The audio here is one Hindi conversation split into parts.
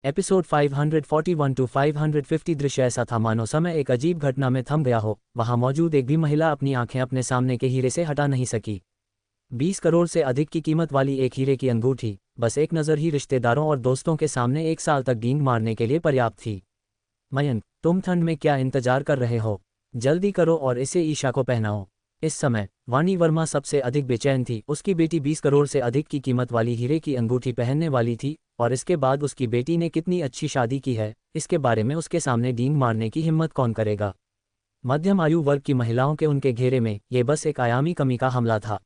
एपिसोड 541 टू 550 दृश्य ऐसा था मानो समय एक अजीब घटना में थम गया हो। वहां मौजूद एक भी महिला अपनी आंखें अपने सामने के हीरे से हटा नहीं सकी। 20 करोड़ से अधिक की कीमत वाली एक हीरे की अंगूठी बस एक नज़र ही रिश्तेदारों और दोस्तों के सामने 1 साल तक डींग मारने के लिए पर्याप्त थी। मयंक, तुम ठंड में क्या इंतजार कर रहे हो? जल्दी करो और इसे ईशा को पहनाओ। इस समय वाणी वर्मा सबसे अधिक बेचैन थी। उसकी बेटी 20 करोड़ से अधिक की कीमत वाली हीरे की अंगूठी पहनने वाली थी और इसके बाद उसकी बेटी ने कितनी अच्छी शादी की है, इसके बारे में उसके सामने डींग मारने की हिम्मत कौन करेगा। मध्यम आयु वर्ग की महिलाओं के उनके घेरे में ये बस एक आयामी कमी का हमला था।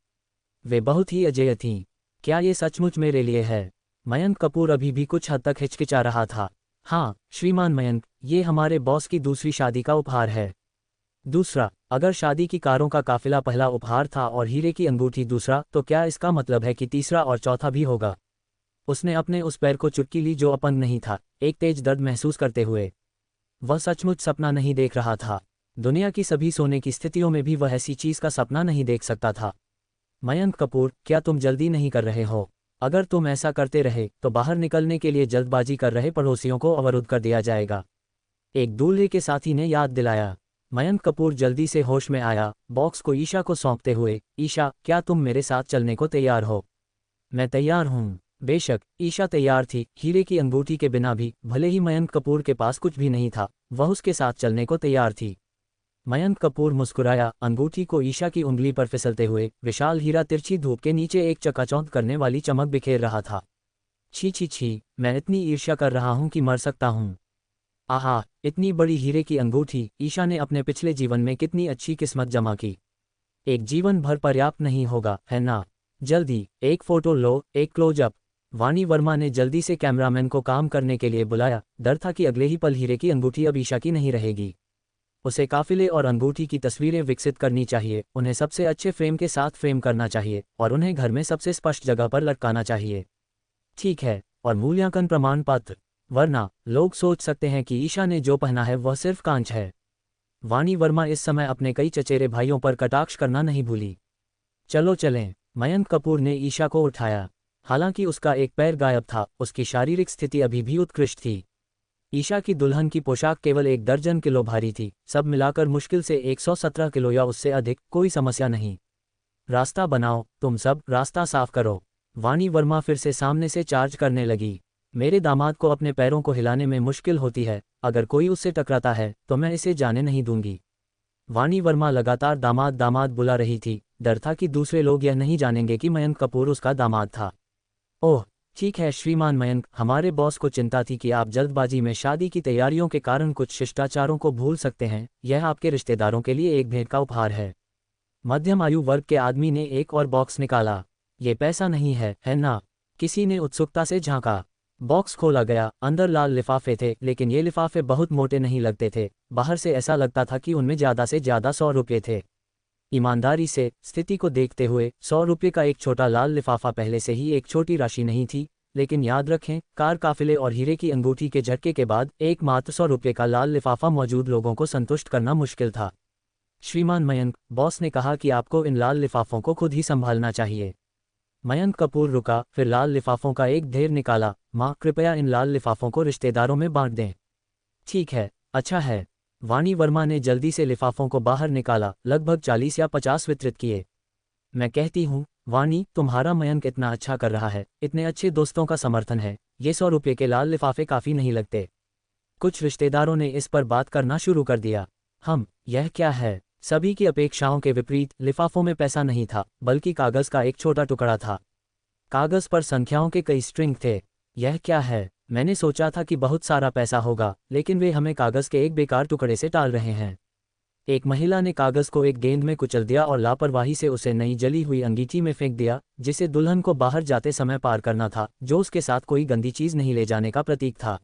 वे बहुत ही अजेय थीं। क्या ये सचमुच मेरे लिए है? मयंक कपूर अभी भी कुछ हद तक हिचकिचा रहा था। हाँ श्रीमान मयंक, ये हमारे बॉस की दूसरी शादी का उपहार है। दूसरा? अगर शादी की कारों का काफिला पहला उपहार था और हीरे की अंगूठी दूसरा, तो क्या इसका मतलब है कि तीसरा और चौथा भी होगा? उसने अपने उस पैर को चुटकी ली जो अपंग नहीं था, एक तेज दर्द महसूस करते हुए। वह सचमुच सपना नहीं देख रहा था। दुनिया की सभी सोने की स्थितियों में भी वह ऐसी चीज का सपना नहीं देख सकता था। मयंक कपूर, क्या तुम जल्दी नहीं कर रहे हो? अगर तुम ऐसा करते रहे तो बाहर निकलने के लिए जल्दबाजी कर रहे पड़ोसियों को अवरुद्ध कर दिया जाएगा, एक दूल्हे के साथी ने याद दिलाया। मयंक कपूर जल्दी से होश में आया, बॉक्स को ईशा को सौंपते हुए। ईशा, क्या तुम मेरे साथ चलने को तैयार हो? मैं तैयार हूँ। बेशक ईशा तैयार थी। हीरे की अंगूठी के बिना भी, भले ही मयंक कपूर के पास कुछ भी नहीं था, वह उसके साथ चलने को तैयार थी। मयंक कपूर मुस्कुराया, अंगूठी को ईशा की उंगली पर फिसलते हुए। विशाल हीरा तिरछी धूप के नीचे एक चकाचौंध करने वाली चमक बिखेर रहा था। छी छी छी, मैं इतनी ईर्ष्या कर रहा हूँ कि मर सकता हूँ। आहा, इतनी बड़ी हीरे की अंगूठी। ईशा ने अपने पिछले जीवन में कितनी अच्छी किस्मत जमा की। एक जीवन भर पर्याप्त नहीं होगा, है ना? जल्दी एक फोटो लो, एक क्लोजअप। वाणी वर्मा ने जल्दी से कैमरामैन को काम करने के लिए बुलाया। डर था कि अगले ही पल हीरे की अंगूठी अब ईशा की नहीं रहेगी। उसे काफिले और अंगूठी की तस्वीरें विकसित करनी चाहिए, उन्हें सबसे अच्छे फ्रेम के साथ फ्रेम करना चाहिए और उन्हें घर में सबसे स्पष्ट जगह पर लटकाना चाहिए। ठीक है, और मूल्यांकन प्रमाण पत्र, वरना लोग सोच सकते हैं कि ईशा ने जो पहना है वह सिर्फ कांच है। वाणी वर्मा इस समय अपने कई चचेरे भाइयों पर कटाक्ष करना नहीं भूली। चलो चलें। मयंक कपूर ने ईशा को उठाया। हालांकि उसका एक पैर गायब था, उसकी शारीरिक स्थिति अभी भी उत्कृष्ट थी। ईशा की दुल्हन की पोशाक केवल 1 दर्जन किलो भारी थी, सब मिलाकर मुश्किल से 117 किलो या उससे अधिक। कोई समस्या नहीं। रास्ता बनाओ, तुम सब रास्ता साफ करो। वाणी वर्मा फिर से सामने से चार्ज करने लगी। मेरे दामाद को अपने पैरों को हिलाने में मुश्किल होती है, अगर कोई उससे टकराता है तो मैं इसे जाने नहीं दूंगी। वाणी वर्मा लगातार दामाद दामाद बुला रही थी। डर था कि दूसरे लोग यह नहीं जानेंगे कि मयंक कपूर उसका दामाद था। ओह ठीक है श्रीमान मयंक, हमारे बॉस को चिंता थी कि आप जल्दबाजी में शादी की तैयारियों के कारण कुछ शिष्टाचारों को भूल सकते हैं। यह आपके रिश्तेदारों के लिए एक भेंट का उपहार है। मध्यम आयु वर्ग के आदमी ने एक और बॉक्स निकाला। ये पैसा नहीं है, है ना? किसी ने उत्सुकता से झांका। बॉक्स खोला गया, अंदर लाल लिफाफे थे, लेकिन ये लिफाफे बहुत मोटे नहीं लगते थे। बाहर से ऐसा लगता था कि उनमें ज़्यादा से ज़्यादा 100 रुपये थे। ईमानदारी से स्थिति को देखते हुए 100 रुपये का एक छोटा लाल लिफाफा पहले से ही एक छोटी राशि नहीं थी, लेकिन याद रखें, कार काफिले और हीरे की अंगूठी के झटके के बाद एकमात्र 100 रुपये का लाल लिफाफा मौजूद लोगों को संतुष्ट करना मुश्किल था। श्रीमान मयंक, बॉस ने कहा कि आपको इन लाल लिफाफों को खुद ही संभालना चाहिए। मयंक कपूर रुका, फिर लाल लिफाफों का एक ढेर निकाला। माँ, कृपया इन लाल लिफाफों को रिश्तेदारों में बांट दें। ठीक है, अच्छा है। वाणी वर्मा ने जल्दी से लिफाफों को बाहर निकाला, लगभग 40 या 50 वितरित किए। मैं कहती हूँ वाणी, तुम्हारा मयंक इतना अच्छा कर रहा है, इतने अच्छे दोस्तों का समर्थन है, ये 100 रुपये के लाल लिफाफे काफ़ी नहीं लगते। कुछ रिश्तेदारों ने इस पर बात करना शुरू कर दिया। यह क्या है? सभी की अपेक्षाओं के विपरीत लिफाफों में पैसा नहीं था, बल्कि कागज़ का एक छोटा टुकड़ा था। कागज़ पर संख्याओं के कई स्ट्रिंग थे। यह क्या है? मैंने सोचा था कि बहुत सारा पैसा होगा, लेकिन वे हमें कागज़ के एक बेकार टुकड़े से टाल रहे हैं। एक महिला ने कागज़ को एक गेंद में कुचल दिया और लापरवाही से उसे नई जली हुई अंगीठी में फेंक दिया, जिसे दुल्हन को बाहर जाते समय पार करना था, जो उसके साथ कोई गंदी चीज़ नहीं ले जाने का प्रतीक था।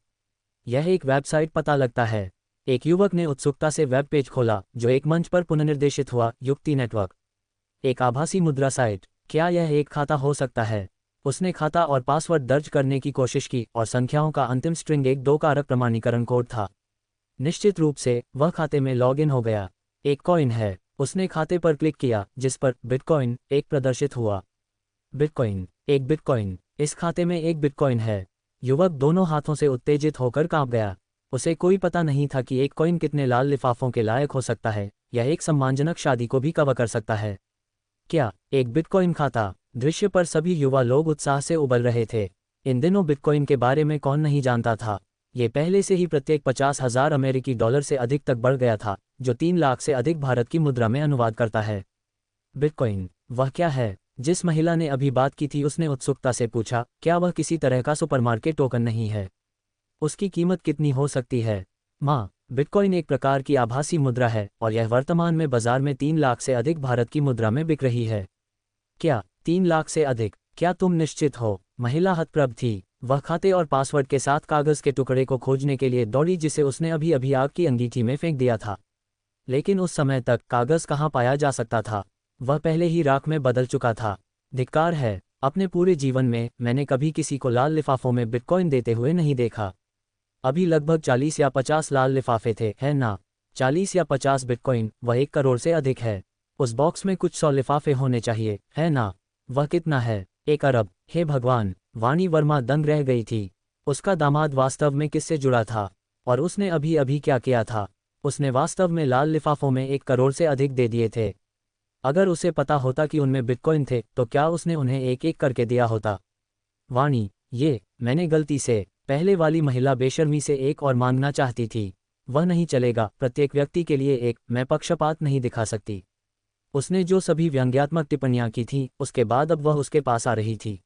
यह एक वेबसाइट पता लगता है। एक युवक ने उत्सुकता से वेब पेज खोला, जो एक मंच पर पुनर्निर्देशित हुआ। युक्ति नेटवर्क, एक आभासी मुद्रा साइट। क्या यह एक खाता हो सकता है? उसने खाता और पासवर्ड दर्ज करने की कोशिश की और संख्याओं का अंतिम स्ट्रिंग एक 2 कारक प्रमाणीकरण कोड था। निश्चित रूप से वह खाते में लॉग इन हो गया। एक कॉइन है। उसने खाते पर क्लिक किया, जिस पर बिटकॉइन एक प्रदर्शित हुआ। बिटकॉइन, एक बिटकॉइन। इस खाते में एक बिटकॉइन है। युवक दोनों हाथों से उत्तेजित होकर कांप गया। उसे कोई पता नहीं था कि एक कॉइन कितने लाल लिफाफों के लायक हो सकता है, यह एक सम्मानजनक शादी को भी कवर कर सकता है। क्या एक बिटकॉइन खाता? दृश्य पर सभी युवा लोग उत्साह से उबल रहे थे। इन दिनों बिटकॉइन के बारे में कौन नहीं जानता था। ये पहले से ही प्रत्येक 50,000 अमेरिकी डॉलर से अधिक तक बढ़ गया था, जो 3 लाख से अधिक भारत की मुद्रा में अनुवाद करता है। बिटकॉइन, वह क्या है? जिस महिला ने अभी बात की थी उसने उत्सुकता से पूछा, क्या वह किसी तरह का सुपरमार्केट टोकन नहीं है? उसकी कीमत कितनी हो सकती है? माँ, बिटकॉइन एक प्रकार की आभासी मुद्रा है और यह वर्तमान में बाजार में 3 लाख से अधिक भारत की मुद्रा में बिक रही है। क्या 3 लाख से अधिक? क्या तुम निश्चित हो? महिला हतप्रभ थी। वह खाते और पासवर्ड के साथ कागज के टुकड़े को खोजने के लिए दौड़ी जिसे उसने अभी अभी आग की अंगीठी में फेंक दिया था। लेकिन उस समय तक कागज कहाँ पाया जा सकता था? वह पहले ही राख में बदल चुका था। धिक्कार है, अपने पूरे जीवन में मैंने कभी किसी को लाल लिफाफों में बिटकॉइन देते हुए नहीं देखा। अभी लगभग 40 या 50 लाल लिफाफे थे, है ना? 40 या 50 बिटकॉइन, वह 1 करोड़ से अधिक है। उस बॉक्स में कुछ 100 लिफाफे होने चाहिए, है ना? वह कितना है? 1 अरब। हे भगवान! वाणी वर्मा दंग रह गई थी। उसका दामाद वास्तव में किससे जुड़ा था? और उसने अभी अभी क्या किया था? उसने वास्तव में लाल लिफाफों में 1 करोड़ से अधिक दे दिए थे। अगर उसे पता होता कि उनमें बिटकॉइन थे तो क्या उसने उन्हें एक एक करके दिया होता? वाणी, मैंने गलती से। पहले वाली महिला बेशर्मी से एक और मांगना चाहती थी। वह नहीं चलेगा, प्रत्येक व्यक्ति के लिए एक। मैं पक्षपात नहीं दिखा सकती। उसने जो सभी व्यंग्यात्मक टिप्पणियां की थीं, उसके बाद अब वह उसके पास आ रही थी।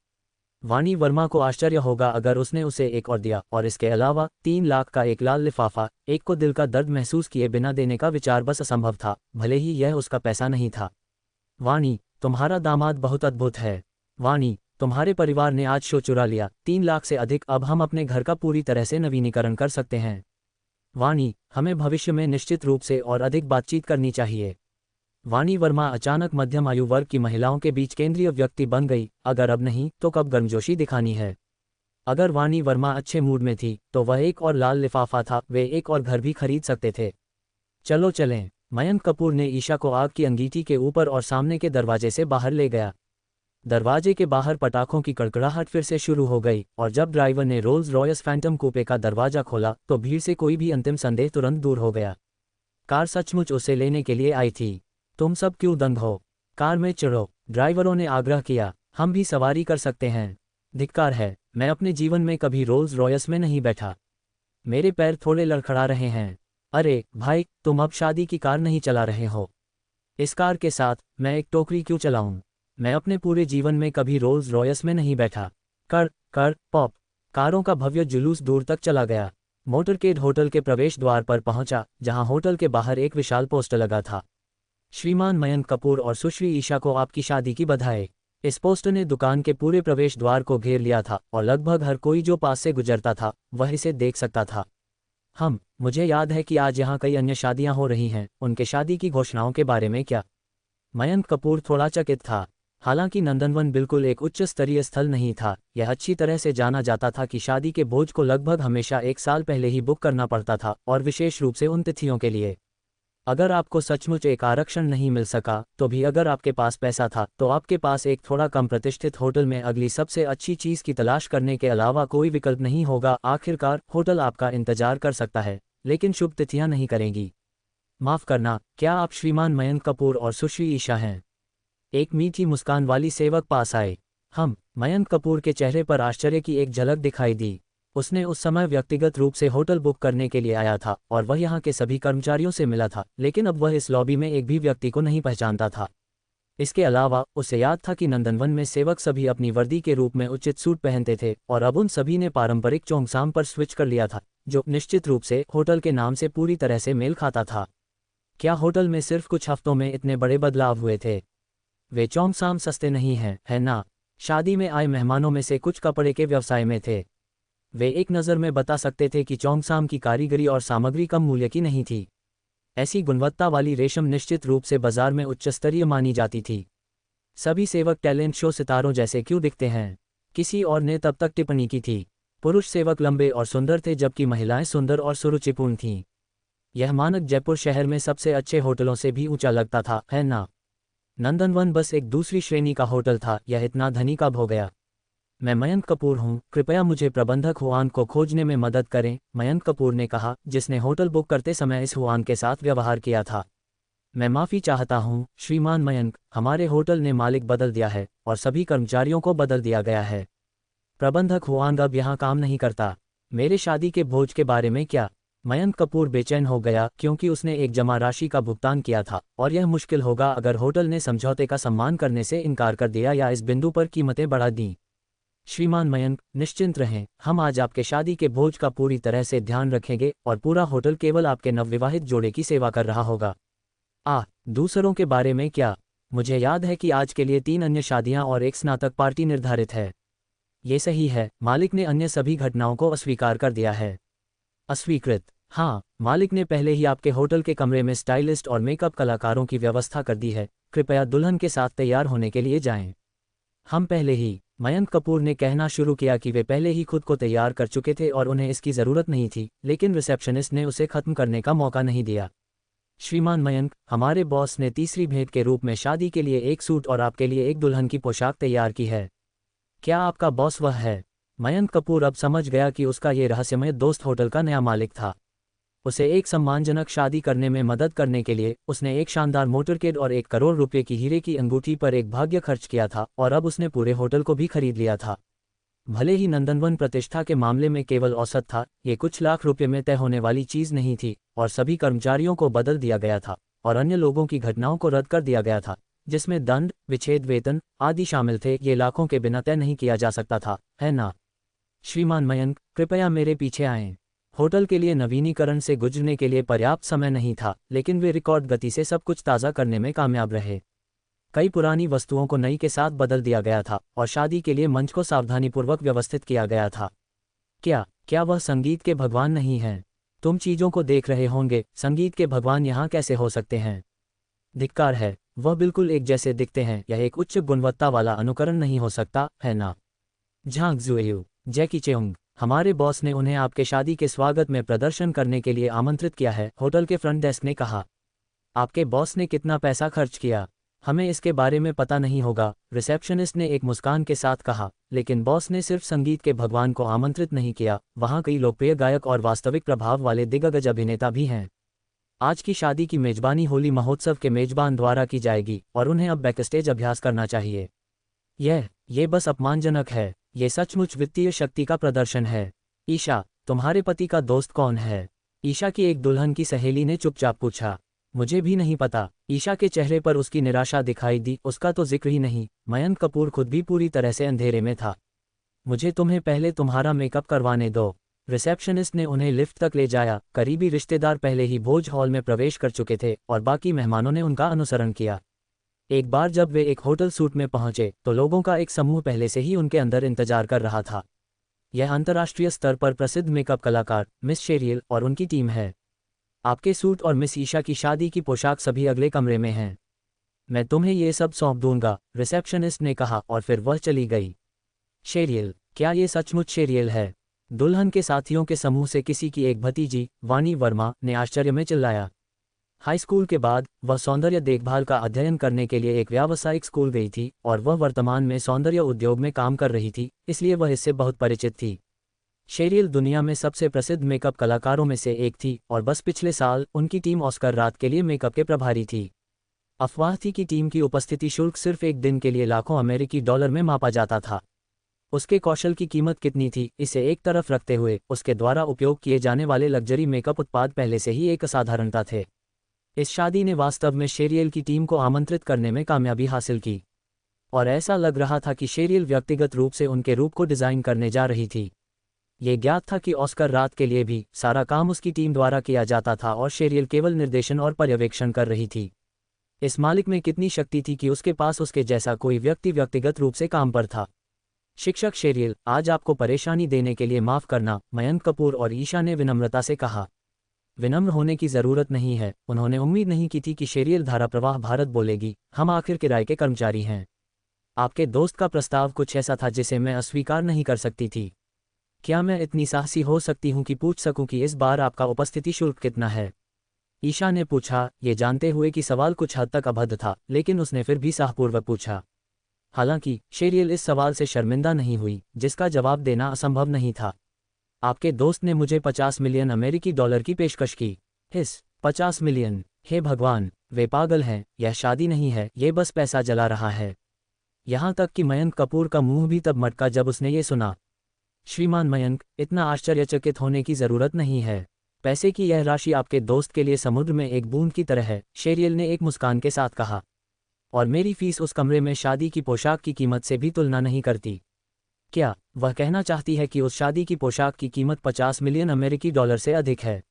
वाणी वर्मा को आश्चर्य होगा अगर उसने उसे एक और दिया, और इसके अलावा 3 लाख का एक लाल लिफाफा। एक को दिल का दर्द महसूस किए बिना देने का विचार बस असंभव था, भले ही यह उसका पैसा नहीं था। वाणी, तुम्हारा दामाद बहुत अद्भुत है। वाणी, तुम्हारे परिवार ने आज शो चुरा लिया। 3 लाख से अधिक, अब हम अपने घर का पूरी तरह से नवीनीकरण कर सकते हैं। वाणी, हमें भविष्य में निश्चित रूप से और अधिक बातचीत करनी चाहिए। वाणी वर्मा अचानक मध्यम आयु वर्ग की महिलाओं के बीच केंद्रीय व्यक्ति बन गई। अगर अब नहीं तो कब गर्मजोशी दिखानी है? अगर वाणी वर्मा अच्छे मूड में थी तो वह एक और लाल लिफाफा था, वे एक और घर भी खरीद सकते थे। चलो चलें। मयंक कपूर ने ईशा को आग की अंगीठी के ऊपर और सामने के दरवाजे से बाहर ले गया। दरवाजे के बाहर पटाखों की कड़कड़ाहट फिर से शुरू हो गई, और जब ड्राइवर ने रोल्स रॉयस फैंटम कूपे का दरवाजा खोला तो भीड़ से कोई भी अंतिम संदेह तुरंत दूर हो गया। कार सचमुच उसे लेने के लिए आई थी। तुम सब क्यों दंग हो? कार में चढ़ो, ड्राइवरों ने आग्रह किया। हम भी सवारी कर सकते हैं। धिक्कार है, मैं अपने जीवन में कभी रोल्स रॉयस में नहीं बैठा। मेरे पैर थोड़े लड़खड़ा रहे हैं। अरे भाई, तुम अब शादी की कार नहीं चला रहे हो। इस कार के साथ मैं एक टोकरी क्यों चलाऊं? मैं अपने पूरे जीवन में कभी रोल्स रॉयस में नहीं बैठा। कर कर पॉप। कारों का भव्य जुलूस दूर तक चला गया। मोटरकेड होटल के प्रवेश द्वार पर पहुंचा, जहां होटल के बाहर एक विशाल पोस्टर लगा था। श्रीमान मयंक कपूर और सुश्री ईशा को आपकी शादी की बधाई। इस पोस्टर ने दुकान के पूरे प्रवेश द्वार को घेर लिया था, और लगभग हर कोई जो पास से गुजरता था वह इसे देख सकता था। मुझे याद है कि आज यहाँ कई अन्य शादियां हो रही हैं, उनके शादी की घोषणाओं के बारे में क्या? मयंक कपूर थोड़ा चकित था। हालांकि नंदनवन बिल्कुल एक उच्च स्तरीय स्थल नहीं था, यह अच्छी तरह से जाना जाता था कि शादी के भोज को लगभग हमेशा 1 साल पहले ही बुक करना पड़ता था, और विशेष रूप से उन तिथियों के लिए। अगर आपको सचमुच एक आरक्षण नहीं मिल सका, तो भी अगर आपके पास पैसा था तो आपके पास एक थोड़ा कम प्रतिष्ठित होटल में अगली सबसे अच्छी चीज़ की तलाश करने के अलावा कोई विकल्प नहीं होगा। आखिरकार होटल आपका इंतजार कर सकता है, लेकिन शुभ तिथियां नहीं करेंगी। माफ़ करना, क्या आप श्रीमान मयंक कपूर और सुश्री ईशा हैं? एक मीठी मुस्कान वाली सेवक पास आए। मयंक कपूर के चेहरे पर आश्चर्य की एक झलक दिखाई दी। उसने उस समय व्यक्तिगत रूप से होटल बुक करने के लिए आया था, और वह यहाँ के सभी कर्मचारियों से मिला था, लेकिन अब वह इस लॉबी में एक भी व्यक्ति को नहीं पहचानता था। इसके अलावा उसे याद था कि नंदनवन में सेवक सभी अपनी वर्दी के रूप में उचित सूट पहनते थे, और अब उन सभी ने पारंपरिक चोंगसाम पर स्विच कर लिया था, जो निश्चित रूप से होटल के नाम से पूरी तरह से मेल खाता था। क्या होटल में सिर्फ कुछ हफ्तों में इतने बड़े बदलाव हुए थे? वे चोंगसाम सस्ते नहीं हैं, है ना? शादी में आए मेहमानों में से कुछ कपड़े के व्यवसाय में थे। वे एक नज़र में बता सकते थे कि चोंगसाम की कारीगरी और सामग्री कम मूल्य की नहीं थी। ऐसी गुणवत्ता वाली रेशम निश्चित रूप से बाजार में उच्च स्तरीय मानी जाती थी। सभी सेवक टैलेंट शो सितारों जैसे क्यों दिखते हैं? किसी और ने तब तक टिप्पणी की थी। पुरुष सेवक लंबे और सुंदर थे, जबकि महिलाएं सुंदर और सुरुचिपूर्ण थीं। यह मानक जयपुर शहर में सबसे अच्छे होटलों से भी ऊंचा लगता था, है ना? नंदनवन बस एक दूसरी श्रेणी का होटल था। यह इतना धनी कब हो गया? मैं मयंक कपूर हूं, कृपया मुझे प्रबंधक हुआन को खोजने में मदद करें, मयंक कपूर ने कहा, जिसने होटल बुक करते समय इस हुआन के साथ व्यवहार किया था। मैं माफ़ी चाहता हूं, श्रीमान मयंक, हमारे होटल ने मालिक बदल दिया है और सभी कर्मचारियों को बदल दिया गया है। प्रबंधक हुआन अब यहाँ काम नहीं करता। मेरे शादी के भोज के बारे में क्या? मयंक कपूर बेचैन हो गया क्योंकि उसने एक जमा राशि का भुगतान किया था और यह मुश्किल होगा अगर होटल ने समझौते का सम्मान करने से इनकार कर दिया या इस बिंदु पर कीमतें बढ़ा दीं। श्रीमान मयंक, निश्चिंत रहें, हम आज आपके शादी के भोज का पूरी तरह से ध्यान रखेंगे और पूरा होटल केवल आपके नवविवाहित जोड़े की सेवा कर रहा होगा। दूसरों के बारे में क्या? मुझे याद है कि आज के लिए 3 अन्य शादियां और एक स्नातक पार्टी निर्धारित है। ये सही है, मालिक ने अन्य सभी घटनाओं को अस्वीकार कर दिया है। अस्वीकृत? हाँ, मालिक ने पहले ही आपके होटल के कमरे में स्टाइलिस्ट और मेकअप कलाकारों की व्यवस्था कर दी है, कृपया दुल्हन के साथ तैयार होने के लिए जाएं। हम पहले ही, मयंक कपूर ने कहना शुरू किया कि वे पहले ही खुद को तैयार कर चुके थे और उन्हें इसकी ज़रूरत नहीं थी, लेकिन रिसेप्शनिस्ट ने उसे खत्म करने का मौका नहीं दिया। श्रीमान मयंक, हमारे बॉस ने तीसरी भेंट के रूप में शादी के लिए एक सूट और आपके लिए एक दुल्हन की पोशाक तैयार की है। क्या आपका बॉस वह है? मयंक कपूर अब समझ गया कि उसका ये रहस्यमय दोस्त होटल का नया मालिक था। उसे एक सम्मानजनक शादी करने में मदद करने के लिए उसने एक शानदार मोटरकेड और 1 करोड़ रुपए की हीरे की अंगूठी पर एक भाग्य खर्च किया था और अब उसने पूरे होटल को भी खरीद लिया था। भले ही नंदनवन प्रतिष्ठा के मामले में केवल औसत था, ये कुछ लाख रुपए में तय होने वाली चीज़ नहीं थी और सभी कर्मचारियों को बदल दिया गया था और अन्य लोगों की घटनाओं को रद्द कर दिया गया था, जिसमें दंड, विच्छेद, वेतन आदि शामिल थे। ये लाखों के बिना तय नहीं किया जा सकता था, है ना? श्रीमान मयंक, कृपया मेरे पीछे आएं। होटल के लिए नवीनीकरण से गुजरने के लिए पर्याप्त समय नहीं था, लेकिन वे रिकॉर्ड गति से सब कुछ ताज़ा करने में कामयाब रहे। कई पुरानी वस्तुओं को नई के साथ बदल दिया गया था और शादी के लिए मंच को सावधानीपूर्वक व्यवस्थित किया गया था। क्या वह संगीत के भगवान नहीं हैं? तुम चीज़ों को देख रहे होंगे, संगीत के भगवान यहाँ कैसे हो सकते हैं? धिक्कार है, वह बिल्कुल एक जैसे दिखते हैं, यह एक उच्च गुणवत्ता वाला अनुकरण नहीं हो सकता, है ना? झांग जुएयू, जैकी चेउंग, हमारे बॉस ने उन्हें आपके शादी के स्वागत में प्रदर्शन करने के लिए आमंत्रित किया है, होटल के फ्रंट डेस्क ने कहा। आपके बॉस ने कितना पैसा खर्च किया? हमें इसके बारे में पता नहीं होगा, रिसेप्शनिस्ट ने एक मुस्कान के साथ कहा, लेकिन बॉस ने सिर्फ संगीत के भगवान को आमंत्रित नहीं किया, वहाँ कई लोकप्रिय गायक और वास्तविक प्रभाव वाले दिग्गज अभिनेता भी हैं। आज की शादी की मेजबानी होली महोत्सव के मेजबान द्वारा की जाएगी और उन्हें अब बैकस्टेज अभ्यास करना चाहिए। ये बस अपमानजनक है, ये सचमुच वित्तीय शक्ति का प्रदर्शन है। ईशा, तुम्हारे पति का दोस्त कौन है? ईशा की एक दुल्हन की सहेली ने चुपचाप पूछा। मुझे भी नहीं पता, ईशा के चेहरे पर उसकी निराशा दिखाई दी, उसका तो जिक्र ही नहीं। मयंक कपूर खुद भी पूरी तरह से अंधेरे में था। मुझे तुम्हें पहले तुम्हारा मेकअप करवाने दो। रिसेप्शनिस्ट ने उन्हें लिफ्ट तक ले जाया। करीबी रिश्तेदार पहले ही भोज हॉल में प्रवेश कर चुके थे और बाकी मेहमानों ने उनका अनुसरण किया। एक बार जब वे एक होटल सूट में पहुंचे तो लोगों का एक समूह पहले से ही उनके अंदर इंतजार कर रहा था। यह अंतर्राष्ट्रीय स्तर पर प्रसिद्ध मेकअप कलाकार मिस शेरियल और उनकी टीम है। आपके सूट और मिस ईशा की शादी की पोशाक सभी अगले कमरे में हैं। मैं तुम्हें ये सब सौंप दूंगा, रिसेप्शनिस्ट ने कहा और फिर वह चली गई। शेरियल, क्या ये सचमुच शेरियल है? दुल्हन के साथियों के समूह से किसी की एक भतीजी, वानी वर्मा, ने आश्चर्य में चिल्लाया। हाई स्कूल के बाद वह सौंदर्य देखभाल का अध्ययन करने के लिए एक व्यावसायिक स्कूल गई थी और वह वर्तमान में सौंदर्य उद्योग में काम कर रही थी, इसलिए वह इससे बहुत परिचित थी। शेरियल दुनिया में सबसे प्रसिद्ध मेकअप कलाकारों में से एक थी और बस पिछले साल उनकी टीम ऑस्कर रात के लिए मेकअप के प्रभारी थी। अफवाह थी कि टीम की उपस्थिति शुल्क सिर्फ एक दिन के लिए लाखों अमेरिकी डॉलर में मापा जाता था। उसके कौशल की कीमत कितनी थी, इसे एक तरफ रखते हुए उसके द्वारा उपयोग किए जाने वाले लग्जरी मेकअप उत्पाद पहले से ही एक असाधारणता थे। इस शादी ने वास्तव में शेरियल की टीम को आमंत्रित करने में कामयाबी हासिल की और ऐसा लग रहा था कि शेरियल व्यक्तिगत रूप से उनके रूप को डिज़ाइन करने जा रही थी। ये ज्ञात था कि ऑस्कर रात के लिए भी सारा काम उसकी टीम द्वारा किया जाता था और शेरियल केवल निर्देशन और पर्यवेक्षण कर रही थी। इस मालिक में कितनी शक्ति थी कि उसके पास उसके जैसा कोई व्यक्ति व्यक्तिगत रूप से काम पर था। शिक्षक शेरियल, आज आपको परेशानी देने के लिए माफ़ करना, मयंक कपूर और ईशा ने विनम्रता से कहा। विनम्र होने की ज़रूरत नहीं है। उन्होंने उम्मीद नहीं की थी कि शेरियल धाराप्रवाह भारत बोलेगी, हम आखिर किराए के कर्मचारी हैं। आपके दोस्त का प्रस्ताव कुछ ऐसा था जिसे मैं अस्वीकार नहीं कर सकती थी। क्या मैं इतनी साहसी हो सकती हूँ कि पूछ सकूं कि इस बार आपका उपस्थिति शुल्क कितना है? ईशा ने पूछा, ये जानते हुए कि सवाल कुछ हद तक अभद्र था, लेकिन उसने फिर भी साहपूर्वक पूछा। हालांकि शेरियल इस सवाल से शर्मिंदा नहीं हुई, जिसका जवाब देना असंभव नहीं था। आपके दोस्त ने मुझे 50 मिलियन अमेरिकी डॉलर की पेशकश की। 50 मिलियन? हे भगवान, वे पागल हैं, यह शादी नहीं है, ये बस पैसा जला रहा है। यहाँ तक कि मयंक कपूर का मुंह भी तब मटका जब उसने ये सुना। श्रीमान मयंक, इतना आश्चर्यचकित होने की जरूरत नहीं है। पैसे की यह राशि आपके दोस्त के लिए समुद्र में एक बूंद की तरह है, शेरियल ने एक मुस्कान के साथ कहा। और मेरी फीस उस कमरे में शादी की पोशाक की कीमत से भी तुलना नहीं करती। क्या वह कहना चाहती है कि उस शादी की पोशाक की कीमत 50 मिलियन अमेरिकी डॉलर से अधिक है?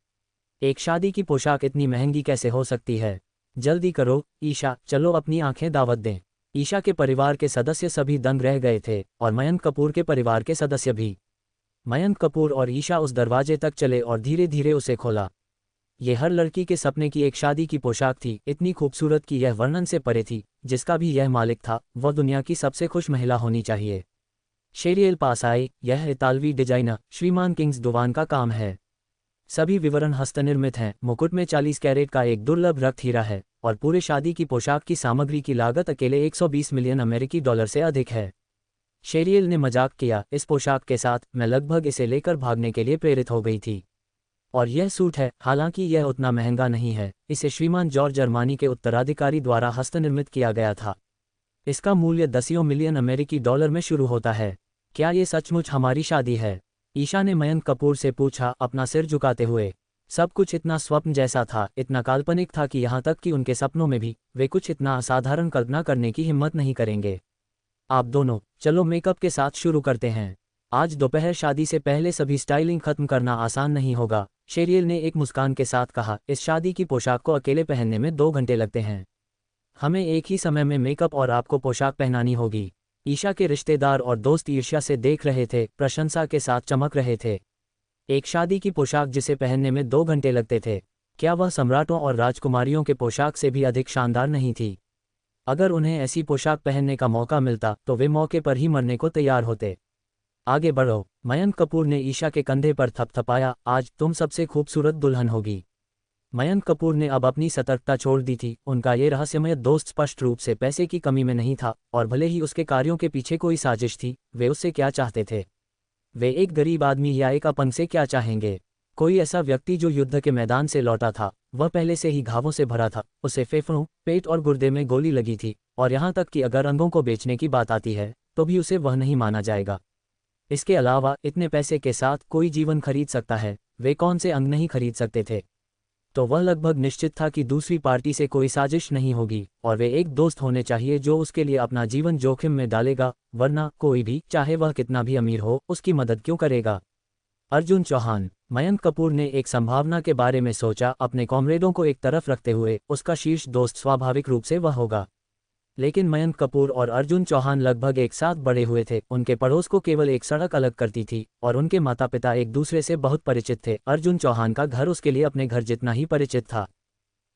एक शादी की पोशाक इतनी महंगी कैसे हो सकती है? जल्दी करो ईशा, चलो अपनी आंखें दावत दें। ईशा के परिवार के सदस्य सभी दंग रह गए थे, और मयंक कपूर के परिवार के सदस्य भी। मयंक कपूर और ईशा उस दरवाजे तक चले और धीरे धीरे उसे खोला। ये हर लड़की के सपने की एक शादी की पोशाक थी, इतनी खूबसूरत कि यह वर्णन से परे थी। जिसका भी यह मालिक था, वह दुनिया की सबसे खुश महिला होनी चाहिए। शेरियल पास आई। यह इतालवी डिजाइनर श्रीमान किंग्स डुवान का काम है। सभी विवरण हस्तनिर्मित हैं। मुकुट में 40 कैरेट का एक दुर्लभ रक्त हीरा है, और पूरे शादी की पोशाक की सामग्री की लागत अकेले 120 मिलियन अमेरिकी डॉलर से अधिक है। शेरियल ने मजाक किया, इस पोशाक के साथ मैं लगभग इसे लेकर भागने के लिए प्रेरित हो गई थी। और यह सूट है, हालांकि यह उतना महंगा नहीं है, इसे श्रीमान जॉर्ज जर्मानी के उत्तराधिकारी द्वारा हस्तनिर्मित किया गया था। इसका मूल्य 10 मिलियन अमेरिकी डॉलर में शुरू होता है। क्या ये सचमुच हमारी शादी है? ईशा ने मयंक कपूर से पूछा, अपना सिर झुकाते हुए। सब कुछ इतना स्वप्न जैसा था, इतना काल्पनिक था कि यहाँ तक कि उनके सपनों में भी वे कुछ इतना असाधारण कल्पना करने की हिम्मत नहीं करेंगे। आप दोनों, चलो मेकअप के साथ शुरू करते हैं। आज दोपहर शादी से पहले सभी स्टाइलिंग खत्म करना आसान नहीं होगा, शेरियल ने एक मुस्कान के साथ कहा। इस शादी की पोशाक को अकेले पहनने में 2 घंटे लगते हैं। हमें एक ही समय में मेकअप और आपको पोशाक पहनानी होगी। ईशा के रिश्तेदार और दोस्त ईर्ष्या से देख रहे थे, प्रशंसा के साथ चमक रहे थे। एक शादी की पोशाक जिसे पहनने में 2 घंटे लगते थे, क्या वह सम्राटों और राजकुमारियों के पोशाक से भी अधिक शानदार नहीं थी? अगर उन्हें ऐसी पोशाक पहनने का मौका मिलता तो वे मौके पर ही मरने को तैयार होते। आगे बढ़ो, मयंक कपूर ने ईशा के कंधे पर थपथपाया। आज तुम सबसे खूबसूरत दुल्हन होगी। मयंक कपूर ने अब अपनी सतर्कता छोड़ दी थी। उनका ये रहस्यमय दोस्त स्पष्ट रूप से पैसे की कमी में नहीं था, और भले ही उसके कार्यों के पीछे कोई साजिश थी, वे उससे क्या चाहते थे? वे एक गरीब आदमी या एक अपंग से क्या चाहेंगे? कोई ऐसा व्यक्ति जो युद्ध के मैदान से लौटा था, वह पहले से ही घावों से भरा था, उसे फेफड़ों, पेट और गुर्दे में गोली लगी थी, और यहाँ तक कि अगर अंगों को बेचने की बात आती है तो भी उसे वह नहीं माना जाएगा। इसके अलावा इतने पैसे के साथ कोई जीवन खरीद सकता है, वे कौन से अंग नहीं खरीद सकते थे? तो वह लगभग निश्चित था कि दूसरी पार्टी से कोई साजिश नहीं होगी, और वे एक दोस्त होने चाहिए जो उसके लिए अपना जीवन जोखिम में डालेगा, वरना कोई भी, चाहे वह कितना भी अमीर हो, उसकी मदद क्यों करेगा? अर्जुन चौहान। मयंक कपूर ने एक संभावना के बारे में सोचा, अपने कॉमरेडों को एक तरफ रखते हुए। उसका शीर्ष दोस्त स्वाभाविक रूप से वह होगा। लेकिन मयंक कपूर और अर्जुन चौहान लगभग एक साथ बड़े हुए थे। उनके पड़ोस को केवल एक सड़क अलग करती थी, और उनके माता पिता एक दूसरे से बहुत परिचित थे। अर्जुन चौहान का घर उसके लिए अपने घर जितना ही परिचित था।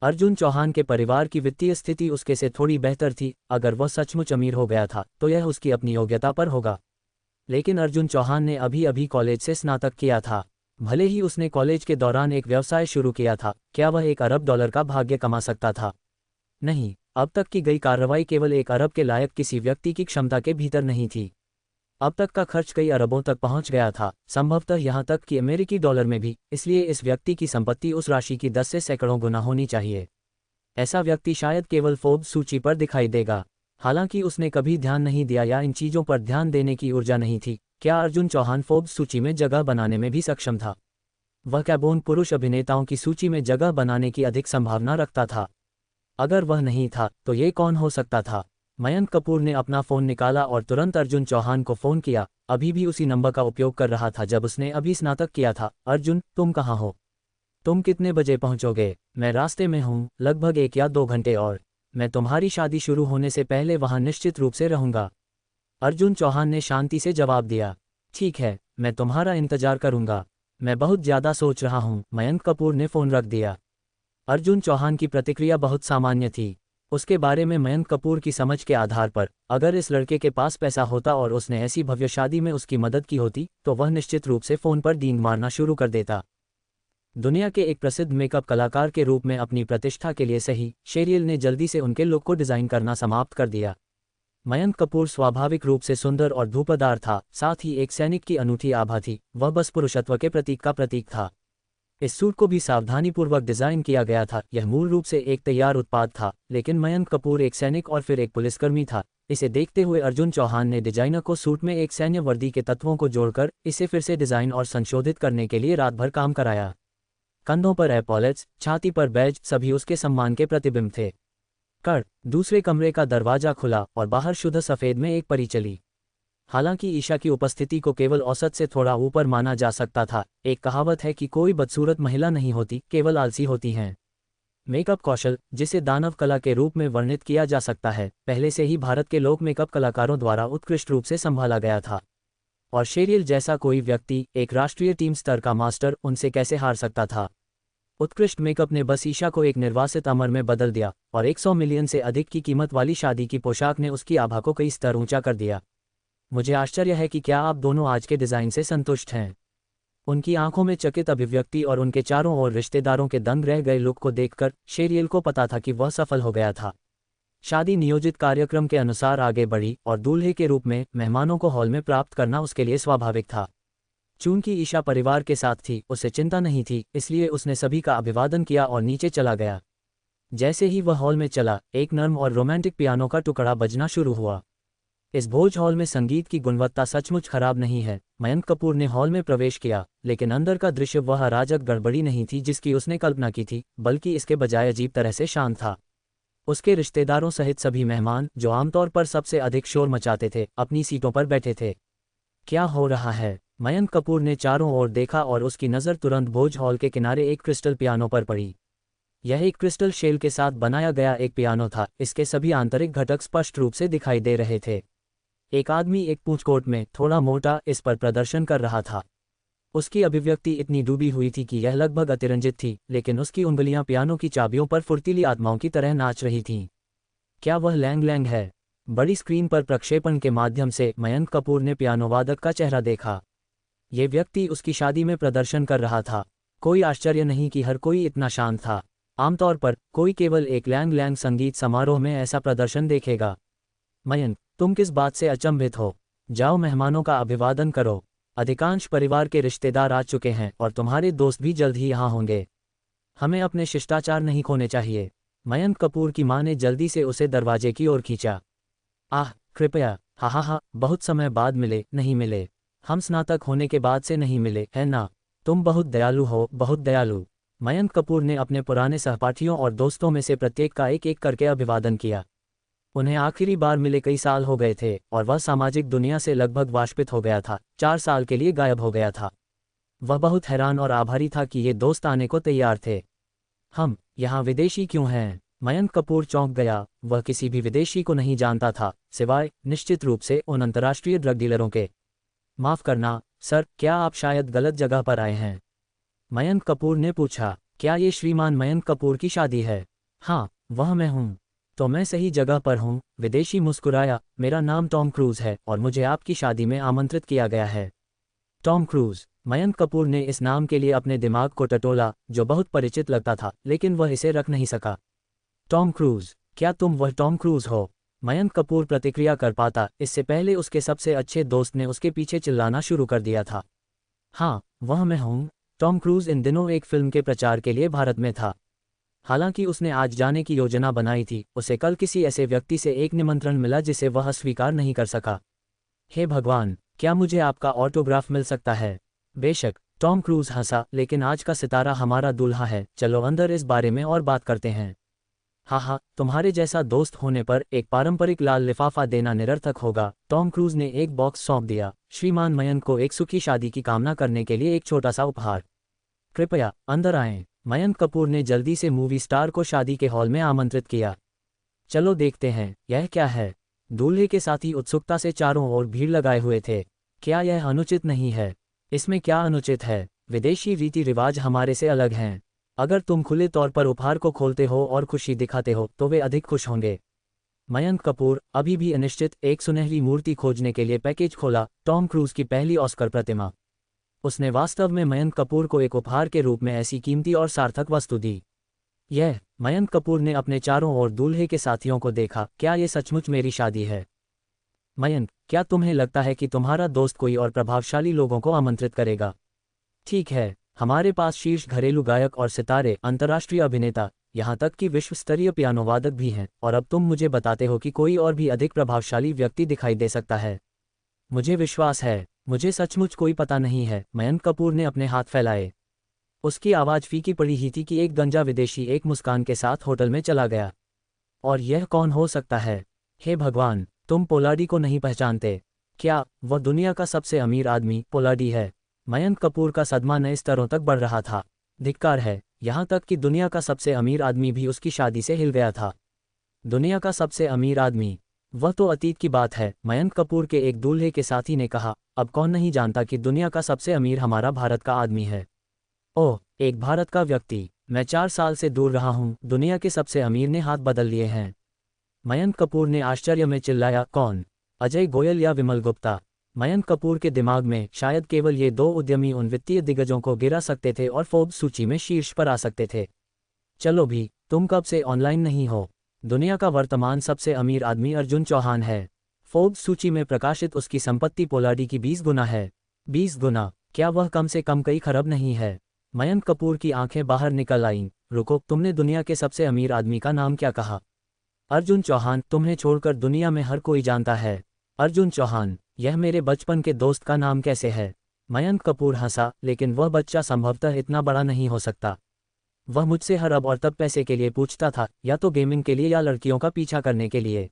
अर्जुन चौहान के परिवार की वित्तीय स्थिति उसके से थोड़ी बेहतर थी। अगर वह सचमुच अमीर हो गया था तो यह उसकी अपनी योग्यता पर होगा। लेकिन अर्जुन चौहान ने अभी अभी कॉलेज से स्नातक किया था। भले ही उसने कॉलेज के दौरान एक व्यवसाय शुरू किया था, क्या वह $1 अरब का भाग्य कमा सकता था? नहीं, अब तक की गई कार्रवाई केवल $1 अरब के लायक किसी व्यक्ति की क्षमता के भीतर नहीं थी। अब तक का खर्च कई अरबों तक पहुंच गया था, संभवतः यहाँ तक कि अमेरिकी डॉलर में भी। इसलिए इस व्यक्ति की संपत्ति उस राशि की 10 से सैकड़ों गुना होनी चाहिए। ऐसा व्यक्ति शायद केवल फोर्ब्स सूची पर दिखाई देगा। हालांकि उसने कभी ध्यान नहीं दिया, या इन चीज़ों पर ध्यान देने की ऊर्जा नहीं थी। क्या अर्जुन चौहान फोर्ब्स सूची में जगह बनाने में भी सक्षम था? वह कैबोन पुरुष अभिनेताओं की सूची में जगह बनाने की अधिक संभावना रखता था। अगर वह नहीं था तो ये कौन हो सकता था? मयंक कपूर ने अपना फ़ोन निकाला और तुरंत अर्जुन चौहान को फ़ोन किया। अभी भी उसी नंबर का उपयोग कर रहा था जब उसने अभी स्नातक किया था। अर्जुन, तुम कहाँ हो? तुम कितने बजे पहुँचोगे? मैं रास्ते में हूँ, लगभग 1 या 2 घंटे और। मैं तुम्हारी शादी शुरू होने से पहले वहाँ निश्चित रूप से रहूँगा। अर्जुन चौहान ने शांति से जवाब दिया। ठीक है, मैं तुम्हारा इंतजार करूँगा। मैं बहुत ज़्यादा सोच रहा हूँ। मयंक कपूर ने फ़ोन रख दिया। अर्जुन चौहान की प्रतिक्रिया बहुत सामान्य थी। उसके बारे में मयंक कपूर की समझ के आधार पर, अगर इस लड़के के पास पैसा होता और उसने ऐसी भव्य शादी में उसकी मदद की होती, तो वह निश्चित रूप से फ़ोन पर डींग मारना शुरू कर देता। दुनिया के एक प्रसिद्ध मेकअप कलाकार के रूप में अपनी प्रतिष्ठा के लिए सही, शेरियल ने जल्दी से उनके लुक को डिज़ाइन करना समाप्त कर दिया। मयंक कपूर स्वाभाविक रूप से सुंदर और धूपदार था, साथ ही एक सैनिक की अनूठी आभा थी, वह बस पुरुषत्व के प्रतीक का प्रतीक था। इस सूट को भी सावधानीपूर्वक डिजाइन किया गया था, यह मूल रूप से एक तैयार उत्पाद था, लेकिन मयंक कपूर एक सैनिक और फिर एक पुलिसकर्मी था। इसे देखते हुए अर्जुन चौहान ने डिजाइनर को सूट में एक सैन्य वर्दी के तत्वों को जोड़कर इसे फिर से डिजाइन और संशोधित करने के लिए रात भर काम कराया। कंधों पर एपॉलेट्स, छाती पर बैज, सभी उसके सम्मान के प्रतिबिंब थे। दूसरे कमरे का दरवाजा खुला और बाहर शुद्ध सफेद में एक परी चली। हालांकि ईशा की उपस्थिति को केवल औसत से थोड़ा ऊपर माना जा सकता था। एक कहावत है कि कोई बदसूरत महिला नहीं होती, केवल आलसी होती हैं। मेकअप कौशल, जिसे दानव कला के रूप में वर्णित किया जा सकता है, पहले से ही भारत के लोक मेकअप कलाकारों द्वारा उत्कृष्ट रूप से संभाला गया था। और शेरियल जैसा कोई व्यक्ति, एक राष्ट्रीय टीम स्तर का मास्टर, उनसे कैसे हार सकता था। उत्कृष्ट मेकअप ने बस ईशा को एक निर्वासित अमर में बदल दिया और 100 मिलियन से अधिक की कीमत वाली शादी की पोशाक ने उसकी आभा को कई स्तर ऊंचा कर दिया। मुझे आश्चर्य है कि क्या आप दोनों आज के डिज़ाइन से संतुष्ट हैं। उनकी आंखों में चकित अभिव्यक्ति और उनके चारों ओर रिश्तेदारों के दंग रह गए लुक को देखकर शेरियल को पता था कि वह सफल हो गया था। शादी नियोजित कार्यक्रम के अनुसार आगे बढ़ी और दूल्हे के रूप में मेहमानों को हॉल में प्राप्त करना उसके लिए स्वाभाविक था। चूंकि ईशा परिवार के साथ थी, उसे चिंता नहीं थी, इसलिए उसने सभी का अभिवादन किया और नीचे चला गया। जैसे ही वह हॉल में चला, एक नर्म और रोमांटिक पियानो का टुकड़ा बजना शुरू हुआ। इस भोज हॉल में संगीत की गुणवत्ता सचमुच खराब नहीं है। मयंक कपूर ने हॉल में प्रवेश किया, लेकिन अंदर का दृश्य वह अराजक गड़बड़ी नहीं थी जिसकी उसने कल्पना की थी, बल्कि इसके बजाय अजीब तरह से शांत था। उसके रिश्तेदारों सहित सभी मेहमान, जो आमतौर पर सबसे अधिक शोर मचाते थे, अपनी सीटों पर बैठे थे। क्या हो रहा है? मयंक कपूर ने चारों ओर देखा और उसकी नज़र तुरंत भोज हॉल के किनारे एक क्रिस्टल पियानो पर पड़ी। यह एक क्रिस्टल शेल के साथ बनाया गया एक पियानो था। इसके सभी आंतरिक घटक स्पष्ट रूप से दिखाई दे रहे थे। एक आदमी एक पूंछकोट में, थोड़ा मोटा, इस पर प्रदर्शन कर रहा था। उसकी अभिव्यक्ति इतनी डूबी हुई थी कि यह लगभग अतिरंजित थी, लेकिन उसकी उंगलियां पियानो की चाबियों पर फुर्तीली आत्माओं की तरह नाच रही थीं। क्या वह लैंग लैंग है? बड़ी स्क्रीन पर प्रक्षेपण के माध्यम से मयंक कपूर ने पियानो वादक का चेहरा देखा। ये व्यक्ति उसकी शादी में प्रदर्शन कर रहा था। कोई आश्चर्य नहीं कि हर कोई इतना शांत था। आमतौर पर कोई केवल एक लैंग लैंग संगीत समारोह में ऐसा प्रदर्शन देखेगा। मयंक, तुम किस बात से अचंभित हो? जाओ, मेहमानों का अभिवादन करो। अधिकांश परिवार के रिश्तेदार आ चुके हैं और तुम्हारे दोस्त भी जल्द ही यहाँ होंगे। हमें अपने शिष्टाचार नहीं खोने चाहिए। मयंक कपूर की मां ने जल्दी से उसे दरवाजे की ओर खींचा। आह, कृपया। हा, बहुत समय बाद मिले, नहीं मिले। हम स्नातक होने के बाद से नहीं मिले, है ना? तुम बहुत दयालु हो, बहुत दयालु। मयंक कपूर ने अपने पुराने सहपाठियों और दोस्तों में से प्रत्येक का एक एक करके अभिवादन किया। उन्हें आखिरी बार मिले कई साल हो गए थे और वह सामाजिक दुनिया से लगभग वाष्पित हो गया था। 4 साल के लिए गायब हो गया था। वह बहुत हैरान और आभारी था कि ये दोस्त आने को तैयार थे। हम यहाँ विदेशी क्यों हैं? मयंक कपूर चौंक गया। वह किसी भी विदेशी को नहीं जानता था, सिवाय निश्चित रूप से उन अंतर्राष्ट्रीय ड्रग डीलरों के। माफ़ करना सर, क्या आप शायद गलत जगह पर आए हैं? मयंक कपूर ने पूछा। क्या ये श्रीमान मयंक कपूर की शादी है? हाँ, वह मैं हूँ। तो मैं सही जगह पर हूँ। विदेशी मुस्कुराया। मेरा नाम टॉम क्रूज है और मुझे आपकी शादी में आमंत्रित किया गया है। Tom cruise. मयंक कपूर ने इस नाम के लिए अपने दिमाग को टटोला, जो बहुत परिचित लगता था, लेकिन वह इसे रख नहीं सका। टॉम क्रूज, क्या तुम वह टॉम क्रूज हो? मयंक कपूर प्रतिक्रिया कर पाता, इससे पहले उसके सबसे अच्छे दोस्त ने उसके पीछे चिल्लाना शुरू कर दिया था। हाँ, वह मैं हूँ। टॉम क्रूज इन दिनों एक फिल्म के प्रचार के लिए भारत में था। हालांकि उसने आज जाने की योजना बनाई थी, उसे कल किसी ऐसे व्यक्ति से एक निमंत्रण मिला जिसे वह स्वीकार नहीं कर सका। हे भगवान, क्या मुझे आपका ऑटोग्राफ मिल सकता है? बेशक, टॉम क्रूज हंसा, लेकिन आज का सितारा हमारा दूल्हा है। चलो अंदर इस बारे में और बात करते हैं। हाँ, तुम्हारे जैसा दोस्त होने पर एक पारंपरिक लाल लिफाफा देना निरर्थक होगा। टॉम क्रूज ने एक बॉक्स सौंप दिया। श्रीमान मयंक को एक सुखी शादी की कामना करने के लिए एक छोटा सा उपहार। कृपया अंदर आएं। मयंक कपूर ने जल्दी से मूवी स्टार को शादी के हॉल में आमंत्रित किया। चलो देखते हैं, यह क्या है? दूल्हे के साथी उत्सुकता से चारों ओर भीड़ लगाए हुए थे। क्या यह अनुचित नहीं है? इसमें क्या अनुचित है? विदेशी रीति रिवाज हमारे से अलग हैं। अगर तुम खुले तौर पर उपहार को खोलते हो और खुशी दिखाते हो तो वे अधिक खुश होंगे। मयंक कपूर, अभी भी अनिश्चित, एक सुनहरी मूर्ति खोजने के लिए पैकेज खोला। टॉम क्रूज की पहली ऑस्कर प्रतिमा। उसने वास्तव में मयंक कपूर को एक उपहार के रूप में ऐसी कीमती और सार्थक वस्तु दी। मयंक कपूर ने अपने चारों ओर दूल्हे के साथियों को देखा। क्या ये सचमुच मेरी शादी है? मयंक, क्या तुम्हें लगता है कि तुम्हारा दोस्त कोई और प्रभावशाली लोगों को आमंत्रित करेगा? ठीक है, हमारे पास शीर्ष घरेलू गायक और सितारे, अंतर्राष्ट्रीय अभिनेता, यहाँ तक कि विश्व स्तरीय पियानो वादक भी हैं, और अब तुम मुझे बताते हो कि कोई और भी अधिक प्रभावशाली व्यक्ति दिखाई दे सकता है। मुझे विश्वास है, मुझे सचमुच कोई पता नहीं है। मयंक कपूर ने अपने हाथ फैलाए। उसकी आवाज़ फीकी पड़ी ही थी कि एक गंजा विदेशी एक मुस्कान के साथ होटल में चला गया। और यह कौन हो सकता है? हे भगवान, तुम पोलाडी को नहीं पहचानते क्या? वह दुनिया का सबसे अमीर आदमी पोलाडी है। मयंक कपूर का सदमा नए स्तरों तक बढ़ रहा था। धिक्कार है, यहाँ तक कि दुनिया का सबसे अमीर आदमी भी उसकी शादी से हिल गया था। दुनिया का सबसे अमीर आदमी? वह तो अतीत की बात है, मयंक कपूर के एक दूल्हे के साथी ने कहा। अब कौन नहीं जानता कि दुनिया का सबसे अमीर हमारा भारत का आदमी है। ओह, एक भारत का व्यक्ति। मैं 4 साल से दूर रहा हूँ, दुनिया के सबसे अमीर ने हाथ बदल लिए हैं। मयंक कपूर ने आश्चर्य में चिल्लाया, कौन? अजय गोयल या विमल गुप्ता? मयंक कपूर के दिमाग में शायद केवल ये दो उद्यमी उन वित्तीय दिग्गजों को गिरा सकते थे और फोर्ब्स सूची में शीर्ष पर आ सकते थे। चलो भी, तुम कब से ऑनलाइन नहीं हो? दुनिया का वर्तमान सबसे अमीर आदमी अर्जुन चौहान है। फोर्ब्स सूची में प्रकाशित उसकी संपत्ति पोलाडी की 20 गुना है। 20 गुना? क्या वह कम से कम कई खरब नहीं है? मयंक कपूर की आंखें बाहर निकल आईं। रुको, तुमने दुनिया के सबसे अमीर आदमी का नाम क्या कहा? अर्जुन चौहान। तुम्हें छोड़कर दुनिया में हर कोई जानता है। अर्जुन चौहान? यह मेरे बचपन के दोस्त का नाम कैसे है? मयंक कपूर हंसा, लेकिन वह बच्चा संभवतः इतना बड़ा नहीं हो सकता। वह मुझसे हर अब और तब पैसे के लिए पूछता था, या तो गेमिंग के लिए या लड़कियों का पीछा करने के लिए।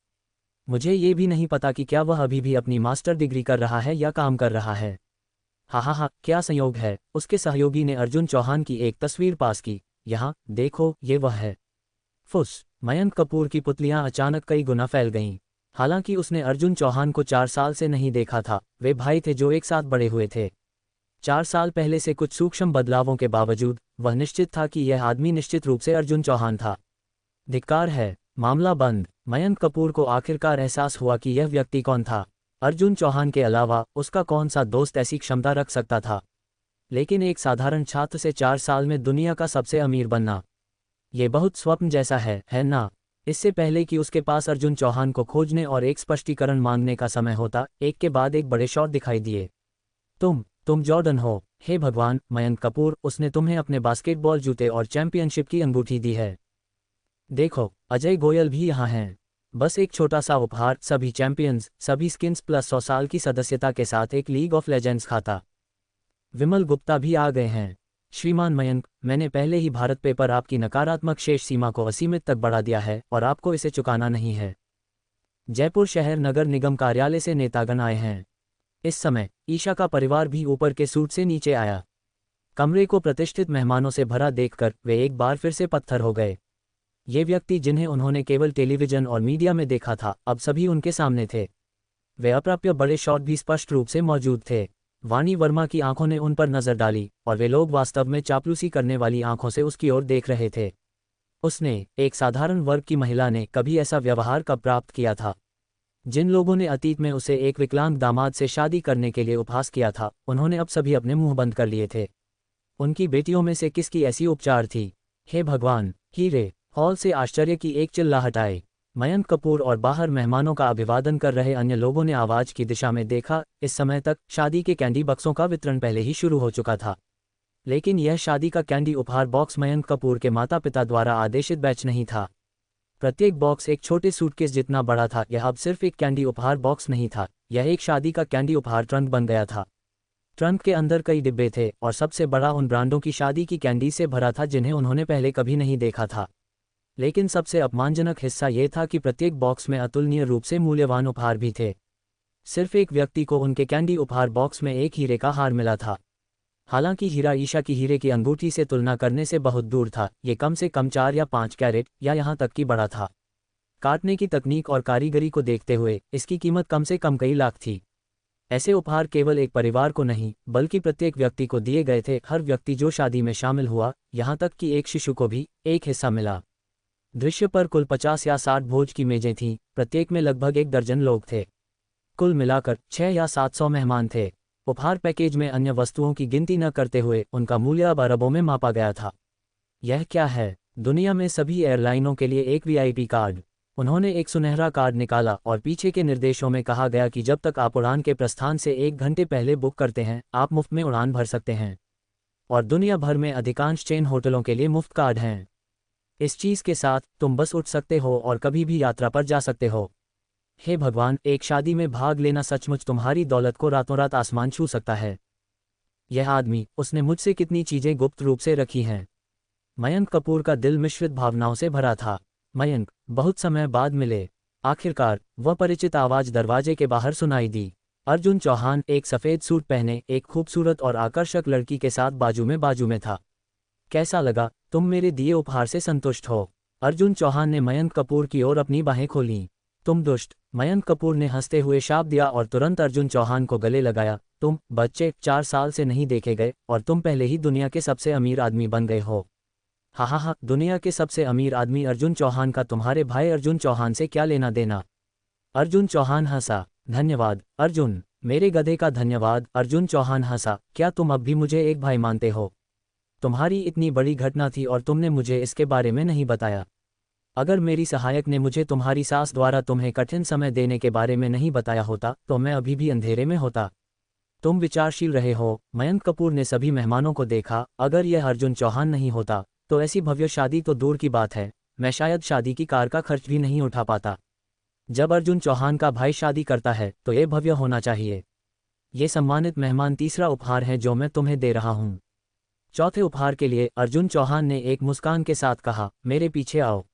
मुझे ये भी नहीं पता कि क्या वह अभी भी अपनी मास्टर डिग्री कर रहा है या काम कर रहा है। हा, क्या संयोग है। उसके सहयोगी ने अर्जुन चौहान की एक तस्वीर पास की। यहाँ देखो, ये वह है। फुस। मयंक कपूर की पुतलियां अचानक कई गुना फैल गईं। हालांकि उसने अर्जुन चौहान को 4 साल से नहीं देखा था। वे भाई थे जो एक साथ बड़े हुए थे। 4 साल पहले से कुछ सूक्ष्म बदलावों के बावजूद वह निश्चित था कि यह आदमी निश्चित रूप से अर्जुन चौहान था। धिक्कार है। मामला बंद। मयंक कपूर को आखिरकार एहसास हुआ कि यह व्यक्ति कौन था। अर्जुन चौहान के अलावा उसका कौन सा दोस्त ऐसी क्षमता रख सकता था? लेकिन एक साधारण छात्र से 4 साल में दुनिया का सबसे अमीर बनना, ये बहुत स्वप्न जैसा है ना? इससे पहले कि उसके पास अर्जुन चौहान को खोजने और एक स्पष्टीकरण मांगने का समय होता, एक के बाद एक बड़े शॉट दिखाई दिए। तुम जॉर्डन हो। हे भगवान, मयंक कपूर, उसने तुम्हें अपने बास्केटबॉल जूते और चैंपियनशिप की अंगूठी दी है। देखो, अजय गोयल भी यहाँ हैं। बस एक छोटा सा उपहार, सभी चैंपियंस, सभी स्किन्स प्लस 100 साल की सदस्यता के साथ एक लीग ऑफ लेजेंड्स खाता। विमल गुप्ता भी आ गए हैं। श्रीमान मयंक, मैंने पहले ही भारत पे पर आपकी नकारात्मक शेष सीमा को असीमित तक बढ़ा दिया है और आपको इसे चुकाना नहीं है। जयपुर शहर नगर निगम कार्यालय से नेतागण आए हैं। इस समय ईशा का परिवार भी ऊपर के सूट से नीचे आया। कमरे को प्रतिष्ठित मेहमानों से भरा देखकर वे एक बार फिर से पत्थर हो गए। ये व्यक्ति जिन्हें उन्होंने केवल टेलीविजन और मीडिया में देखा था, अब सभी उनके सामने थे। वे अप्राप्य बड़े शॉट भी स्पष्ट रूप से मौजूद थे। वाणी वर्मा की आंखों ने उन पर नजर डाली, और वे लोग वास्तव में चापलूसी करने वाली आंखों से उसकी ओर देख रहे थे। उसने, एक साधारण वर्ग की महिला ने, कभी ऐसा व्यवहार कब प्राप्त किया था? जिन लोगों ने अतीत में उसे एक विकलांग दामाद से शादी करने के लिए उपहास किया था, उन्होंने अब सभी अपने मुंह बंद कर लिए थे। उनकी बेटियों में से किसकी ऐसी उपचार थी? हे भगवान! हीरे! हॉल से आश्चर्य की एक चिल्लाहट आई। मयंक कपूर और बाहर मेहमानों का अभिवादन कर रहे अन्य लोगों ने आवाज की दिशा में देखा। इस समय तक शादी के कैंडी बक्सों का वितरण पहले ही शुरू हो चुका था। लेकिन यह शादी का कैंडी उपहार बॉक्स मयंक कपूर के माता पिता द्वारा आदेशित बैच नहीं था। प्रत्येक बॉक्स एक छोटे सूटकेस जितना बड़ा था। यह अब सिर्फ एक कैंडी उपहार बॉक्स नहीं था, यह एक शादी का कैंडी उपहार ट्रंक बन गया था। ट्रंक के अंदर कई डिब्बे थे, और सबसे बड़ा उन ब्रांडों की शादी की कैंडी से भरा था जिन्हें उन्होंने पहले कभी नहीं देखा था। लेकिन सबसे अपमानजनक हिस्सा यह था कि प्रत्येक बॉक्स में अतुलनीय रूप से मूल्यवान उपहार भी थे। सिर्फ एक व्यक्ति को उनके कैंडी उपहार बॉक्स में एक हीरे का हार मिला था। हालांकि हीरा ईशा की हीरे की अंगूठी से तुलना करने से बहुत दूर था। ये कम से कम 4 या 5 कैरेट या यहाँ तक कि बड़ा था। काटने की तकनीक और कारीगरी को देखते हुए इसकी कीमत कम से कम कई लाख थी। ऐसे उपहार केवल एक परिवार को नहीं, बल्कि प्रत्येक व्यक्ति को दिए गए थे। हर व्यक्ति जो शादी में शामिल हुआ, यहाँ तक कि एक शिशु को भी एक हिस्सा मिला। दृश्य पर कुल 50 या 60 भोज की मेजें थीं, प्रत्येक में लगभग 1 दर्जन लोग थे। कुल मिलाकर 6 या 700 मेहमान थे। उपहार पैकेज में अन्य वस्तुओं की गिनती न करते हुए उनका मूल्य अब अरबों में मापा गया था। यह क्या है? दुनिया में सभी एयरलाइनों के लिए एक वीआईपी कार्ड। उन्होंने एक सुनहरा कार्ड निकाला और पीछे के निर्देशों में कहा गया कि जब तक आप उड़ान के प्रस्थान से 1 घंटे पहले बुक करते हैं, आप मुफ्त में उड़ान भर सकते हैं। और दुनिया भर में अधिकांश चेन होटलों के लिए मुफ्त कार्ड हैं। इस चीज़ के साथ तुम बस उठ सकते हो और कभी भी यात्रा पर जा सकते हो। हे भगवान, एक शादी में भाग लेना सचमुच तुम्हारी दौलत को रातों रात आसमान छू सकता है। यह आदमी, उसने मुझसे कितनी चीज़ें गुप्त रूप से रखी हैं। मयंक कपूर का दिल मिश्रित भावनाओं से भरा था। मयंक, बहुत समय बाद मिले। आखिरकार वह परिचित आवाज़ दरवाजे के बाहर सुनाई दी। अर्जुन चौहान एक सफ़ेद सूट पहने एक खूबसूरत और आकर्षक लड़की के साथ बाजू में था। कैसा लगा? तुम मेरे दिए उपहार से संतुष्ट हो? अर्जुन चौहान ने मयंक कपूर की ओर अपनी बाहें खोलीं। तुम दुष्ट! मयंक कपूर ने हंसते हुए शाप दिया और तुरंत अर्जुन चौहान को गले लगाया। तुम बच्चे 4 साल से नहीं देखे गए और तुम पहले ही दुनिया के सबसे अमीर आदमी बन गए हो। हा, दुनिया के सबसे अमीर आदमी अर्जुन चौहान का तुम्हारे भाई अर्जुन चौहान से क्या लेना देना? अर्जुन चौहान हंसा। धन्यवाद अर्जुन, मेरे गधे का धन्यवाद। अर्जुन चौहान हंसा। क्या तुम अब भी मुझे एक भाई मानते हो? तुम्हारी इतनी बड़ी घटना थी और तुमने मुझे इसके बारे में नहीं बताया। अगर मेरी सहायक ने मुझे तुम्हारी सास द्वारा तुम्हें कठिन समय देने के बारे में नहीं बताया होता तो मैं अभी भी अंधेरे में होता। तुम विचारशील रहे हो। मयंक कपूर ने सभी मेहमानों को देखा। अगर यह अर्जुन चौहान नहीं होता तो ऐसी भव्य शादी तो दूर की बात है, मैं शायद शादी की कार का खर्च भी नहीं उठा पाता। जब अर्जुन चौहान का भाई शादी करता है तो ये भव्य होना चाहिए। ये सम्मानित मेहमान तीसरा उपहार है जो मैं तुम्हें दे रहा हूँ। चौथे उपहार के लिए अर्जुन चौहान ने एक मुस्कान के साथ कहा, मेरे पीछे आओ।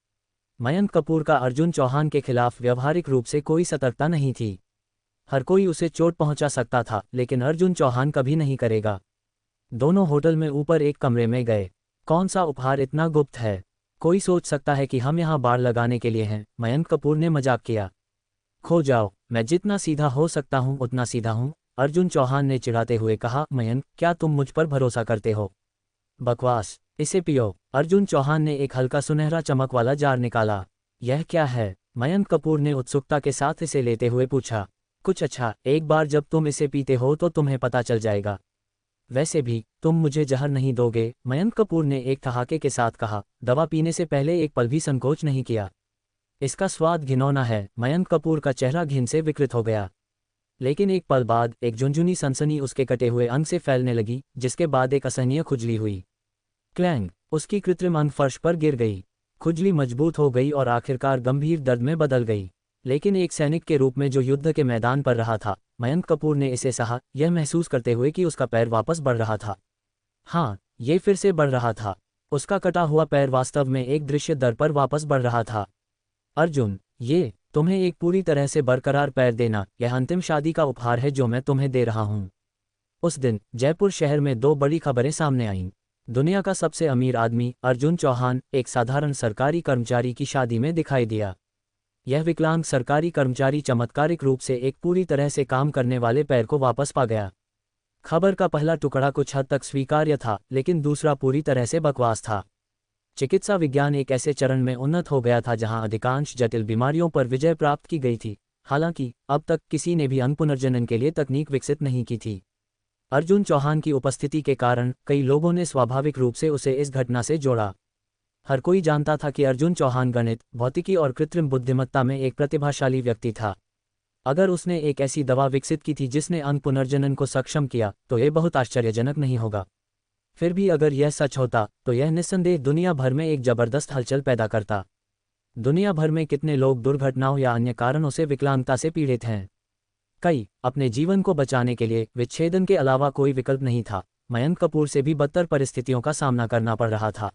मयंक कपूर का अर्जुन चौहान के खिलाफ व्यवहारिक रूप से कोई सतर्कता नहीं थी। हर कोई उसे चोट पहुंचा सकता था, लेकिन अर्जुन चौहान कभी नहीं करेगा। दोनों होटल में ऊपर एक कमरे में गए। कौन सा उपहार इतना गुप्त है? कोई सोच सकता है कि हम यहाँ बाड़ लगाने के लिए हैं? मयंक कपूर ने मजाक किया। खो जाओ, मैं जितना सीधा हो सकता हूँ उतना सीधा हूँ, अर्जुन चौहान ने चिढ़ाते हुए कहा। मयंक, क्या तुम मुझ पर भरोसा करते हो? बकवास, इसे पियो। अर्जुन चौहान ने एक हल्का सुनहरा चमक वाला जार निकाला। यह क्या है? मयंक कपूर ने उत्सुकता के साथ इसे लेते हुए पूछा। कुछ अच्छा, एक बार जब तुम इसे पीते हो तो तुम्हें पता चल जाएगा। वैसे भी तुम मुझे जहर नहीं दोगे? मयंक कपूर ने एक ठहाके के साथ कहा। दवा पीने से पहले एक पल भी संकोच नहीं किया। इसका स्वाद घिनौना है। मयंक कपूर का चेहरा घिन से विकृत हो गया। लेकिन एक पल बाद एक झुनझुनी सनसनी उसके कटे हुए अंग से फैलने लगी, जिसके बाद एक असहनीय खुजली हुई। क्लैंग! उसकी कृत्रिम अंग फर्श पर गिर गई। खुजली मजबूत हो गई और आखिरकार गंभीर दर्द में बदल गई। लेकिन एक सैनिक के रूप में जो युद्ध के मैदान पर रहा था, मयंक कपूर ने इसे सहा, यह महसूस करते हुए कि उसका पैर वापस बढ़ रहा था। हाँ, ये फिर से बढ़ रहा था। उसका कटा हुआ पैर वास्तव में एक दृश्य दर पर वापस बढ़ रहा था। अर्जुन, ये तुम्हें एक पूरी तरह से बरकरार पैर देना, यह अंतिम शादी का उपहार है जो मैं तुम्हें दे रहा हूँ। उस दिन जयपुर शहर में 2 बड़ी खबरें सामने आईं। दुनिया का सबसे अमीर आदमी अर्जुन चौहान एक साधारण सरकारी कर्मचारी की शादी में दिखाई दिया। यह विकलांग सरकारी कर्मचारी चमत्कारिक रूप से एक पूरी तरह से काम करने वाले पैर को वापस पा गया। खबर का पहला टुकड़ा कुछ हद तक स्वीकार्य था, लेकिन दूसरा पूरी तरह से बकवास था। चिकित्सा विज्ञान एक ऐसे चरण में उन्नत हो गया था जहां अधिकांश जटिल बीमारियों पर विजय प्राप्त की गई थी। हालांकि अब तक किसी ने भी अंग पुनर्जनन के लिए तकनीक विकसित नहीं की थी। अर्जुन चौहान की उपस्थिति के कारण कई लोगों ने स्वाभाविक रूप से उसे इस घटना से जोड़ा। हर कोई जानता था कि अर्जुन चौहान गणित, भौतिकी और कृत्रिम बुद्धिमत्ता में एक प्रतिभाशाली व्यक्ति था। अगर उसने एक ऐसी दवा विकसित की थी जिसने अंग पुनर्जनन को सक्षम किया, तो यह बहुत आश्चर्यजनक नहीं होगा। फिर भी अगर यह सच होता तो यह निस्संदेह दुनिया भर में एक जबरदस्त हलचल पैदा करता। दुनिया भर में कितने लोग दुर्घटनाओं या अन्य कारणों से विकलांगता से पीड़ित हैं? कई अपने जीवन को बचाने के लिए विच्छेदन के अलावा कोई विकल्प नहीं था। मयंक कपूर से भी बदतर परिस्थितियों का सामना करना पड़ रहा था।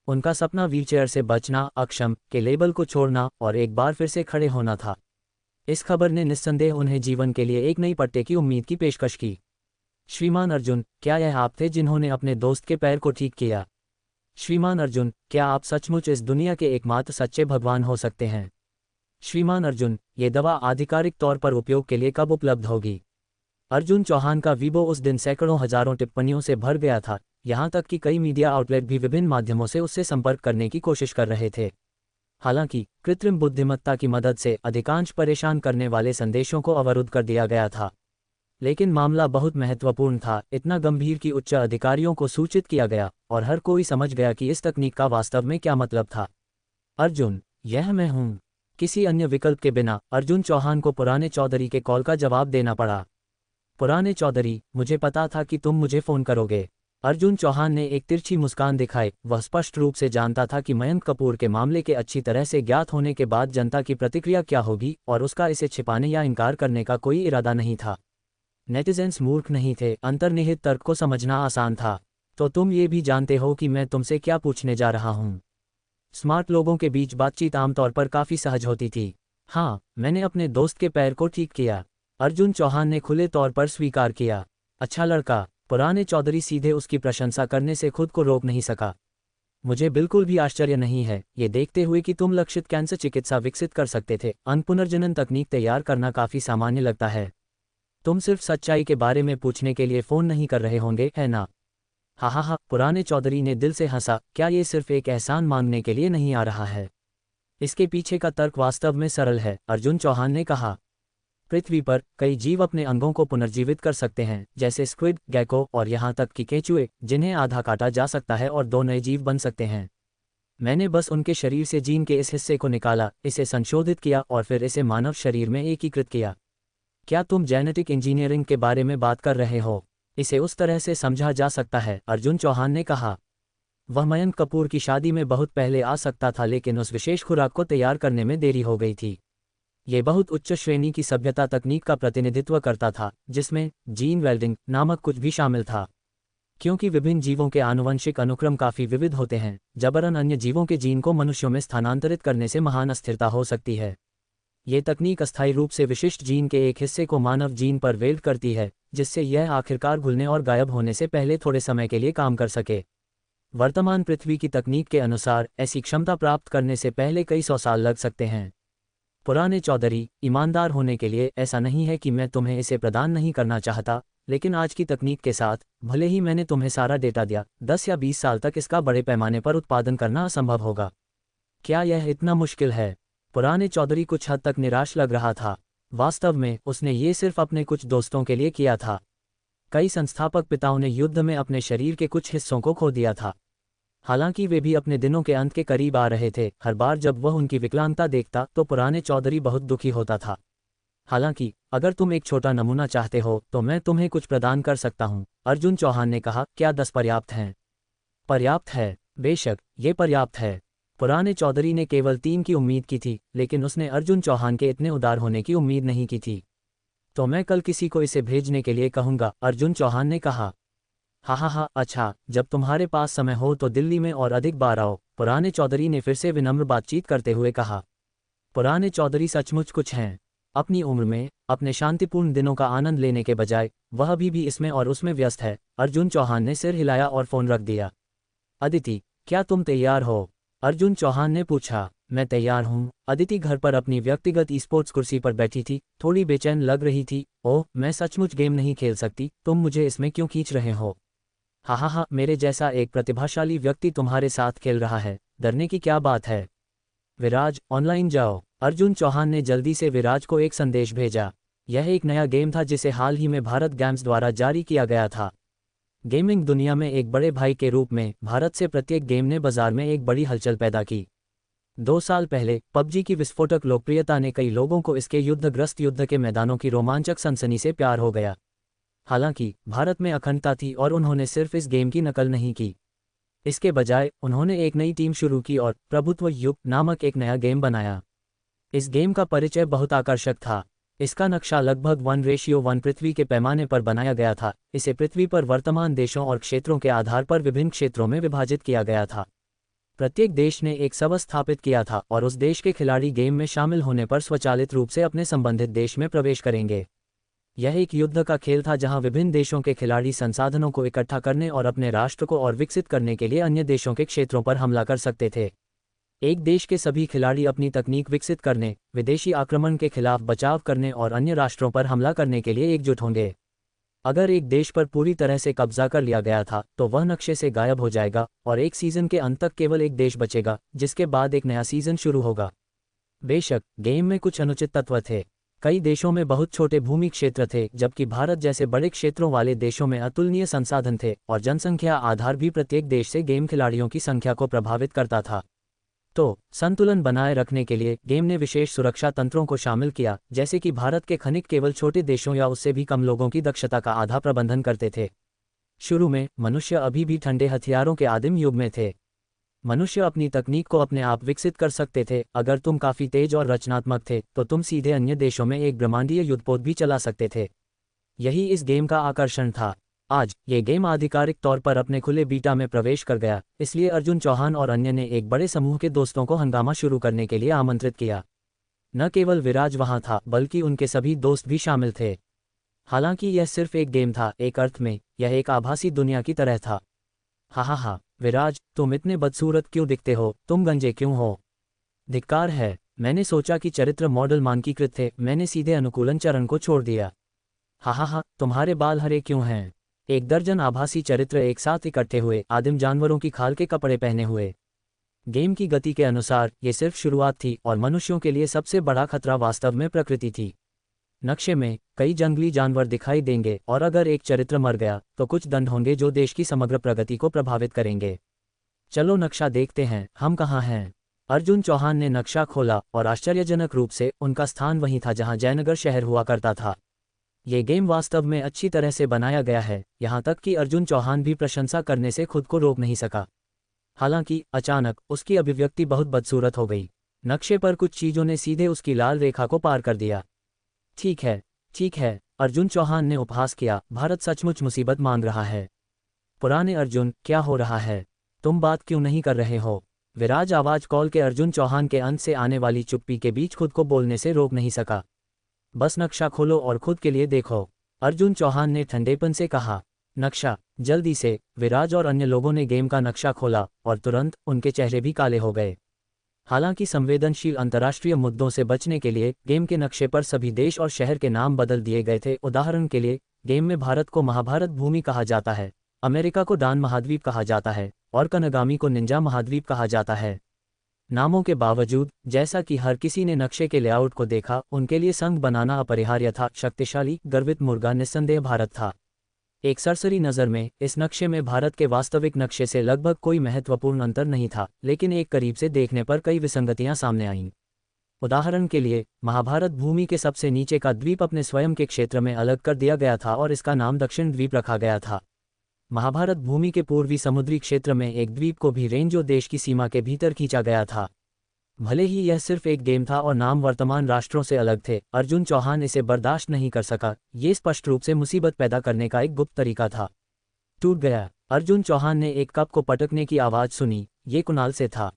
उनका सपना व्हीलचेयर से बचना, अक्षम के लेबल को छोड़ना और एक बार फिर से खड़े होना था। इस खबर ने निस्संदेह उन्हें जीवन के लिए एक नई पट्टे की उम्मीद की पेशकश की। श्रीमान अर्जुन, क्या यह आप थे जिन्होंने अपने दोस्त के पैर को ठीक किया? श्रीमान अर्जुन, क्या आप सचमुच इस दुनिया के एकमात्र सच्चे भगवान हो सकते हैं? श्रीमान अर्जुन, ये दवा आधिकारिक तौर पर उपयोग के लिए कब उपलब्ध होगी? अर्जुन चौहान का वीबो उस दिन सैकड़ों हजारों टिप्पणियों से भर गया था, यहाँ तक कि कई मीडिया आउटलेट भी विभिन्न माध्यमों से उससे संपर्क करने की कोशिश कर रहे थे। हालांकि कृत्रिम बुद्धिमत्ता की मदद से अधिकांश परेशान करने वाले संदेशों को अवरुद्ध कर दिया गया था। लेकिन मामला बहुत महत्वपूर्ण था, इतना गंभीर कि उच्च अधिकारियों को सूचित किया गया और हर कोई समझ गया कि इस तकनीक का वास्तव में क्या मतलब था। अर्जुन, यह मैं हूँ। किसी अन्य विकल्प के बिना अर्जुन चौहान को पुराने चौधरी के कॉल का जवाब देना पड़ा। पुराने चौधरी, मुझे पता था कि तुम मुझे फ़ोन करोगे। अर्जुन चौहान ने एक तिरछी मुस्कान दिखाई। वह स्पष्ट रूप से जानता था कि मयंक कपूर के मामले के अच्छी तरह से ज्ञात होने के बाद जनता की प्रतिक्रिया क्या होगी, और उसका इसे छिपाने या इनकार करने का कोई इरादा नहीं था। नेटिजन्स मूर्ख नहीं थे, अंतर्निहित तर्क को समझना आसान था। तो तुम ये भी जानते हो कि मैं तुमसे क्या पूछने जा रहा हूँ। स्मार्ट लोगों के बीच बातचीत आमतौर पर काफ़ी सहज होती थी। हाँ, मैंने अपने दोस्त के पैर को ठीक किया, अर्जुन चौहान ने खुले तौर पर स्वीकार किया। अच्छा लड़का। पुराने चौधरी सीधे उसकी प्रशंसा करने से खुद को रोक नहीं सका। मुझे बिल्कुल भी आश्चर्य नहीं है, ये देखते हुए कि तुम लक्षित कैंसर चिकित्सा विकसित कर सकते थे। अंग पुनर्जनन तकनीक तैयार करना काफ़ी सामान्य लगता है। तुम सिर्फ सच्चाई के बारे में पूछने के लिए फ़ोन नहीं कर रहे होंगे, है ना? हा हा हा, पुराने चौधरी ने दिल से हंसा। क्या ये सिर्फ एक एहसान मांगने के लिए नहीं आ रहा है? इसके पीछे का तर्क वास्तव में सरल है, अर्जुन चौहान ने कहा। पृथ्वी पर कई जीव अपने अंगों को पुनर्जीवित कर सकते हैं, जैसे स्क्विड, गैको और यहाँ तक कि केंचुए, जिन्हें आधा काटा जा सकता है और 2 नए जीव बन सकते हैं। मैंने बस उनके शरीर से जीन के इस हिस्से को निकाला, इसे संशोधित किया और फिर इसे मानव शरीर में एकीकृत किया। क्या तुम जेनेटिक इंजीनियरिंग के बारे में बात कर रहे हो? इसे उस तरह से समझा जा सकता है, अर्जुन चौहान ने कहा। वह मयंक कपूर की शादी में बहुत पहले आ सकता था, लेकिन उस विशेष खुराक को तैयार करने में देरी हो गई थी। ये बहुत उच्च श्रेणी की सभ्यता तकनीक का प्रतिनिधित्व करता था, जिसमें जीन वेल्डिंग नामक कुछ भी शामिल था। क्योंकि विभिन्न जीवों के आनुवंशिक अनुक्रम काफ़ी विविध होते हैं, जबरन अन्य जीवों के जीन को मनुष्यों में स्थानांतरित करने से महान अस्थिरता हो सकती है। ये तकनीक अस्थायी रूप से विशिष्ट जीन के एक हिस्से को मानव जीन पर वेल्ड करती है, जिससे यह आखिरकार घुलने और गायब होने से पहले थोड़े समय के लिए काम कर सके। वर्तमान पृथ्वी की तकनीक के अनुसार ऐसी क्षमता प्राप्त करने से पहले कई 100 साल लग सकते हैं। पुराने चौधरी, ईमानदार होने के लिए, ऐसा नहीं है कि मैं तुम्हें इसे प्रदान नहीं करना चाहता, लेकिन आज की तकनीक के साथ, भले ही मैंने तुम्हें सारा डेटा दिया, 10 या 20 साल तक इसका बड़े पैमाने पर उत्पादन करना असंभव होगा। क्या यह इतना मुश्किल है? पुराने चौधरी कुछ हद तक निराश लग रहा था। वास्तव में उसने ये सिर्फ अपने कुछ दोस्तों के लिए किया था। कई संस्थापक पिताओं ने युद्ध में अपने शरीर के कुछ हिस्सों को खो दिया था। हालांकि वे भी अपने दिनों के अंत के करीब आ रहे थे। हर बार जब वह उनकी विकलांगता देखता तो पुराने चौधरी बहुत दुखी होता था। हालांकि अगर तुम एक छोटा नमूना चाहते हो तो मैं तुम्हें कुछ प्रदान कर सकता हूं, अर्जुन चौहान ने कहा। क्या 10 पर्याप्त हैं? पर्याप्त है, बेशक, ये पर्याप्त है। पुराने चौधरी ने केवल 3 की उम्मीद की थी, लेकिन उसने अर्जुन चौहान के इतने उदार होने की उम्मीद नहीं की थी। तो मैं कल किसी को इसे भेजने के लिए कहूँगा, अर्जुन चौहान ने कहा। हा, अच्छा, जब तुम्हारे पास समय हो तो दिल्ली में और अधिक बार आओ, पुराने चौधरी ने फिर से विनम्र बातचीत करते हुए कहा। पुराने चौधरी सचमुच कुछ हैं। अपनी उम्र में अपने शांतिपूर्ण दिनों का आनंद लेने के बजाय वह अभी भी इसमें और उसमें व्यस्त है। अर्जुन चौहान ने सिर हिलाया और फ़ोन रख दिया। अदिति, क्या तुम तैयार हो? अर्जुन चौहान ने पूछा। मैं तैयार हूँ। अदिति घर पर अपनी व्यक्तिगत ई-स्पोर्ट्स कुर्सी पर बैठी थी, थोड़ी बेचैन लग रही थी। ओह, मैं सचमुच गेम नहीं खेल सकती, तुम मुझे इसमें क्यों खींच रहे हो? हा, मेरे जैसा एक प्रतिभाशाली व्यक्ति तुम्हारे साथ खेल रहा है, डरने की क्या बात है? विराज, ऑनलाइन जाओ। अर्जुन चौहान ने जल्दी से विराज को एक संदेश भेजा। यह एक नया गेम था जिसे हाल ही में भारत गेम्स द्वारा जारी किया गया था। गेमिंग दुनिया में एक बड़े भाई के रूप में भारत से प्रत्येक गेम ने बाजार में एक बड़ी हलचल पैदा की। 2 साल पहले पबजी की विस्फोटक लोकप्रियता ने कई लोगों को इसके युद्धग्रस्त युद्ध के मैदानों की रोमांचक सनसनी से प्यार हो गया। हालांकि भारत में अखंडता थी और उन्होंने सिर्फ इस गेम की नकल नहीं की। इसके बजाय उन्होंने एक नई टीम शुरू की और प्रभुत्व युग नामक एक नया गेम बनाया। इस गेम का परिचय बहुत आकर्षक था। इसका नक्शा लगभग 1:1 पृथ्वी के पैमाने पर बनाया गया था। इसे पृथ्वी पर वर्तमान देशों और क्षेत्रों के आधार पर विभिन्न क्षेत्रों में विभाजित किया गया था। प्रत्येक देश ने एक सर्वर स्थापित किया था और उस देश के खिलाड़ी गेम में शामिल होने पर स्वचालित रूप से अपने संबंधित देश में प्रवेश करेंगे। यह एक युद्ध का खेल था जहां विभिन्न देशों के खिलाड़ी संसाधनों को इकट्ठा करने और अपने राष्ट्र को और विकसित करने के लिए अन्य देशों के क्षेत्रों पर हमला कर सकते थे। एक देश के सभी खिलाड़ी अपनी तकनीक विकसित करने, विदेशी आक्रमण के खिलाफ बचाव करने और अन्य राष्ट्रों पर हमला करने के लिए एकजुट होंगे। अगर एक देश पर पूरी तरह से कब्जा कर लिया गया था तो वह नक्शे से गायब हो जाएगा और एक सीजन के अंत तक केवल एक देश बचेगा, जिसके बाद एक नया सीजन शुरू होगा। बेशक, गेम में कुछ अनुचित तत्व थे। कई देशों में बहुत छोटे भूमि क्षेत्र थे, जबकि भारत जैसे बड़े क्षेत्रों वाले देशों में अतुलनीय संसाधन थे, और जनसंख्या आधार भी प्रत्येक देश से गेम खिलाड़ियों की संख्या को प्रभावित करता था। तो संतुलन बनाए रखने के लिए गेम ने विशेष सुरक्षा तंत्रों को शामिल किया, जैसे कि भारत के खनिक केवल छोटे देशों या उससे भी कम लोगों की दक्षता का आधा प्रबंधन करते थे। शुरू में मनुष्य अभी भी ठंडे हथियारों के आदिम युग में थे। मनुष्य अपनी तकनीक को अपने आप विकसित कर सकते थे। अगर तुम काफी तेज और रचनात्मक थे तो तुम सीधे अन्य देशों में एक ब्रह्मांडीय युद्धपोत भी चला सकते थे। यही इस गेम का आकर्षण था। आज ये गेम आधिकारिक तौर पर अपने खुले बीटा में प्रवेश कर गया, इसलिए अर्जुन चौहान और अन्य ने एक बड़े समूह के दोस्तों को हंगामा शुरू करने के लिए आमंत्रित किया। न केवल विराज वहां था, बल्कि उनके सभी दोस्त भी शामिल थे। हालांकि यह सिर्फ एक गेम था, एक अर्थ में यह एक आभासी दुनिया की तरह था। हा, विराज, तुम इतने बदसूरत क्यों दिखते हो? तुम गंजे क्यों हो? धिक्कार है। मैंने सोचा कि चरित्र मॉडल मानकीकृत थे, मैंने सीधे अनुकूलन चरण को छोड़ दिया। हा, तुम्हारे बाल हरे क्यों हैं? एक दर्जन आभासी चरित्र एक साथ इकट्ठे हुए, आदिम जानवरों की खाल के कपड़े पहने हुए। गेम की गति के अनुसार ये सिर्फ शुरुआत थी और मनुष्यों के लिए सबसे बड़ा खतरा वास्तव में प्रकृति थी। नक्शे में कई जंगली जानवर दिखाई देंगे और अगर एक चरित्र मर गया तो कुछ दंड होंगे जो देश की समग्र प्रगति को प्रभावित करेंगे। चलो नक्शा देखते हैं, हम कहाँ हैं? अर्जुन चौहान ने नक्शा खोला और आश्चर्यजनक रूप से उनका स्थान वहीं था जहां जयनगर शहर हुआ करता था। ये गेम वास्तव में अच्छी तरह से बनाया गया है, यहाँ तक कि अर्जुन चौहान भी प्रशंसा करने से खुद को रोक नहीं सका। हालांकि अचानक उसकी अभिव्यक्ति बहुत बदसूरत हो गई। नक्शे पर कुछ चीजों ने सीधे उसकी लाल रेखा को पार कर दिया। ठीक है, अर्जुन चौहान ने उपहास किया, भारत सचमुच मुसीबत मांग रहा है। पुराने अर्जुन, क्या हो रहा है? तुम बात क्यों नहीं कर रहे हो? विराज आवाज कॉल के अर्जुन चौहान के अंत से आने वाली चुप्पी के बीच खुद को बोलने से रोक नहीं सका। बस नक्शा खोलो और खुद के लिए देखो, अर्जुन चौहान ने ठंडेपन से कहा। नक्शा, जल्दी से। विराज और अन्य लोगों ने गेम का नक्शा खोला और तुरंत उनके चेहरे भी काले हो गए। हालांकि संवेदनशील अंतर्राष्ट्रीय मुद्दों से बचने के लिए गेम के नक्शे पर सभी देश और शहर के नाम बदल दिए गए थे। उदाहरण के लिए, गेम में भारत को महाभारत भूमि कहा जाता है, अमेरिका को डान महाद्वीप कहा जाता है और कनागामी को निंजा महाद्वीप कहा जाता है। नामों के बावजूद, जैसा कि हर किसी ने नक्शे के लेआउट को देखा, उनके लिए संघ बनाना अपरिहार्य था। शक्तिशाली, गर्वित मुर्गा निस्संदेह भारत था। एक सरसरी नज़र में इस नक्शे में भारत के वास्तविक नक्शे से लगभग कोई महत्वपूर्ण अंतर नहीं था, लेकिन एक करीब से देखने पर कई विसंगतियां सामने आईं। उदाहरण के लिए, महाभारत भूमि के सबसे नीचे का द्वीप अपने स्वयं के क्षेत्र में अलग कर दिया गया था और इसका नाम दक्षिण द्वीप रखा गया था। महाभारत भूमि के पूर्वी समुद्री क्षेत्र में एक द्वीप को भी रेंजो देश की सीमा के भीतर खींचा गया था। भले ही यह सिर्फ एक गेम था और नाम वर्तमान राष्ट्रों से अलग थे, अर्जुन चौहान इसे बर्दाश्त नहीं कर सका। ये स्पष्ट रूप से मुसीबत पैदा करने का एक गुप्त तरीका था। टूट गया। अर्जुन चौहान ने एक कप को पटकने की आवाज सुनी। ये कुणाल से था।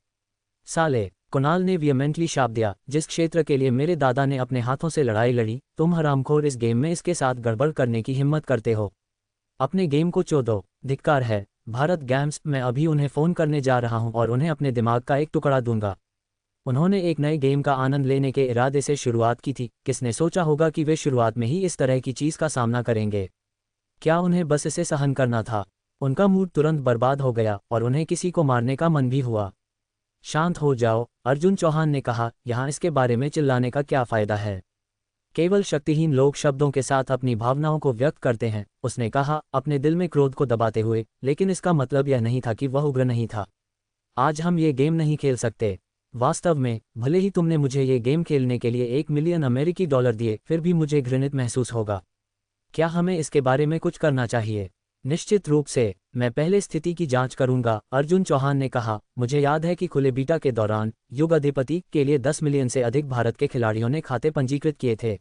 साले, कुणाल ने वियमेंटली शाप दिया, जिस क्षेत्र के लिए मेरे दादा ने अपने हाथों से लड़ाई लड़ी, तुम हरामखोर इस गेम में इसके साथ गड़बड़ करने की हिम्मत करते हो। अपने गेम को चोदो। धिक्कार है। भारत गेम्स, मैं अभी उन्हें फ़ोन करने जा रहा हूं और उन्हें अपने दिमाग का एक टुकड़ा दूंगा। उन्होंने एक नए गेम का आनंद लेने के इरादे से शुरुआत की थी। किसने सोचा होगा कि वे शुरुआत में ही इस तरह की चीज़ का सामना करेंगे? क्या उन्हें बस इसे सहन करना था? उनका मूड तुरंत बर्बाद हो गया और उन्हें किसी को मारने का मन भी हुआ। शांत हो जाओ, अर्जुन चौहान ने कहा, यहाँ इसके बारे में चिल्लाने का क्या फ़ायदा है? केवल शक्तिहीन लोग शब्दों के साथ अपनी भावनाओं को व्यक्त करते हैं, उसने कहा, अपने दिल में क्रोध को दबाते हुए। लेकिन इसका मतलब यह नहीं था कि वह उग्र नहीं था। आज हम ये गेम नहीं खेल सकते। वास्तव में, भले ही तुमने मुझे ये गेम खेलने के लिए $1 मिलियन अमेरिकी दिए, फिर भी मुझे घृणित महसूस होगा। क्या हमें इसके बारे में कुछ करना चाहिए? निश्चित रूप से, मैं पहले स्थिति की जांच करूंगा, अर्जुन चौहान ने कहा। मुझे याद है कि खुले बीटा के दौरान युग अधिपति के लिए 10 मिलियन से अधिक भारत के खिलाड़ियों ने खाते पंजीकृत किए थे।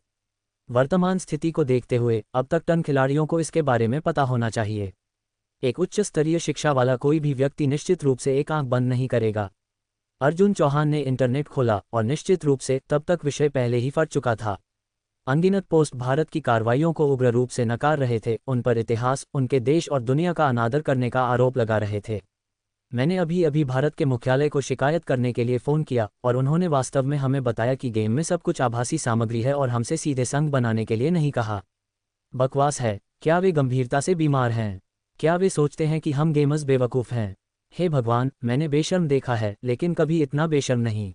वर्तमान स्थिति को देखते हुए अब तक टन खिलाड़ियों को इसके बारे में पता होना चाहिए। एक उच्च स्तरीय शिक्षा वाला कोई भी व्यक्ति निश्चित रूप से एक आंख बंद नहीं करेगा। अर्जुन चौहान ने इंटरनेट खोला और निश्चित रूप से तब तक विषय पहले ही फट चुका था। अनगिनत पोस्ट भारत की कार्रवाइयों को उग्र रूप से नकार रहे थे, उन पर इतिहास, उनके देश और दुनिया का अनादर करने का आरोप लगा रहे थे। मैंने अभी अभी भारत के मुख्यालय को शिकायत करने के लिए फ़ोन किया और उन्होंने वास्तव में हमें बताया कि गेम में सब कुछ आभासी सामग्री है और हमसे सीधे संघ बनाने के लिए नहीं कहा। बकवास है। क्या वे गंभीरता से बीमार हैं? क्या वे सोचते हैं कि हम गेमर्स बेवकूफ़ हैं? हे भगवान, मैंने बेशर्म देखा है, लेकिन कभी इतना बेशर्म नहीं।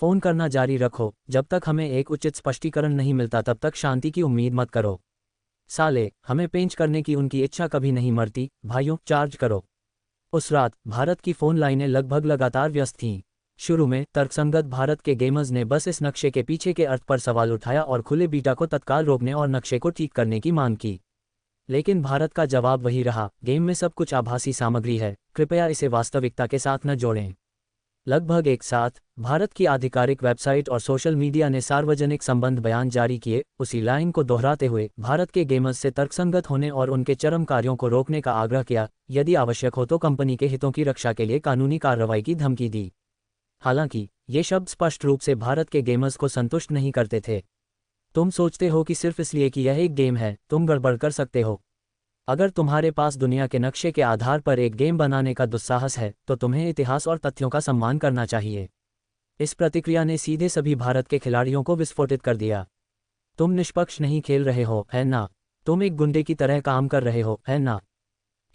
फ़ोन करना जारी रखो। जब तक हमें एक उचित स्पष्टीकरण नहीं मिलता तब तक शांति की उम्मीद मत करो। साले, हमें पेंच करने की उनकी इच्छा कभी नहीं मरती। भाइयों, चार्ज करो। उस रात भारत की फ़ोन लाइनें लगभग लगातार व्यस्त थीं। शुरू में तर्कसंगत भारत के गेमर्स ने बस इस नक्शे के पीछे के अर्थ पर सवाल उठाया और खुले बीटा को तत्काल रोकने और नक्शे को ठीक करने की मांग की। लेकिन भारत का जवाब वही रहा, गेम में सब कुछ आभासी सामग्री है, कृपया इसे वास्तविकता के साथ न जोड़ें। लगभग एक साथ भारत की आधिकारिक वेबसाइट और सोशल मीडिया ने सार्वजनिक संबंध बयान जारी किए, उसी लाइन को दोहराते हुए भारत के गेमर्स से तर्कसंगत होने और उनके चरम कार्यों को रोकने का आग्रह किया, यदि आवश्यक हो तो कंपनी के हितों की रक्षा के लिए कानूनी कार्रवाई की धमकी दी। हालांकि ये शब्द स्पष्ट रूप से भारत के गेमर्स को संतुष्ट नहीं करते थे। तुम सोचते हो कि सिर्फ इसलिए कि यह एक गेम है, तुम गड़बड़ कर सकते हो। अगर तुम्हारे पास दुनिया के नक्शे के आधार पर एक गेम बनाने का दुस्साहस है, तो तुम्हें इतिहास और तथ्यों का सम्मान करना चाहिए। इस प्रतिक्रिया ने सीधे सभी भारत के खिलाड़ियों को विस्फोटित कर दिया। तुम निष्पक्ष नहीं खेल रहे हो, है ना? तुम एक गुंडे की तरह काम कर रहे हो, है ना?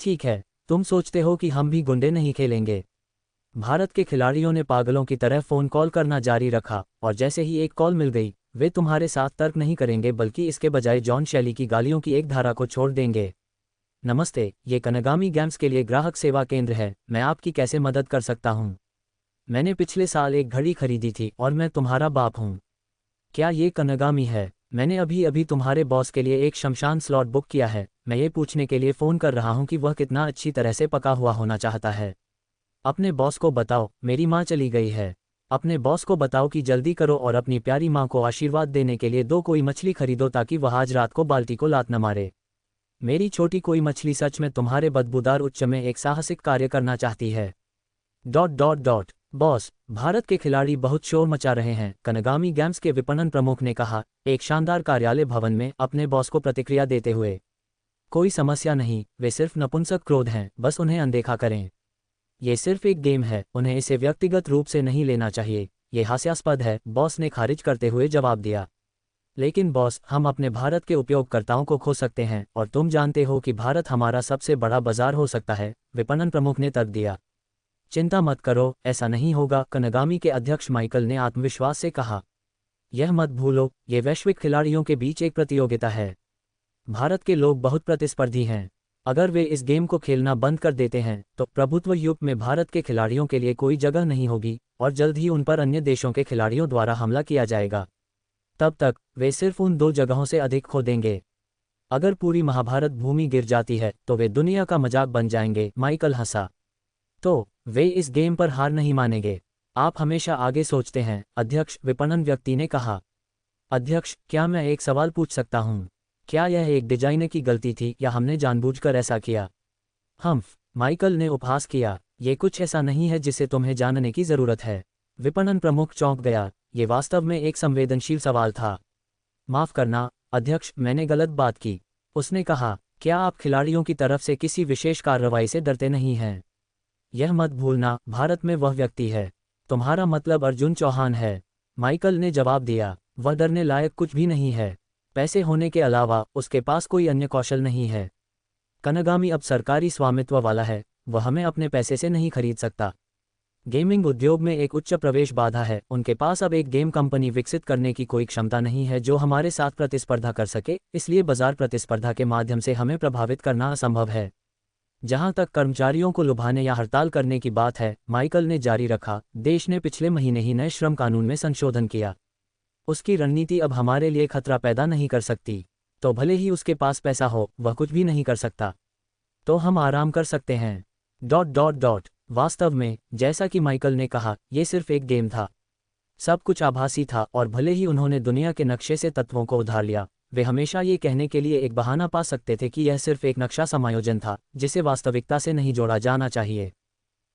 ठीक है, तुम सोचते हो कि हम भी गुंडे नहीं खेलेंगे। भारत के खिलाड़ियों ने पागलों की तरह फ़ोन कॉल करना जारी रखा, और जैसे ही एक कॉल मिल गई, वे तुम्हारे साथ तर्क नहीं करेंगे बल्कि इसके बजाय जॉन शैली की गालियों की एक धारा को छोड़ देंगे। नमस्ते, ये कनागामी गेम्स के लिए ग्राहक सेवा केंद्र है, मैं आपकी कैसे मदद कर सकता हूँ? मैंने पिछले साल एक घड़ी खरीदी थी और मैं तुम्हारा बाप हूँ। क्या ये कनागामी है? मैंने अभी अभी तुम्हारे बॉस के लिए एक शमशान स्लॉट बुक किया है। मैं ये पूछने के लिए फ़ोन कर रहा हूँ कि वह कितना अच्छी तरह से पका हुआ होना चाहता है। अपने बॉस को बताओ मेरी माँ चली गई है। अपने बॉस को बताओ कि जल्दी करो और अपनी प्यारी माँ को आशीर्वाद देने के लिए 2 कोई मछली खरीदो ताकि वह आज रात को बाल्टी को लात न मारे। मेरी छोटी कोई मछली सच में तुम्हारे बदबूदार उच्च में एक साहसिक कार्य करना चाहती है। ... बॉस, भारत के खिलाड़ी बहुत शोर मचा रहे हैं, कनागामी गेम्स के विपणन प्रमुख ने कहा, एक शानदार कार्यालय भवन में अपने बॉस को प्रतिक्रिया देते हुए। कोई समस्या नहीं, वे सिर्फ नपुंसक क्रोध हैं, बस उन्हें अनदेखा करें। ये सिर्फ एक गेम है, उन्हें इसे व्यक्तिगत रूप से नहीं लेना चाहिए। ये हास्यास्पद है, बॉस ने खारिज करते हुए जवाब दिया। लेकिन बॉस, हम अपने भारत के उपयोगकर्ताओं को खो सकते हैं, और तुम जानते हो कि भारत हमारा सबसे बड़ा बाजार हो सकता है, विपणन प्रमुख ने तर्क दिया। चिंता मत करो, ऐसा नहीं होगा, कनागामी के अध्यक्ष माइकल ने आत्मविश्वास से कहा। यह मत भूलो, ये वैश्विक खिलाड़ियों के बीच एक प्रतियोगिता है। भारत के लोग बहुत प्रतिस्पर्धी हैं। अगर वे इस गेम को खेलना बंद कर देते हैं, तो प्रभुत्व युग में भारत के खिलाड़ियों के लिए कोई जगह नहीं होगी, और जल्द ही उन पर अन्य देशों के खिलाड़ियों द्वारा हमला किया जाएगा। तब तक वे सिर्फ उन 2 जगहों से अधिक खो देंगे। अगर पूरी महाभारत भूमि गिर जाती है, तो वे दुनिया का मजाक बन जाएंगे, माइकल हंसा। तो वे इस गेम पर हार नहीं मानेंगे। आप हमेशा आगे सोचते हैं, अध्यक्ष, विपणन व्यक्ति ने कहा। अध्यक्ष, क्या मैं एक सवाल पूछ सकता हूँ? क्या यह एक डिजाइनर की गलती थी या हमने जानबूझकर ऐसा किया? माइकल ने उपहास किया। ये कुछ ऐसा नहीं है जिसे तुम्हें जानने की जरूरत है। विपणन प्रमुख चौंक गया। ये वास्तव में एक संवेदनशील सवाल था। माफ करना, अध्यक्ष, मैंने गलत बात की। उसने कहा, क्या आप खिलाड़ियों की तरफ से किसी विशेष कार्रवाई से डरते नहीं हैं? यह मत भूलना, भारत में वह व्यक्ति है। तुम्हारा मतलब अर्जुन चौहान है। माइकल ने जवाब दिया। वह डरने लायक कुछ भी नहीं है। पैसे होने के अलावा उसके पास कोई अन्य कौशल नहीं है। कनागामी अब सरकारी स्वामित्व वाला है, वह हमें अपने पैसे से नहीं खरीद सकता। गेमिंग उद्योग में एक उच्च प्रवेश बाधा है, उनके पास अब एक गेम कंपनी विकसित करने की कोई क्षमता नहीं है जो हमारे साथ प्रतिस्पर्धा कर सके, इसलिए बाजार प्रतिस्पर्धा के माध्यम से हमें प्रभावित करना असंभव है। जहां तक कर्मचारियों को लुभाने या हड़ताल करने की बात है, माइकल ने जारी रखा, देश ने पिछले महीने ही नए श्रम कानून में संशोधन किया। उसकी रणनीति अब हमारे लिए खतरा पैदा नहीं कर सकती। तो भले ही उसके पास पैसा हो, वह कुछ भी नहीं कर सकता। तो हम आराम कर सकते हैं। ... वास्तव में, जैसा कि माइकल ने कहा, यह सिर्फ एक गेम था। सब कुछ आभासी था, और भले ही उन्होंने दुनिया के नक्शे से तत्वों को उधार लिया, वे हमेशा ये कहने के लिए एक बहाना पा सकते थे कि यह सिर्फ एक नक्शा समायोजन था, जिसे वास्तविकता से नहीं जोड़ा जाना चाहिए।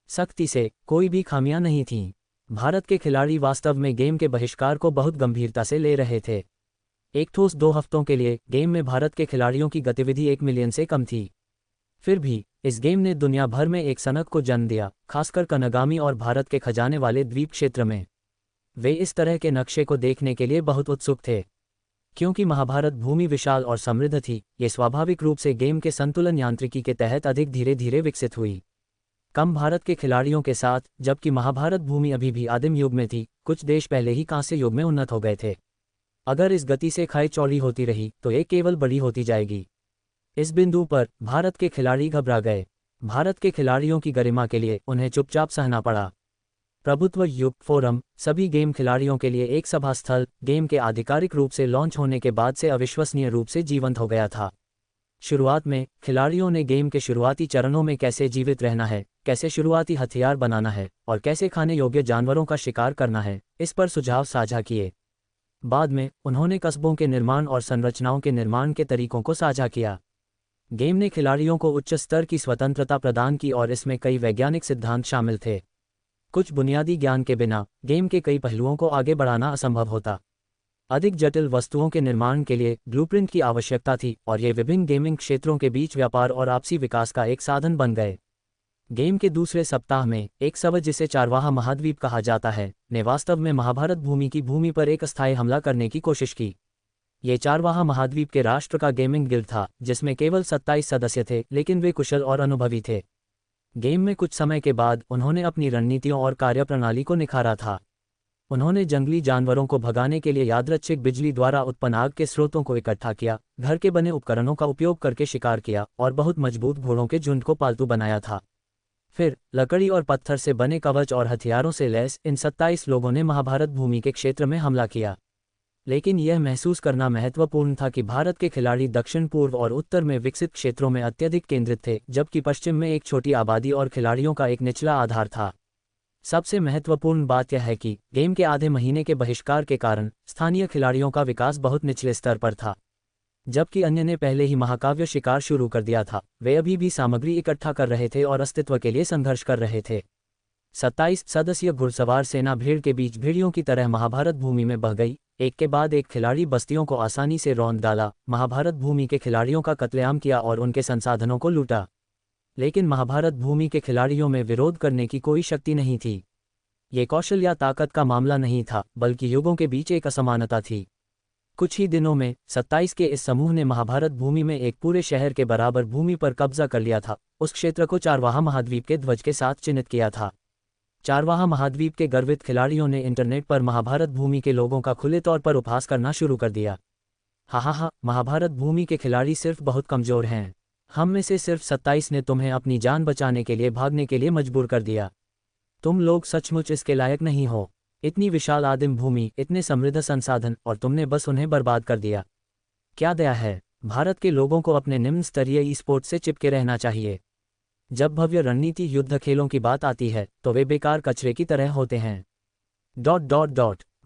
सख्ती से, कोई भी खामियां नहीं थीं। भारत के खिलाड़ी वास्तव में गेम के बहिष्कार को बहुत गंभीरता से ले रहे थे। एक ठोस 2 हफ्तों के लिए, गेम में भारत के खिलाड़ियों की गतिविधि 1 मिलियन से कम थी। फिर भी, इस गेम ने दुनिया भर में एक सनक को जन्म दिया, खासकर कनागामी और भारत के खजाने वाले द्वीप क्षेत्र में। वे इस तरह के नक्शे को देखने के लिए बहुत उत्सुक थे। क्योंकि महाभारत भूमि विशाल और समृद्ध थी, ये स्वाभाविक रूप से गेम के संतुलन यांत्रिकी के तहत अधिक धीरे धीरे विकसित हुई। कम भारत के खिलाड़ियों के साथ, जबकि महाभारत भूमि अभी भी आदिम युग में थी, कुछ देश पहले ही कांस्य युग में उन्नत हो गए थे। अगर इस गति से खाई चौड़ी होती रही, तो ये केवल बड़ी होती जाएगी। इस बिंदु पर भारत के खिलाड़ी घबरा गए। भारत के खिलाड़ियों की गरिमा के लिए उन्हें चुपचाप सहना पड़ा। प्रभुत्व युग फोरम सभी गेम खिलाड़ियों के लिए एक सभा स्थल गेम के आधिकारिक रूप से लॉन्च होने के बाद से अविश्वसनीय रूप से जीवंत हो गया था। शुरुआत में खिलाड़ियों ने गेम के शुरुआती चरणों में कैसे जीवित रहना है, कैसे शुरुआती हथियार बनाना है और कैसे खाने योग्य जानवरों का शिकार करना है, इस पर सुझाव साझा किए। बाद में उन्होंने कस्बों के निर्माण और संरचनाओं के निर्माण के तरीकों को साझा किया। गेम ने खिलाड़ियों को उच्च स्तर की स्वतंत्रता प्रदान की और इसमें कई वैज्ञानिक सिद्धांत शामिल थे। कुछ बुनियादी ज्ञान के बिना गेम के कई पहलुओं को आगे बढ़ाना असंभव होता। अधिक जटिल वस्तुओं के निर्माण के लिए ब्लूप्रिंट की आवश्यकता थी और ये विभिन्न गेमिंग क्षेत्रों के बीच व्यापार और आपसी विकास का एक साधन बन गए। गेम के दूसरे सप्ताह में एक सभा जिसे चारवाहा महाद्वीप कहा जाता है ने वास्तव में महाभारत भूमि की भूमि पर एक अस्थायी हमला करने की कोशिश की। ये चारवाहा महाद्वीप के राष्ट्र का गेमिंग गिल्ड था जिसमें केवल 27 सदस्य थे, लेकिन वे कुशल और अनुभवी थे। गेम में कुछ समय के बाद उन्होंने अपनी रणनीतियों और कार्यप्रणाली को निखारा था। उन्होंने जंगली जानवरों को भगाने के लिए यादृच्छिक बिजली द्वारा उत्पन्न आग के स्रोतों को इकट्ठा किया, घर के बने उपकरणों का उपयोग करके शिकार किया और बहुत मजबूत घोड़ों के झुंड को पालतू बनाया था। फिर लकड़ी और पत्थर से बने कवच और हथियारों से लैस इन 27 लोगों ने महाभारत भूमि के क्षेत्र में हमला किया। लेकिन यह महसूस करना महत्वपूर्ण था कि भारत के खिलाड़ी दक्षिण पूर्व और उत्तर में विकसित क्षेत्रों में अत्यधिक केंद्रित थे, जबकि पश्चिम में एक छोटी आबादी और खिलाड़ियों का एक निचला आधार था। सबसे महत्वपूर्ण बात यह है कि गेम के आधे महीने के बहिष्कार के कारण स्थानीय खिलाड़ियों का विकास बहुत निचले स्तर पर था। जबकि अन्य ने पहले ही महाकाव्य शिकार शुरू कर दिया था, वे अभी भी सामग्री इकट्ठा कर रहे थे और अस्तित्व के लिए संघर्ष कर रहे थे। 27 सदस्यीय घुड़सवार सेना भीड़ के बीच भेड़ियों की तरह महाभारत भूमि में बह गई। एक के बाद एक खिलाड़ी बस्तियों को आसानी से रौंद डाला, महाभारत भूमि के खिलाड़ियों का कत्लेआम किया और उनके संसाधनों को लूटा। लेकिन महाभारत भूमि के खिलाड़ियों में विरोध करने की कोई शक्ति नहीं थी। ये कौशल या ताकत का मामला नहीं था, बल्कि युगों के बीच एक असमानता थी। कुछ ही दिनों में 27 के इस समूह ने महाभारत भूमि में एक पूरे शहर के बराबर भूमि पर कब्जा कर लिया था। उस क्षेत्र को चारवाहा महाद्वीप के ध्वज के साथ चिन्हित किया था। चारवाहा महाद्वीप के गर्वित खिलाड़ियों ने इंटरनेट पर महाभारत भूमि के लोगों का खुले तौर पर उपहास करना शुरू कर दिया। हा, महाभारत भूमि के खिलाड़ी सिर्फ बहुत कमजोर हैं। हम में से सिर्फ 27 ने तुम्हें अपनी जान बचाने के लिए भागने के लिए मजबूर कर दिया। तुम लोग सचमुच इसके लायक नहीं हो। इतनी विशाल आदिम भूमि, इतने समृद्ध संसाधन, और तुमने बस उन्हें बर्बाद कर दिया। क्या दया है। भारत के लोगों को अपने निम्न स्तरीय ई स्पोर्ट्स से चिपके रहना चाहिए। जब भव्य रणनीति युद्ध खेलों की बात आती है तो वे बेकार कचरे की तरह होते हैं। ...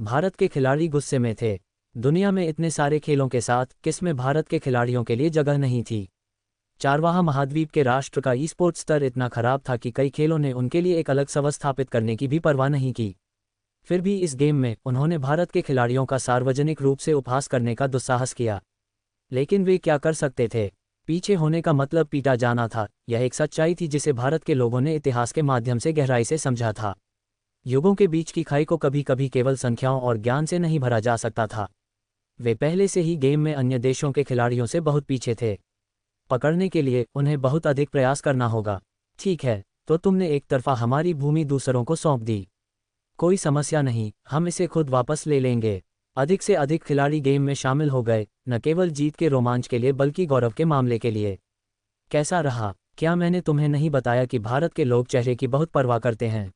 भारत के खिलाड़ी गुस्से में थे। दुनिया में इतने सारे खेलों के साथ किसमें भारत के खिलाड़ियों के लिए जगह नहीं थी। चारवाहा महाद्वीप के राष्ट्र का ई स्पोर्ट्स स्तर इतना खराब था कि कई खेलों ने उनके लिए एक अलग सर्वर स्थापित करने की भी परवाह नहीं की। फिर भी इस गेम में उन्होंने भारत के खिलाड़ियों का सार्वजनिक रूप से उपहास करने का दुस्साहस किया। लेकिन वे क्या कर सकते थे। पीछे होने का मतलब पीटा जाना था। यह एक सच्चाई थी जिसे भारत के लोगों ने इतिहास के माध्यम से गहराई से समझा था। युगों के बीच की खाई को कभी कभी केवल संख्याओं और ज्ञान से नहीं भरा जा सकता था। वे पहले से ही गेम में अन्य देशों के खिलाड़ियों से बहुत पीछे थे। पकड़ने के लिए उन्हें बहुत अधिक प्रयास करना होगा। ठीक है, तो तुमने एक तरफा हमारी भूमि दूसरों को सौंप दी। कोई समस्या नहीं, हम इसे खुद वापस ले लेंगे। अधिक से अधिक खिलाड़ी गेम में शामिल हो गए, न केवल जीत के रोमांच के लिए बल्कि गौरव के मामले के लिए। कैसा रहा? क्या मैंने तुम्हें नहीं बताया कि भारत के लोग चेहरे की बहुत परवाह करते हैं।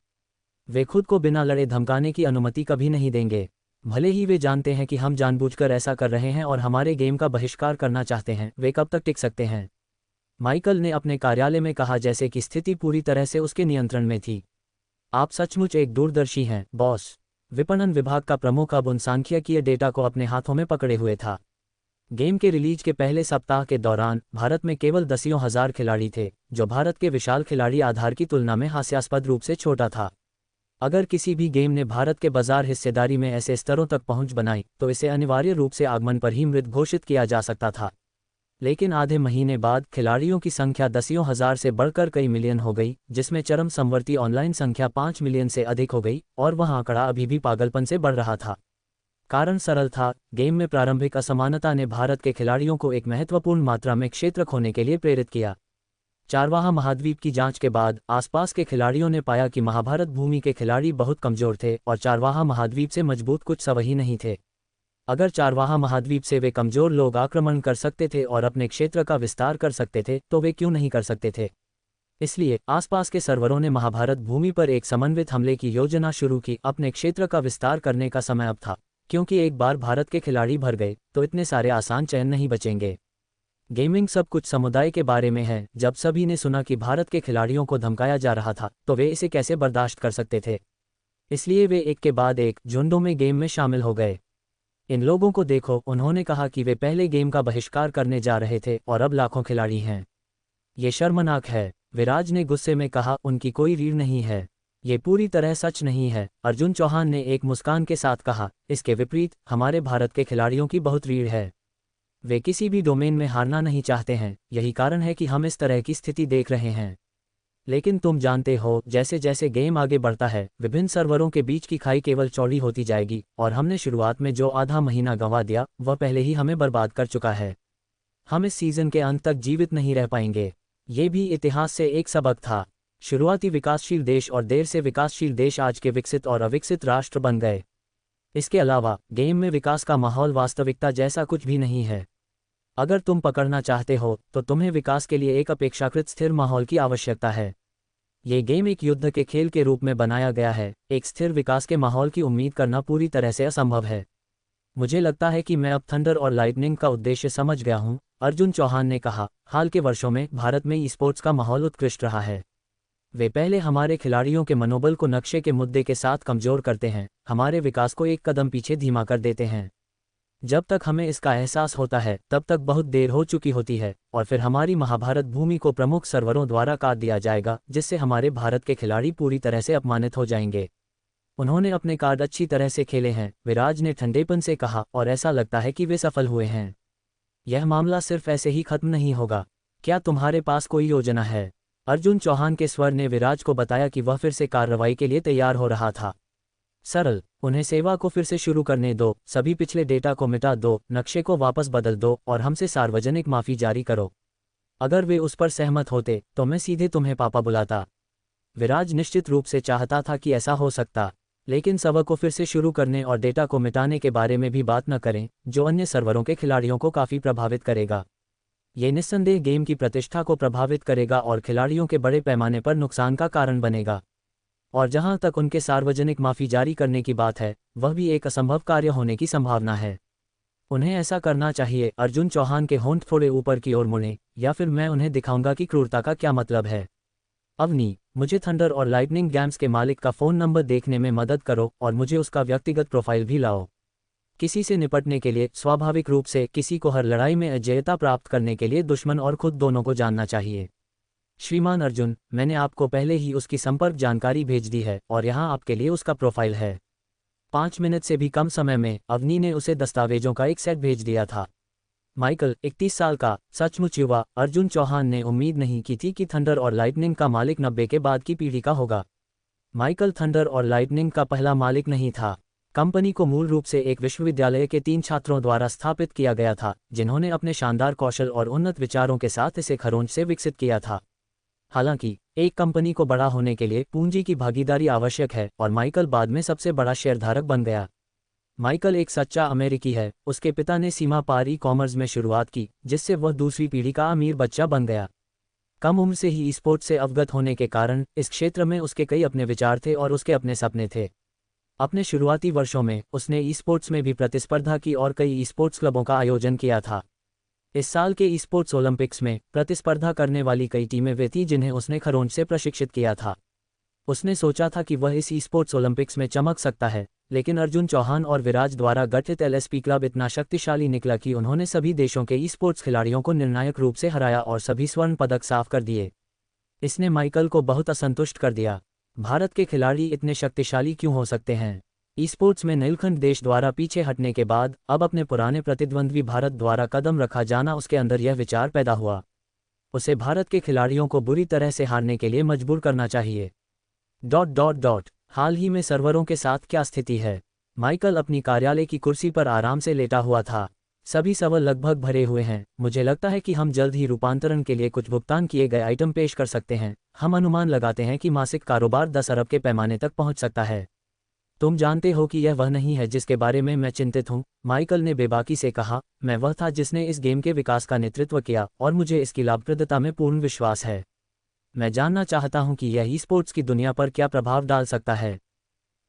वे खुद को बिना लड़े धमकाने की अनुमति कभी नहीं देंगे। भले ही वे जानते हैं कि हम जानबूझकर ऐसा कर रहे हैं और हमारे गेम का बहिष्कार करना चाहते हैं, वे कब तक टिक सकते हैं? माइकल ने अपने कार्यालय में कहा, जैसे कि स्थिति पूरी तरह से उसके नियंत्रण में थी। आप सचमुच एक दूरदर्शी हैं, बॉस। विपणन विभाग का प्रमुख अब उन सांख्यिकीय डेटा को अपने हाथों में पकड़े हुए था। गेम के रिलीज के पहले सप्ताह के दौरान भारत में केवल दसियों हजार खिलाड़ी थे, जो भारत के विशाल खिलाड़ी आधार की तुलना में हास्यास्पद रूप से छोटा था। अगर किसी भी गेम ने भारत के बाजार हिस्सेदारी में ऐसे स्तरों तक पहुंच बनाई तो इसे अनिवार्य रूप से आगमन पर ही मृत घोषित किया जा सकता था। लेकिन आधे महीने बाद खिलाड़ियों की संख्या दसियों हजार से बढ़कर कई मिलियन हो गई, जिसमें चरम संवर्ती ऑनलाइन संख्या 5 मिलियन से अधिक हो गई, और वह आंकड़ा अभी भी पागलपन से बढ़ रहा था। कारण सरल था, गेम में प्रारंभिक असमानता ने भारत के खिलाड़ियों को एक महत्वपूर्ण मात्रा में क्षेत्र खोने के लिए प्रेरित किया। चारवाहा महाद्वीप की जांच के बाद आसपास के खिलाड़ियों ने पाया कि महाभारत भूमि के खिलाड़ी बहुत कमजोर थे और चारवाहा महाद्वीप से मजबूत कुछ सवही नहीं थे। अगर चारवाहा महाद्वीप से वे कमजोर लोग आक्रमण कर सकते थे और अपने क्षेत्र का विस्तार कर सकते थे, तो वे क्यों नहीं कर सकते थे? इसलिए आसपास के सर्वरों ने महाभारत भूमि पर एक समन्वित हमले की योजना शुरू की। अपने क्षेत्र का विस्तार करने का समय अब था, क्योंकि एक बार भारत के खिलाड़ी भर गए तो इतने सारे आसान चयन नहीं बचेंगे। गेमिंग सब कुछ समुदाय के बारे में है। जब सभी ने सुना कि भारत के खिलाड़ियों को धमकाया जा रहा था तो वे इसे कैसे बर्दाश्त कर सकते थे। इसलिए वे एक के बाद एक झुंडों में गेम में शामिल हो गए। इन लोगों को देखो, उन्होंने कहा कि वे पहले गेम का बहिष्कार करने जा रहे थे और अब लाखों खिलाड़ी हैं। ये शर्मनाक है, विराज ने गुस्से में कहा। उनकी कोई रीढ़ नहीं है। ये पूरी तरह सच नहीं है, अर्जुन चौहान ने एक मुस्कान के साथ कहा। इसके विपरीत हमारे भारत के खिलाड़ियों की बहुत रीढ़ है। वे किसी भी डोमेन में हारना नहीं चाहते हैं। यही कारण है कि हम इस तरह की स्थिति देख रहे हैं। लेकिन तुम जानते हो, जैसे जैसे गेम आगे बढ़ता है विभिन्न सर्वरों के बीच की खाई केवल चौड़ी होती जाएगी, और हमने शुरुआत में जो आधा महीना गंवा दिया वह पहले ही हमें बर्बाद कर चुका है। हम इस सीजन के अंत तक जीवित नहीं रह पाएंगे। ये भी इतिहास से एक सबक था। शुरुआती विकासशील देश और देर से विकासशील देश आज के विकसित और अविकसित राष्ट्र बन गए। इसके अलावा गेम में विकास का माहौल वास्तविकता जैसा कुछ भी नहीं है। अगर तुम पकड़ना चाहते हो तो तुम्हें विकास के लिए एक अपेक्षाकृत स्थिर माहौल की आवश्यकता है। ये गेम एक युद्ध के खेल के रूप में बनाया गया है। एक स्थिर विकास के माहौल की उम्मीद करना पूरी तरह से असंभव है। मुझे लगता है कि मैं अब थंडर और लाइटनिंग का उद्देश्य समझ गया हूं, अर्जुन चौहान ने कहा। हाल के वर्षों में भारत में ई-स्पोर्ट्स का माहौल उत्कृष्ट रहा है। वे पहले हमारे खिलाड़ियों के मनोबल को नक्शे के मुद्दे के साथ कमजोर करते हैं, हमारे विकास को एक कदम पीछे धीमा कर देते हैं। जब तक हमें इसका एहसास होता है तब तक बहुत देर हो चुकी होती है, और फिर हमारी महाभारत भूमि को प्रमुख सर्वरों द्वारा काट दिया जाएगा, जिससे हमारे भारत के खिलाड़ी पूरी तरह से अपमानित हो जाएंगे। उन्होंने अपने कार्ड अच्छी तरह से खेले हैं, विराज ने ठंडेपन से कहा, और ऐसा लगता है कि वे सफल हुए हैं। यह मामला सिर्फ ऐसे ही खत्म नहीं होगा। क्या तुम्हारे पास कोई योजना है? अर्जुन चौहान के स्वर ने विराज को बताया कि वह फिर से कार्रवाई के लिए तैयार हो रहा था। सरल, उन्हें सेवा को फिर से शुरू करने दो, सभी पिछले डेटा को मिटा दो, नक्शे को वापस बदल दो और हमसे सार्वजनिक माफी जारी करो। अगर वे उस पर सहमत होते तो मैं सीधे तुम्हें पापा बुलाता। विराज निश्चित रूप से चाहता था कि ऐसा हो सकता, लेकिन सर्वर को फिर से शुरू करने और डेटा को मिटाने के बारे में भी बात न करें, जो अन्य सर्वरों के खिलाड़ियों को काफ़ी प्रभावित करेगा। ये निस्संदेह गेम की प्रतिष्ठा को प्रभावित करेगा और खिलाड़ियों के बड़े पैमाने पर नुकसान का कारण बनेगा। और जहां तक उनके सार्वजनिक माफी जारी करने की बात है, वह भी एक असंभव कार्य होने की संभावना है। उन्हें ऐसा करना चाहिए। अर्जुन चौहान के होंठ थोड़े ऊपर की ओर मुड़े, या फिर मैं उन्हें दिखाऊंगा कि क्रूरता का क्या मतलब है। अवनी, मुझे थंडर और लाइटनिंग गेम्स के मालिक का फ़ोन नंबर देखने में मदद करो और मुझे उसका व्यक्तिगत प्रोफाइल भी लाओ। किसी से निपटने के लिए स्वाभाविक रूप से किसी को हर लड़ाई में अजेयता प्राप्त करने के लिए दुश्मन और खुद दोनों को जानना चाहिए। श्रीमान अर्जुन, मैंने आपको पहले ही उसकी संपर्क जानकारी भेज दी है और यहाँ आपके लिए उसका प्रोफाइल है। 5 मिनट से भी कम समय में अवनी ने उसे दस्तावेजों का एक सेट भेज दिया था। माइकल, 31 साल का, सचमुच युवा। अर्जुन चौहान ने उम्मीद नहीं की थी कि थंडर और लाइटनिंग का मालिक 90 के बाद की पीढ़ी का होगा। माइकल थंडर और लाइटनिंग का पहला मालिक नहीं था। कंपनी को मूल रूप से एक विश्वविद्यालय के 3 छात्रों द्वारा स्थापित किया गया था, जिन्होंने अपने शानदार कौशल और उन्नत विचारों के साथ इसे खरोंच से विकसित किया था। हालांकि एक कंपनी को बड़ा होने के लिए पूंजी की भागीदारी आवश्यक है, और माइकल बाद में सबसे बड़ा शेयरधारक बन गया। माइकल एक सच्चा अमेरिकी है। उसके पिता ने सीमा पार ई-कॉमर्स में शुरुआत की, जिससे वह दूसरी पीढ़ी का अमीर बच्चा बन गया। कम उम्र से ही ई-स्पोर्ट्स से अवगत होने के कारण इस क्षेत्र में उसके कई अपने विचार थे और उसके अपने सपने थे। अपने शुरुआती वर्षों में उसने ई-स्पोर्ट्स में भी प्रतिस्पर्धा की और कई ई-स्पोर्ट्स क्लबों का आयोजन किया था। इस साल के ई-स्पोर्ट्स ओलंपिक्स में प्रतिस्पर्धा करने वाली कई टीमें वे थीं जिन्हें उसने खरोंच से प्रशिक्षित किया था। उसने सोचा था कि वह इस ई-स्पोर्ट्स ओलंपिक्स में चमक सकता है, लेकिन अर्जुन चौहान और विराज द्वारा गठित एलएसपी क्लब इतना शक्तिशाली निकला कि उन्होंने सभी देशों के ई-स्पोर्ट्स खिलाड़ियों को निर्णायक रूप से हराया और सभी स्वर्ण पदक साफ कर दिए। इसने माइकल को बहुत असंतुष्ट कर दिया। भारत के खिलाड़ी इतने शक्तिशाली क्यों हो सकते हैं? ई-स्पोर्ट्स में नीलखंड देश द्वारा पीछे हटने के बाद अब अपने पुराने प्रतिद्वंद्वी भारत द्वारा कदम रखा जाना, उसके अंदर यह विचार पैदा हुआ। उसे भारत के खिलाड़ियों को बुरी तरह से हारने के लिए मजबूर करना चाहिए। हाल ही में सर्वरों के साथ क्या स्थिति है? माइकल अपनी कार्यालय की कुर्सी पर आराम से लेटा हुआ था। सभी सर्वर लगभग भरे हुए हैं। मुझे लगता है कि हम जल्द ही रूपांतरण के लिए कुछ भुगतान किए गए आइटम पेश कर सकते हैं। हम अनुमान लगाते हैं कि मासिक कारोबार 10 अरब के पैमाने तक पहुंच सकता है। तुम जानते हो कि यह वह नहीं है जिसके बारे में मैं चिंतित हूं, माइकल ने बेबाकी से कहा। मैं वह था जिसने इस गेम के विकास का नेतृत्व किया और मुझे इसकी लाभप्रदता में पूर्ण विश्वास है। मैं जानना चाहता हूं कि यह ई-स्पोर्ट्स की दुनिया पर क्या प्रभाव डाल सकता है।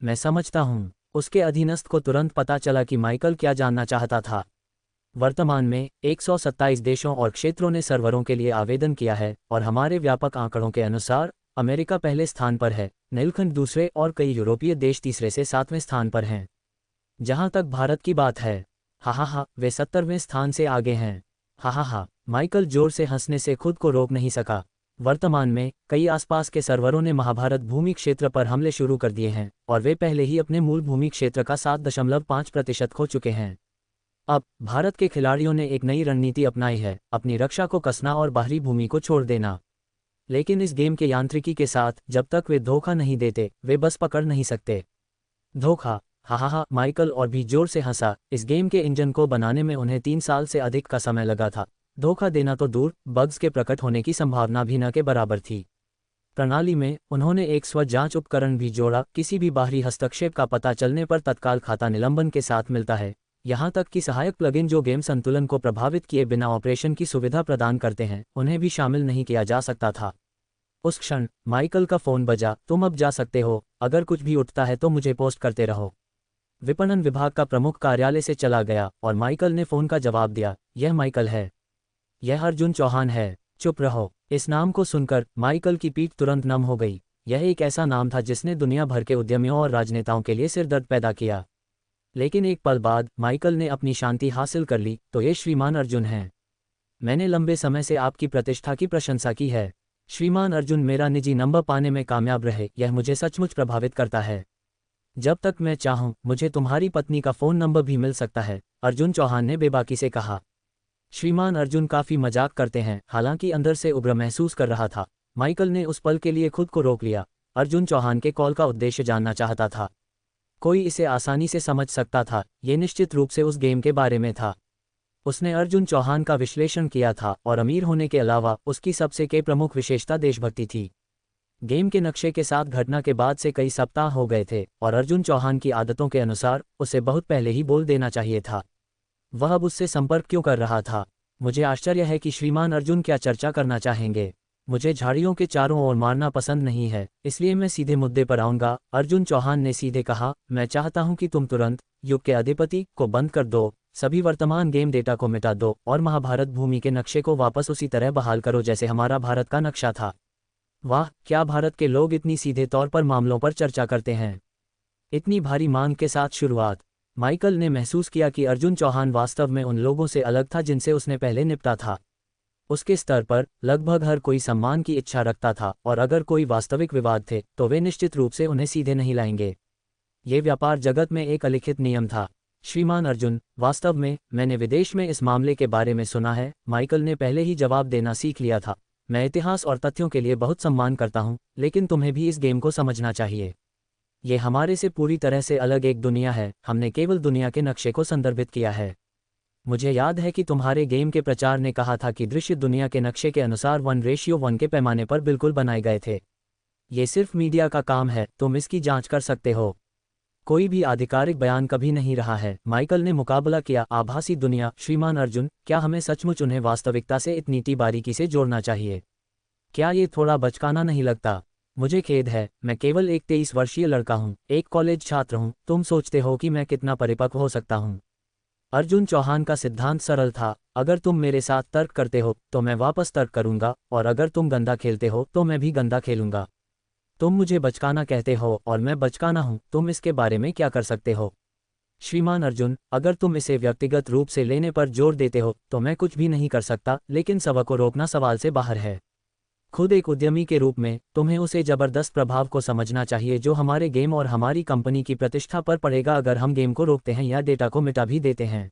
मैं समझता हूं। उसके अधीनस्थ को तुरंत पता चला कि माइकल क्या जानना चाहता था। वर्तमान में 127 देशों और क्षेत्रों ने सर्वरों के लिए आवेदन किया है और हमारे व्यापक आंकड़ों के अनुसार अमेरिका पहले स्थान पर है, नीलखंड दूसरे और कई यूरोपीय देश तीसरे से 7वें स्थान पर हैं। जहां तक भारत की बात है, हा, वे 70वें स्थान से आगे हैं। हा, माइकल जोर से हंसने से खुद को रोक नहीं सका। वर्तमान में कई आसपास के सर्वरों ने महाभारत भूमि क्षेत्र पर हमले शुरू कर दिए हैं और वे पहले ही अपने मूल भूमि क्षेत्र का 7.5% खो चुके हैं। अब भारत के खिलाड़ियों ने एक नई रणनीति अपनाई है, अपनी रक्षा को कसना और बाहरी भूमि को छोड़ देना। लेकिन इस गेम के यांत्रिकी के साथ जब तक वे धोखा नहीं देते, वे बस पकड़ नहीं सकते। धोखा, हा, माइकल और भी जोर से हंसा। इस गेम के इंजन को बनाने में उन्हें 3 साल से अधिक का समय लगा था। धोखा देना तो दूर, बग्स के प्रकट होने की संभावना भी न के बराबर थी। प्रणाली में उन्होंने एक स्व जांच उपकरण भी जोड़ा, किसी भी बाहरी हस्तक्षेप का पता चलने पर तत्काल खाता निलंबन के साथ मिलता है। यहाँ तक कि सहायक प्लगइन जो गेम संतुलन को प्रभावित किए बिना ऑपरेशन की सुविधा प्रदान करते हैं, उन्हें भी शामिल नहीं किया जा सकता था। उस क्षण माइकल का फोन बजा। तुम अब जा सकते हो, अगर कुछ भी उठता है तो मुझे पोस्ट करते रहो। विपणन विभाग का प्रमुख कार्यालय से चला गया और माइकल ने फोन का जवाब दिया। यह माइकल है। यह अर्जुन चौहान है। चुप रहो। इस नाम को सुनकर माइकल की पीठ तुरंत नम हो गई। यह एक ऐसा नाम था जिसने दुनिया भर के उद्यमियों और राजनेताओं के लिए सिरदर्द पैदा किया। लेकिन एक पल बाद माइकल ने अपनी शांति हासिल कर ली। तो ये श्रीमान अर्जुन हैं। मैंने लंबे समय से आपकी प्रतिष्ठा की प्रशंसा की है। श्रीमान अर्जुन, मेरा निजी नंबर पाने में कामयाब रहे, यह मुझे सचमुच प्रभावित करता है। जब तक मैं चाहूं, मुझे तुम्हारी पत्नी का फ़ोन नंबर भी मिल सकता है, अर्जुन चौहान ने बेबाकी से कहा। श्रीमान अर्जुन काफ़ी मजाक करते हैं, हालांकि अंदर से उब्र महसूस कर रहा था। माइकल ने उस पल के लिए खुद को रोक लिया। अर्जुन चौहान के कॉल का उद्देश्य जानना चाहता था। कोई इसे आसानी से समझ सकता था, ये निश्चित रूप से उस गेम के बारे में था। उसने अर्जुन चौहान का विश्लेषण किया था और अमीर होने के अलावा उसकी सबसे के प्रमुख विशेषता देशभक्ति थी। गेम के नक्शे के साथ घटना के बाद से कई सप्ताह हो गए थे और अर्जुन चौहान की आदतों के अनुसार उसे बहुत पहले ही बोल देना चाहिए था। वह अब उससे संपर्क क्यों कर रहा था? मुझे आश्चर्य है कि श्रीमान अर्जुन क्या चर्चा करना चाहेंगे। मुझे झाड़ियों के चारों ओर मारना पसंद नहीं है, इसलिए मैं सीधे मुद्दे पर आऊंगा, अर्जुन चौहान ने सीधे कहा। मैं चाहता हूं कि तुम तुरंत युग के अधिपति को बंद कर दो, सभी वर्तमान गेम डेटा को मिटा दो और महाभारत भूमि के नक्शे को वापस उसी तरह बहाल करो जैसे हमारा भारत का नक्शा था। वाह, क्या भारत के लोग इतनी सीधे तौर पर मामलों पर चर्चा करते हैं। इतनी भारी मांग के साथ शुरुआत। माइकल ने महसूस किया कि अर्जुन चौहान वास्तव में उन लोगों से अलग था जिनसे उसने पहले निपटा था। उसके स्तर पर लगभग हर कोई सम्मान की इच्छा रखता था और अगर कोई वास्तविक विवाद थे तो वे निश्चित रूप से उन्हें सीधे नहीं लाएंगे। ये व्यापार जगत में एक अलिखित नियम था। श्रीमान अर्जुन, वास्तव में मैंने विदेश में इस मामले के बारे में सुना है। माइकल ने पहले ही जवाब देना सीख लिया था। मैं इतिहास और तथ्यों के लिए बहुत सम्मान करता हूं, लेकिन तुम्हें भी इस गेम को समझना चाहिए। ये हमारे से पूरी तरह से अलग एक दुनिया है। हमने केवल दुनिया के नक्शे को संदर्भित किया है। मुझे याद है कि तुम्हारे गेम के प्रचार ने कहा था कि दृश्य दुनिया के नक्शे के अनुसार 1:1 के पैमाने पर बिल्कुल बनाए गए थे। ये सिर्फ मीडिया का काम है, तुम इसकी जांच कर सकते हो। कोई भी आधिकारिक बयान कभी नहीं रहा है। माइकल ने मुकाबला किया। आभासी दुनिया। श्रीमान अर्जुन, क्या हमें सचमुच उन्हें वास्तविकता से इतनी बारीकी से जोड़ना चाहिए? क्या ये थोड़ा बचकाना नहीं लगता? मुझे खेद है, मैं केवल एक 23 वर्षीय लड़का हूँ, एक कॉलेज छात्र हूँ। तुम सोचते हो कि मैं कितना परिपक्व हो सकता हूँ? अर्जुन चौहान का सिद्धांत सरल था। अगर तुम मेरे साथ तर्क करते हो तो मैं वापस तर्क करूंगा, और अगर तुम गंदा खेलते हो तो मैं भी गंदा खेलूंगा। तुम मुझे बचकाना कहते हो और मैं बचकाना हूं, तुम इसके बारे में क्या कर सकते हो? श्रीमान अर्जुन, अगर तुम इसे व्यक्तिगत रूप से लेने पर जोर देते हो तो मैं कुछ भी नहीं कर सकता, लेकिन सबक को रोकना सवाल से बाहर है। खुद एक उद्यमी के रूप में तुम्हें उसे जबरदस्त प्रभाव को समझना चाहिए जो हमारे गेम और हमारी कंपनी की प्रतिष्ठा पर पड़ेगा अगर हम गेम को रोकते हैं या डेटा को मिटा भी देते हैं।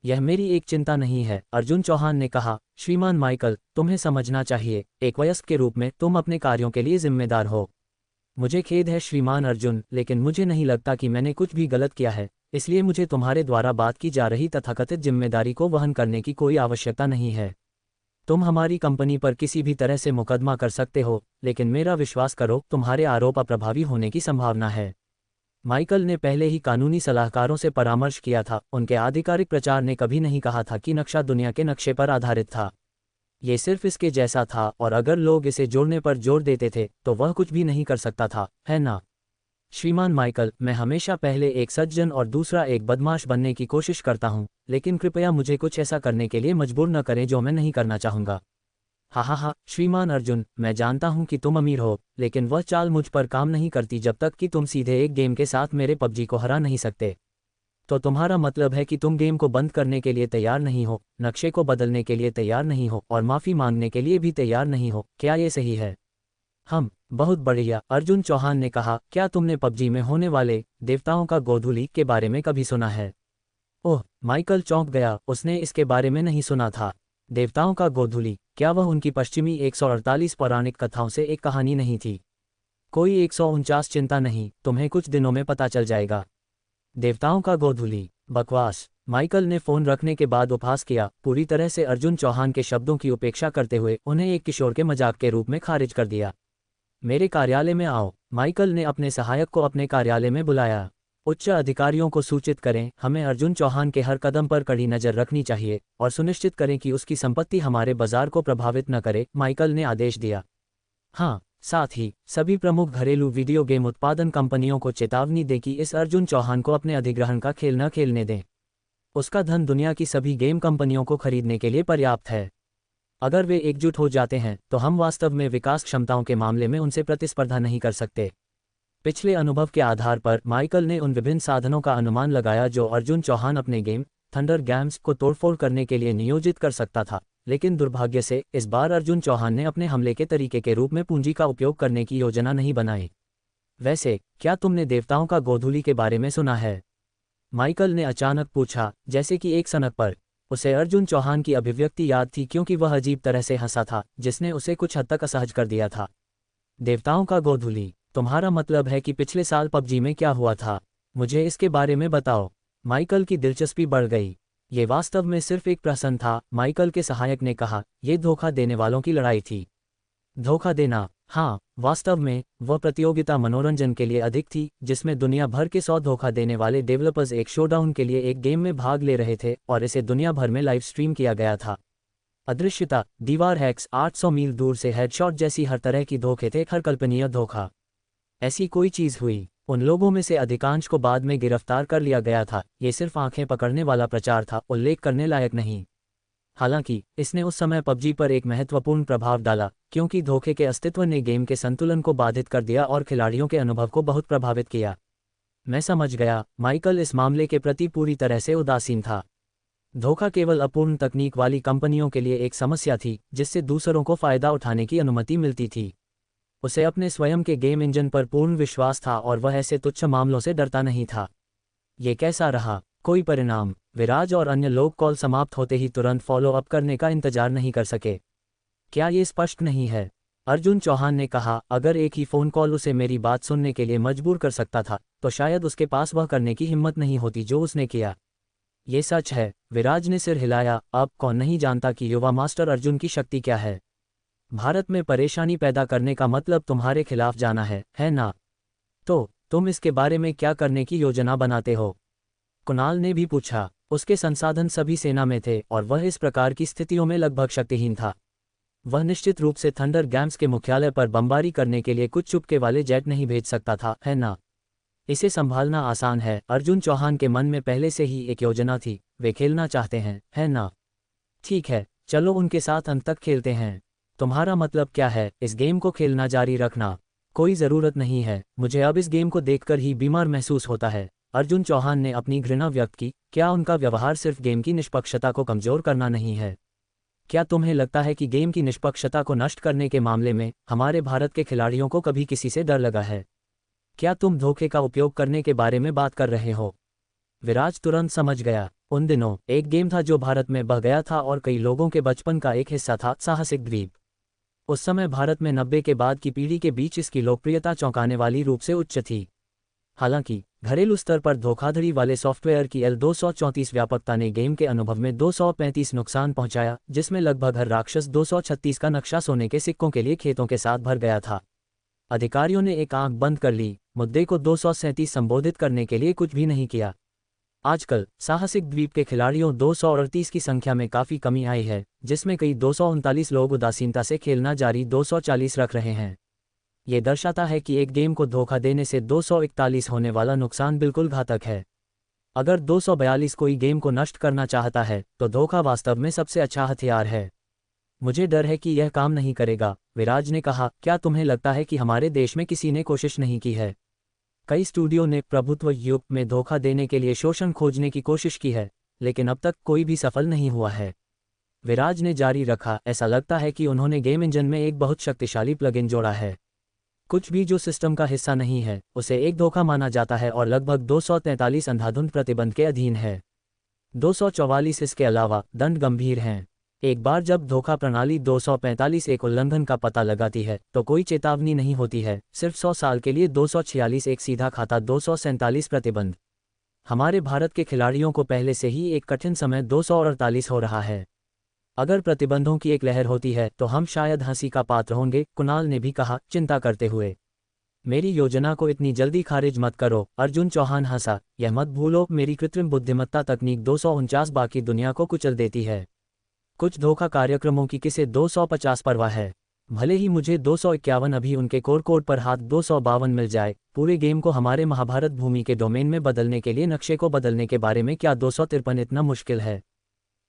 यह मेरी एक चिंता नहीं है, अर्जुन चौहान ने कहा। श्रीमान माइकल, तुम्हें समझना चाहिए, एक वयस्क के रूप में तुम अपने कार्यों के लिए जिम्मेदार हो। मुझे खेद है श्रीमान अर्जुन, लेकिन मुझे नहीं लगता कि मैंने कुछ भी गलत किया है, इसलिए मुझे तुम्हारे द्वारा बात की जा रही तथाकथित जिम्मेदारी को वहन करने की कोई आवश्यकता नहीं है। तुम हमारी कंपनी पर किसी भी तरह से मुकदमा कर सकते हो, लेकिन मेरा विश्वास करो, तुम्हारे आरोप अप्रभावी होने की संभावना है। माइकल ने पहले ही कानूनी सलाहकारों से परामर्श किया था। उनके आधिकारिक प्रचार ने कभी नहीं कहा था कि नक्शा दुनिया के नक्शे पर आधारित था। ये सिर्फ इसके जैसा था, और अगर लोग इसे जोड़ने पर जोर देते थे तो वह कुछ भी नहीं कर सकता था, है ना? श्रीमान माइकल, मैं हमेशा पहले एक सज्जन और दूसरा एक बदमाश बनने की कोशिश करता हूँ, लेकिन कृपया मुझे कुछ ऐसा करने के लिए मजबूर न करें जो मैं नहीं करना चाहूँगा। हा हा हा, श्रीमान अर्जुन, मैं जानता हूँ कि तुम अमीर हो, लेकिन वह चाल मुझ पर काम नहीं करती जब तक कि तुम सीधे एक गेम के साथ मेरे पबजी को हरा नहीं सकते। तो तुम्हारा मतलब है कि तुम गेम को बंद करने के लिए तैयार नहीं हो, नक्शे को बदलने के लिए तैयार नहीं हो, और माफ़ी मांगने के लिए भी तैयार नहीं हो, क्या ये सही है? बहुत बढ़िया, अर्जुन चौहान ने कहा। क्या तुमने पबजी में होने वाले देवताओं का गोधूली के बारे में कभी सुना है? ओह, माइकल चौंक गया, उसने इसके बारे में नहीं सुना था। देवताओं का गोधूली, क्या वह उनकी पश्चिमी 148 पौराणिक कथाओं से एक कहानी नहीं थी? कोई 149, चिंता नहीं, तुम्हें कुछ दिनों में पता चल जाएगा। देवताओं का गोधूली, बकवास। माइकल ने फोन रखने के बाद उपहास किया, पूरी तरह से अर्जुन चौहान के शब्दों की उपेक्षा करते हुए उन्हें एक किशोर के मजाक के रूप में खारिज कर दिया। मेरे कार्यालय में आओ, माइकल ने अपने सहायक को अपने कार्यालय में बुलाया। उच्च अधिकारियों को सूचित करें, हमें अर्जुन चौहान के हर कदम पर कड़ी नजर रखनी चाहिए और सुनिश्चित करें कि उसकी संपत्ति हमारे बाजार को प्रभावित न करे, माइकल ने आदेश दिया। हाँ, साथ ही सभी प्रमुख घरेलू वीडियो गेम उत्पादन कंपनियों को चेतावनी दें कि इस अर्जुन चौहान को अपने अधिग्रहण का खेल न खेलने दें। उसका धन दुनिया की सभी गेम कंपनियों को खरीदने के लिए पर्याप्त है। अगर वे एकजुट हो जाते हैं तो हम वास्तव में विकास क्षमताओं के मामले में उनसे प्रतिस्पर्धा नहीं कर सकते। पिछले अनुभव के आधार पर माइकल ने उन विभिन्न साधनों का अनुमान लगाया जो अर्जुन चौहान अपने गेम थंडर गेम्स को तोड़फोड़ करने के लिए नियोजित कर सकता था, लेकिन दुर्भाग्य से इस बार अर्जुन चौहान ने अपने हमले के तरीके के रूप में पूंजी का उपयोग करने की योजना नहीं बनाई। वैसे, क्या तुमने देवताओं का गोधूली के बारे में सुना है? माइकल ने अचानक पूछा, जैसे कि एक सनक पर। उसे अर्जुन चौहान की अभिव्यक्ति याद थी क्योंकि वह अजीब तरह से हंसा था, जिसने उसे कुछ हद तक असहज कर दिया था। देवताओं का गोधूली, तुम्हारा मतलब है कि पिछले साल पबजी में क्या हुआ था? मुझे इसके बारे में बताओ। माइकल की दिलचस्पी बढ़ गई। ये वास्तव में सिर्फ एक प्रहसन था, माइकल के सहायक ने कहा। ये धोखा देने वालों की लड़ाई थी। धोखा देना? हाँ, वास्तव में वह प्रतियोगिता मनोरंजन के लिए अधिक थी, जिसमें दुनिया भर के 100 धोखा देने वाले डेवलपर्स एक शोडाउन के लिए एक गेम में भाग ले रहे थे और इसे दुनिया भर में लाइव स्ट्रीम किया गया था। अदृश्यता, दीवार हैक्स, 800 मील दूर से हेडशॉट जैसी हर तरह की धोखे थे, हर कल्पनीय धोखा। ऐसी कोई चीज़ हुई। उन लोगों में से अधिकांश को बाद में गिरफ्तार कर लिया गया था। ये सिर्फ आंखें पकड़ने वाला प्रचार था, उल्लेख करने लायक नहीं। हालांकि इसने उस समय पबजी पर एक महत्वपूर्ण प्रभाव डाला, क्योंकि धोखे के अस्तित्व ने गेम के संतुलन को बाधित कर दिया और खिलाड़ियों के अनुभव को बहुत प्रभावित किया। मैं समझ गया। माइकल इस मामले के प्रति पूरी तरह से उदासीन था। धोखा केवल अपूर्ण तकनीक वाली कंपनियों के लिए एक समस्या थी, जिससे दूसरों को फायदा उठाने की अनुमति मिलती थी। उसे अपने स्वयं के गेम इंजन पर पूर्ण विश्वास था और वह ऐसे तुच्छ मामलों से डरता नहीं था। ये कैसा रहा? कोई परिणाम? विराज और अन्य लोग कॉल समाप्त होते ही तुरंत फॉलो अप करने का इंतजार नहीं कर सके। क्या ये स्पष्ट नहीं है? अर्जुन चौहान ने कहा, अगर एक ही फ़ोन कॉल उसे मेरी बात सुनने के लिए मजबूर कर सकता था, तो शायद उसके पास वह करने की हिम्मत नहीं होती जो उसने किया। ये सच है, विराज ने सिर हिलाया। अब कौन नहीं जानता कि युवा मास्टर अर्जुन की शक्ति क्या है? भारत में परेशानी पैदा करने का मतलब तुम्हारे खिलाफ जाना है ना? तो तुम इसके बारे में क्या करने की योजना बनाते हो? कुणाल ने भी पूछा। उसके संसाधन सभी सेना में थे और वह इस प्रकार की स्थितियों में लगभग शक्तिहीन था। वह निश्चित रूप से थंडर गेम्स के मुख्यालय पर बमबारी करने के लिए कुछ चुपके वाले जेट नहीं भेज सकता था, है ना? इसे संभालना आसान है। अर्जुन चौहान के मन में पहले से ही एक योजना थी। वे खेलना चाहते हैं, है ना? ठीक है, चलो उनके साथ अंत तक खेलते हैं। तुम्हारा मतलब क्या है? इस गेम को खेलना जारी रखना? कोई ज़रूरत नहीं है। मुझे अब इस गेम को देखकर ही बीमार महसूस होता है। अर्जुन चौहान ने अपनी घृणा व्यक्त की। क्या उनका व्यवहार सिर्फ गेम की निष्पक्षता को कमजोर करना नहीं है? क्या तुम्हें लगता है कि गेम की निष्पक्षता को नष्ट करने के मामले में हमारे भारत के खिलाड़ियों को कभी किसी से डर लगा है? क्या तुम धोखे का उपयोग करने के बारे में बात कर रहे हो? विराज तुरंत समझ गया। उन दिनों एक गेम था जो भारत में बह गया था और कई लोगों के बचपन का एक हिस्सा था, साहसिक द्वीप। उस समय भारत में 90 के बाद की पीढ़ी के बीच इसकी लोकप्रियता चौंकाने वाली रूप से उच्च थी। हालांकि घरेलू स्तर पर धोखाधड़ी वाले सॉफ्टवेयर की L234 व्यापकता ने गेम के अनुभव में 235 नुकसान पहुंचाया, जिसमें लगभग हर राक्षस 236 का नक्शा सोने के सिक्कों के लिए खेतों के साथ भर गया था। अधिकारियों ने एक आंख बंद कर ली, मुद्दे को 237 संबोधित करने के लिए कुछ भी नहीं किया। आजकल साहसिक द्वीप के खिलाड़ियों 238 की संख्या में काफ़ी कमी आई है, जिसमें कई 239 लोग उदासीनता से खेलना जारी 240 रख रहे हैं। ये दर्शाता है कि एक गेम को धोखा देने से 241 होने वाला नुकसान बिल्कुल घातक है। अगर 242 कोई गेम को नष्ट करना चाहता है तो धोखा वास्तव में सबसे अच्छा हथियार है। मुझे डर है कि यह काम नहीं करेगा, विराज ने कहा। क्या तुम्हें लगता है कि हमारे देश में किसी ने कोशिश नहीं की है? कई स्टूडियो ने प्रभुत्व युग में धोखा देने के लिए शोषण खोजने की कोशिश की है, लेकिन अब तक कोई भी सफल नहीं हुआ है। विराज ने जारी रखा, ऐसा लगता है कि उन्होंने गेम इंजन में एक बहुत शक्तिशाली प्लगइन जोड़ा है। कुछ भी जो सिस्टम का हिस्सा नहीं है उसे एक धोखा माना जाता है और लगभग 243 अंधाधुंध प्रतिबंध के अधीन है। 244 इसके अलावा दंड गंभीर हैं। एक बार जब धोखा प्रणाली 245 एक उल्लंघन का पता लगाती है तो कोई चेतावनी नहीं होती है, सिर्फ 100 साल के लिए 246 एक सीधा खाता 247 प्रतिबंध। हमारे भारत के खिलाड़ियों को पहले से ही एक कठिन समय 248 हो रहा है। अगर प्रतिबंधों की एक लहर होती है तो हम शायद हंसी का पात्र होंगे, कुणाल ने भी कहा, चिंता करते हुए। मेरी योजना को इतनी जल्दी खारिज मत करो, अर्जुन चौहान हंसा। यह मत भूलो, मेरी कृत्रिम बुद्धिमत्ता तकनीक 249 बाकी दुनिया को कुचल देती है। कुछ धोखा कार्यक्रमों की किसे 250 परवाह है। भले ही मुझे 251 अभी उनके कोर कोड पर हाथ 252 मिल जाए। पूरे गेम को हमारे महाभारत भूमि के डोमेन में बदलने के लिए नक्शे को बदलने के बारे में क्या 253 इतना मुश्किल है?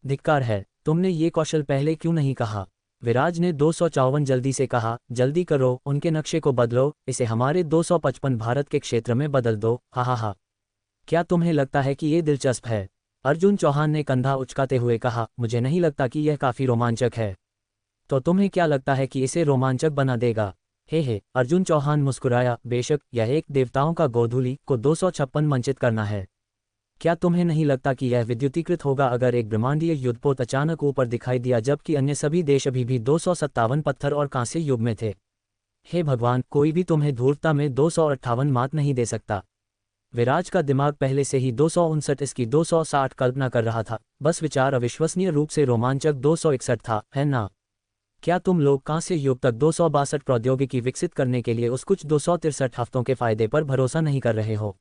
धिक्कार है, तुमने ये कौशल पहले क्यों नहीं कहा? विराज ने 254 जल्दी से कहा। जल्दी करो, उनके नक्शे को बदलो, इसे हमारे 255 भारत के क्षेत्र में बदल दो। हा हा हा। क्या तुम्हें लगता है कि ये दिलचस्प है? अर्जुन चौहान ने कंधा उचकाते हुए कहा, मुझे नहीं लगता कि यह काफ़ी रोमांचक है। तो तुम्हें क्या लगता है कि इसे रोमांचक बना देगा? हे, अर्जुन चौहान मुस्कुराया। बेशक, यह एक देवताओं का गोधूली को 256 मंचित करना है। क्या तुम्हें नहीं लगता कि यह विद्युतीकृत होगा अगर एक ब्रह्मांडीय युद्धपोत अचानक ऊपर दिखाई दिया जबकि अन्य सभी देश अभी भी 257 पत्थर और कांस्य युग में थे? हे भगवान, कोई भी तुम्हें धूर्तता में 258 मात नहीं दे सकता। विराज का दिमाग पहले से ही 259 इसकी 260 कल्पना कर रहा था। बस विचार अविश्वसनीय रूप से रोमांचक 261 था, है ना? क्या तुम लोग कांस्य युग तक 262 प्रौद्योगिकी विकसित करने के लिए उस कुछ 263 हफ्तों के फायदे पर भरोसा नहीं कर रहे हो?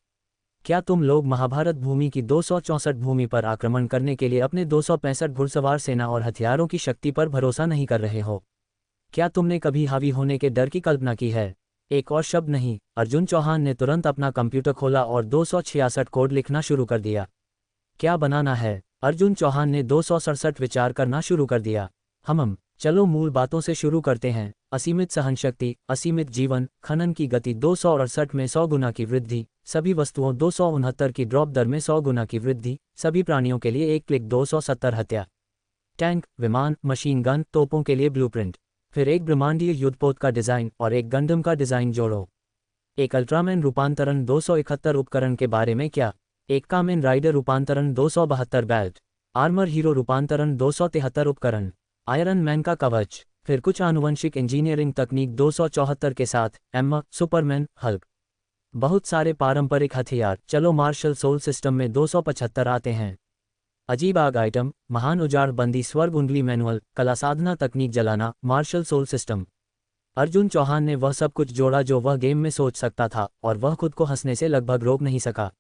क्या तुम लोग महाभारत भूमि की 264 भूमि पर आक्रमण करने के लिए अपने 265 घुड़सवार सेना और हथियारों की शक्ति पर भरोसा नहीं कर रहे हो? क्या तुमने कभी हावी होने के डर की कल्पना की है? एक और शब्द नहीं। अर्जुन चौहान ने तुरंत अपना कंप्यूटर खोला और 266 कोड लिखना शुरू कर दिया। क्या बनाना है? अर्जुन चौहान ने 267 विचार करना शुरू कर दिया। चलो मूल बातों से शुरू करते हैं। असीमित सहनशक्ति, असीमित जीवन, खनन की गति 268 में 100 गुना की वृद्धि, सभी वस्तुओं 269 की ड्रॉप दर में 100 गुना की वृद्धि, सभी प्राणियों के लिए एक क्लिक 270 हत्या, टैंक, विमान, मशीन गन, तोपों के लिए ब्लूप्रिंट, फिर एक ब्रह्मांडीय युद्धपोत का डिज़ाइन और एक गंडम का डिज़ाइन जोड़ो। एक अल्ट्रामैन रूपांतरण 271 उपकरण के बारे में क्या? एक कामेन राइडर रूपांतरण 272 बेल्ट, आर्मर हीरो रूपांतरण 273 उपकरण, आयरन मैन का कवच, फिर कुछ आनुवंशिक इंजीनियरिंग तकनीक 274 के साथ, एम्मा, सुपरमैन, हल्क, बहुत सारे पारंपरिक हथियार। चलो मार्शल सोल सिस्टम में 275 आते हैं। अजीब आग आइटम, महान उजाड़ बंदी स्वर्ग उंगली मैनुअल, कला साधना तकनीक जलाना, martial soul system. Arjun Chauhan ने वह सब कुछ जोड़ा जो वह गेम में सोच सकता था और वह खुद को हंसने से लगभग रोक नहीं सका।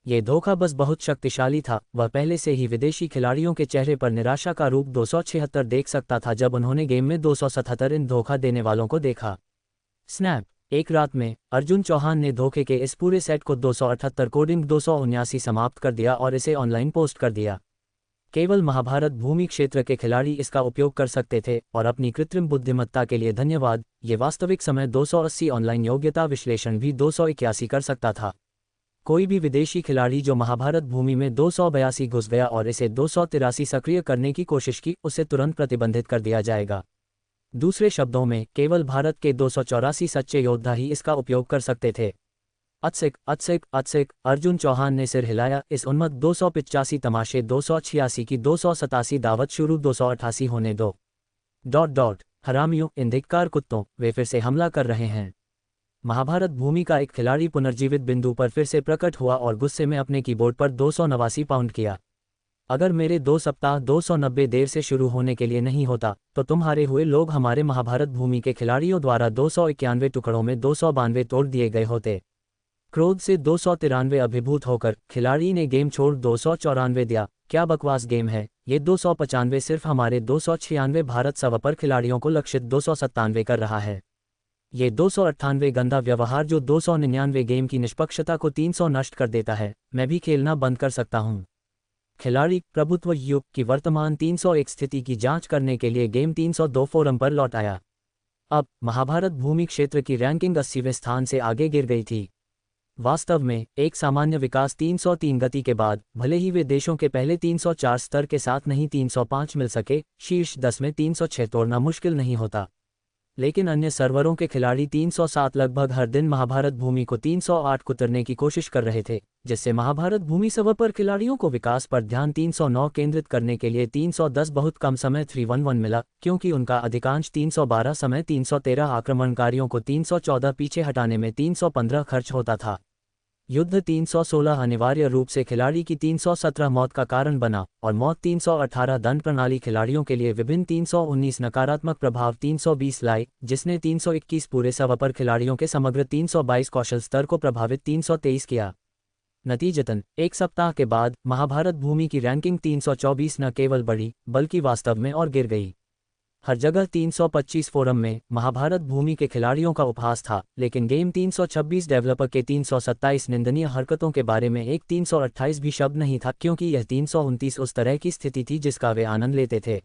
ये धोखा बस बहुत शक्तिशाली था। वह पहले से ही विदेशी खिलाड़ियों के चेहरे पर निराशा का रूप 276 देख सकता था जब उन्होंने गेम में 277 इन धोखा देने वालों को देखा। स्नैप, एक रात में अर्जुन चौहान ने धोखे के इस पूरे सेट को 278 कोडिंग 279 समाप्त कर दिया और इसे ऑनलाइन पोस्ट कर दिया। केवल महाभारत भूमि क्षेत्र के खिलाड़ी इसका उपयोग कर सकते थे और अपनी कृत्रिम बुद्धिमत्ता के लिए धन्यवाद। ये वास्तविक समय 280 ऑनलाइन योग्यता विश्लेषण भी 281 कर सकता था। कोई भी विदेशी खिलाड़ी जो महाभारत भूमि में 282 घुस गया और इसे 283 सक्रिय करने की कोशिश की, उसे तुरंत प्रतिबंधित कर दिया जाएगा। दूसरे शब्दों में, केवल भारत के 284 सच्चे योद्धा ही इसका उपयोग कर सकते थे। अत्सिक, अर्जुन चौहान ने सिर हिलाया। इस उन्मत्त 285 तमाशे 286 की 287 दावत शुरू 288 होने दो। हरामियों, इन धिक्कार कुत्तों, वे फिर से हमला कर रहे हैं। महाभारत भूमि का एक खिलाड़ी पुनर्जीवित बिंदु पर फिर से प्रकट हुआ और गुस्से में अपने कीबोर्ड पर 289 पाउंड किया। अगर मेरे 2 सप्ताह 290 देर से शुरू होने के लिए नहीं होता तो तुम हारे हुए लोग हमारे महाभारत भूमि के खिलाड़ियों द्वारा 291 टुकड़ों में 292 तोड़ दिए गए होते। क्रोध से 293 अभिभूत होकर खिलाड़ी ने गेम छोड़ 294 दिया। क्या बकवास गेम है ये। 295 सिर्फ हमारे 296 भारत सवपर खिलाड़ियों को लक्षित 297 कर रहा है। ये 298 गंदा व्यवहार जो 299 गेम की निष्पक्षता को 300 नष्ट कर देता है। मैं भी खेलना बंद कर सकता हूँ। खिलाड़ी प्रभुत्व युग की वर्तमान 301 स्थिति की जांच करने के लिए गेम 302 फोरम पर लौट आया। अब महाभारत भूमि क्षेत्र की रैंकिंग 80वें स्थान से आगे गिर गई थी। वास्तव में एक सामान्य विकास 303 गति के बाद भले ही वे देशों के पहले 304 स्तर के साथ नहीं 305 मिल सके, शीर्ष 10 में 306 तोड़ना मुश्किल नहीं होता। लेकिन अन्य सर्वरों के खिलाड़ी 307 लगभग हर दिन महाभारत भूमि को 308 कुतरने की कोशिश कर रहे थे, जिससे महाभारत भूमि सवपर खिलाड़ियों को विकास पर ध्यान 309 केंद्रित करने के लिए 310 बहुत कम समय 311 मिला, क्योंकि उनका अधिकांश 312 समय 313 आक्रमणकारियों को 314 पीछे हटाने में 315 खर्च होता था। युद्ध 316 अनिवार्य रूप से खिलाड़ी की 317 मौत का कारण बना और मौत 318 दंड प्रणाली खिलाड़ियों के लिए विभिन्न 319 नकारात्मक प्रभाव 320 लाई, जिसने 321 पूरे सवपर खिलाड़ियों के समग्र 322 कौशल स्तर को प्रभावित 323 किया। नतीजतन एक सप्ताह के बाद महाभारत भूमि की रैंकिंग 324 न केवल बढ़ी बल्कि वास्तव में और गिर गई। हर जगह 325 फोरम में महाभारत भूमि के खिलाड़ियों का उपहास था, लेकिन गेम 326 डेवलपर के 327 निंदनीय हरकतों के बारे में एक 328 भी शब्द नहीं था, क्योंकि यह 329 उस तरह की स्थिति थी जिसका वे आनंद लेते थे।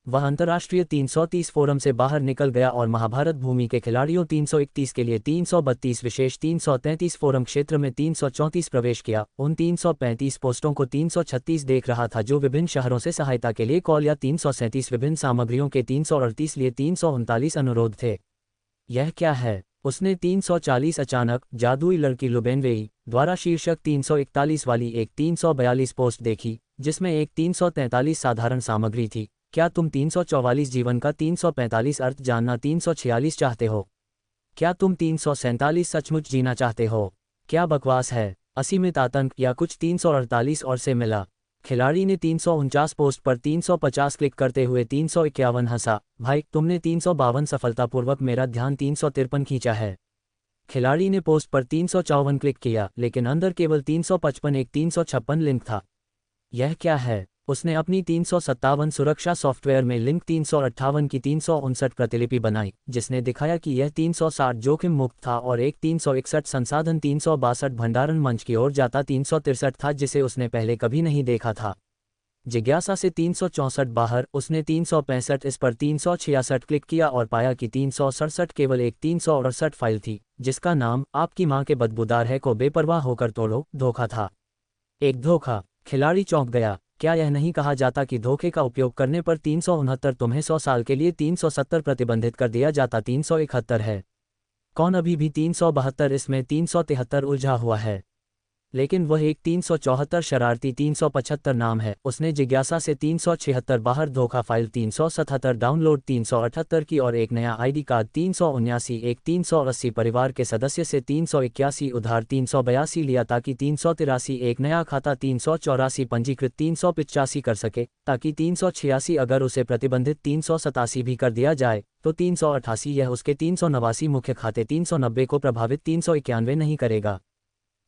वह अंतर्राष्ट्रीय 330 फोरम से बाहर निकल गया और महाभारत भूमि के खिलाड़ियों 331 के लिए 332 विशेष 333 फोरम क्षेत्र में 334 प्रवेश किया। उन 335 पोस्टों को 336 देख रहा था जो विभिन्न शहरों से सहायता के लिए कॉल या 337 विभिन्न सामग्रियों के 338 लिए 339 अनुरोध थे। यह क्या है? उसने 340 अचानक जादुई लड़की लुबेनवेई द्वारा शीर्षक 341 वाली एक 342 पोस्ट देखी, जिसमें एक 343 साधारण सामग्री थी। क्या तुम 344 जीवन का 345 अर्थ जानना 346 चाहते हो? क्या तुम 347 सचमुच जीना चाहते हो? क्या बकवास है? असीमित आतंक या कुछ 348 और से मिला। खिलाड़ी ने 349 पोस्ट पर 350 क्लिक करते हुए 351 हंसा। भाई, तुमने 352 सफलतापूर्वक मेरा ध्यान 353 खींचा है। खिलाड़ी ने पोस्ट पर 354 क्लिक किया, लेकिन अंदर केवल 355 एक 356 लिंक था। यह क्या है? उसने अपनी 357 सुरक्षा सॉफ्टवेयर में लिंक 358 की 359 प्रतिलिपि बनाई, जिसने दिखाया कि यह 360 जोखिम मुक्त था और एक 361 संसाधन 362 भंडारण मंच की ओर जाता 363 था, जिसे उसने पहले कभी नहीं देखा था। जिज्ञासा से 364 बाहर, उसने 365 इस पर 366 क्लिक किया और पाया कि 367 केवल एक 368 फाइल थी, जिसका नाम आपकी मां के बदबूदार है को बेपरवाह होकर तोड़ो धोखा था। एक धोखा। खिलाड़ी चौंक गया। क्या यह नहीं कहा जाता कि धोखे का उपयोग करने पर 369 तुम्हें 100 साल के लिए 370 प्रतिबंधित कर दिया जाता 371 है। कौन अभी भी 372 इसमें 373 उलझा हुआ है? लेकिन वह एक 374 शरारती 375 नाम है। उसने जिज्ञासा से 376 बाहर धोखा फाइल 377 डाउनलोड 378 की और एक नया आईडी कार्ड 379 एक 380 परिवार के सदस्य से 381 उधार 382 लिया ताकि 383 एक नया खाता 384 पंजीकृत 385 कर सके ताकि 386 अगर उसे प्रतिबंधित 387 भी कर दिया जाए तो 388 यह उसके 389 मुख्य खाते 390 को प्रभावित 391 नहीं करेगा।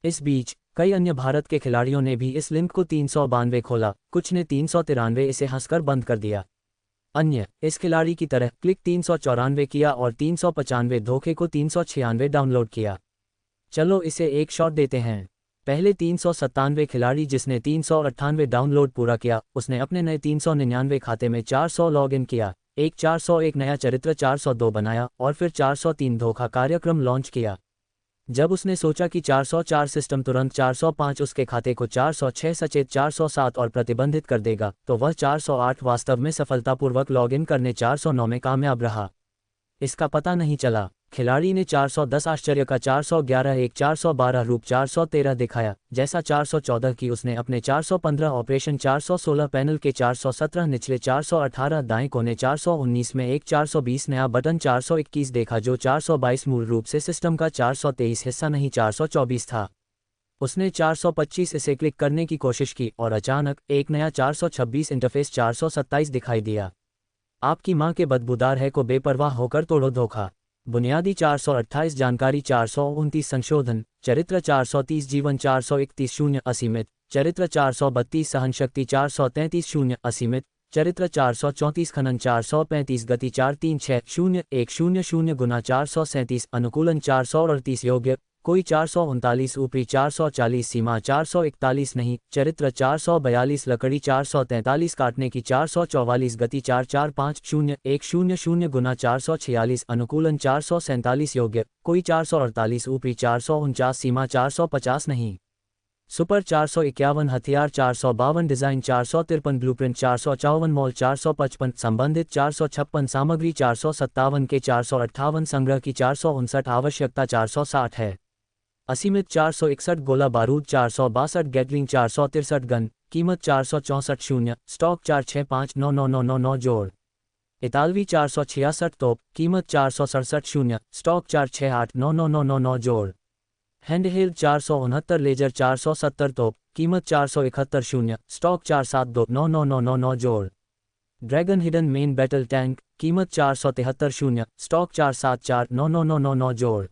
इस बीच कई अन्य भारत के खिलाड़ियों ने भी इस लिंक को 392 खोला, कुछ ने 393 इसे हंसकर बंद कर दिया। अन्य इस खिलाड़ी की तरह क्लिक 394 किया और 395 धोखे को 396 डाउनलोड किया। चलो इसे एक शॉट देते हैं। पहले 397 खिलाड़ी जिसने 398 डाउनलोड पूरा किया, उसने अपने नए 399 खाते में 400 लॉगिन किया, एक 401 नया चरित्र 402 बनाया और फिर 403 धोखा कार्यक्रम लॉन्च किया। जब उसने सोचा कि 404 सिस्टम तुरंत 405 उसके खाते को 406 सचेत 407 और प्रतिबंधित कर देगा, तो वह 408 वास्तव में सफलतापूर्वक लॉगिन करने 409 में कामयाब रहा। इसका पता नहीं चला। खिलाड़ी ने 410 आश्चर्य का 411 एक 412 रूप 413 दिखाया, जैसा 414 की उसने अपने 415 ऑपरेशन 416 पैनल के 417 निचले 418 दाएं कोने 419 में एक 420 नया बटन 421 देखा जो 422 मूल रूप से सिस्टम का 423 हिस्सा नहीं 424 था। उसने 425 इसे क्लिक करने की कोशिश की और अचानक एक नया 426 इंटरफेस 427 दिखाई दिया। आपकी मां के बदबूदार है को बेपरवाह होकर तोड़ो धोखा। बुनियादी 428 जानकारी 429 संशोधन, चरित्र 430 जीवन 431 शून्य असीमित, चरित्र 432 सहनशक्ति 433 शून्य असीमित, चरित्र 434 खनन 435 गति 436 गुना 437 अनुकूलन 438 योग्य कोई 439 ऊपरी 440 सीमा 441 नहीं, चरित्र 442 लकड़ी 443 काटने की 444 गति 4450 गुना 446 अनुकूलन 447 योग्य कोई 448 ऊपरी 449 सीमा 450 नहीं। सुपर 451 हथियार 452 डिज़ाइन 453 ब्लूप्रिंट 454 मॉल 455 संबंधित 456 सामग्री 457 के 458 संग्रह की 459 आवश्यकता 460 है। असीमित 461 गोला बारूद 462 गैटलिंग 463 गन, कीमत 464 शून्य, स्टॉक 4659999 जोड़। इतालवी 466 तोप, कीमत 467 शून्य, स्टॉक 4689999 जोड़। हैंडहेल्ड 469 लेजर 470 तोप, कीमत 471 शून्य, स्टॉक 4729999 जोड़। Dragon hidden main battle tank, कीमत 473 शून्य, स्टॉक 47499999 जोड़।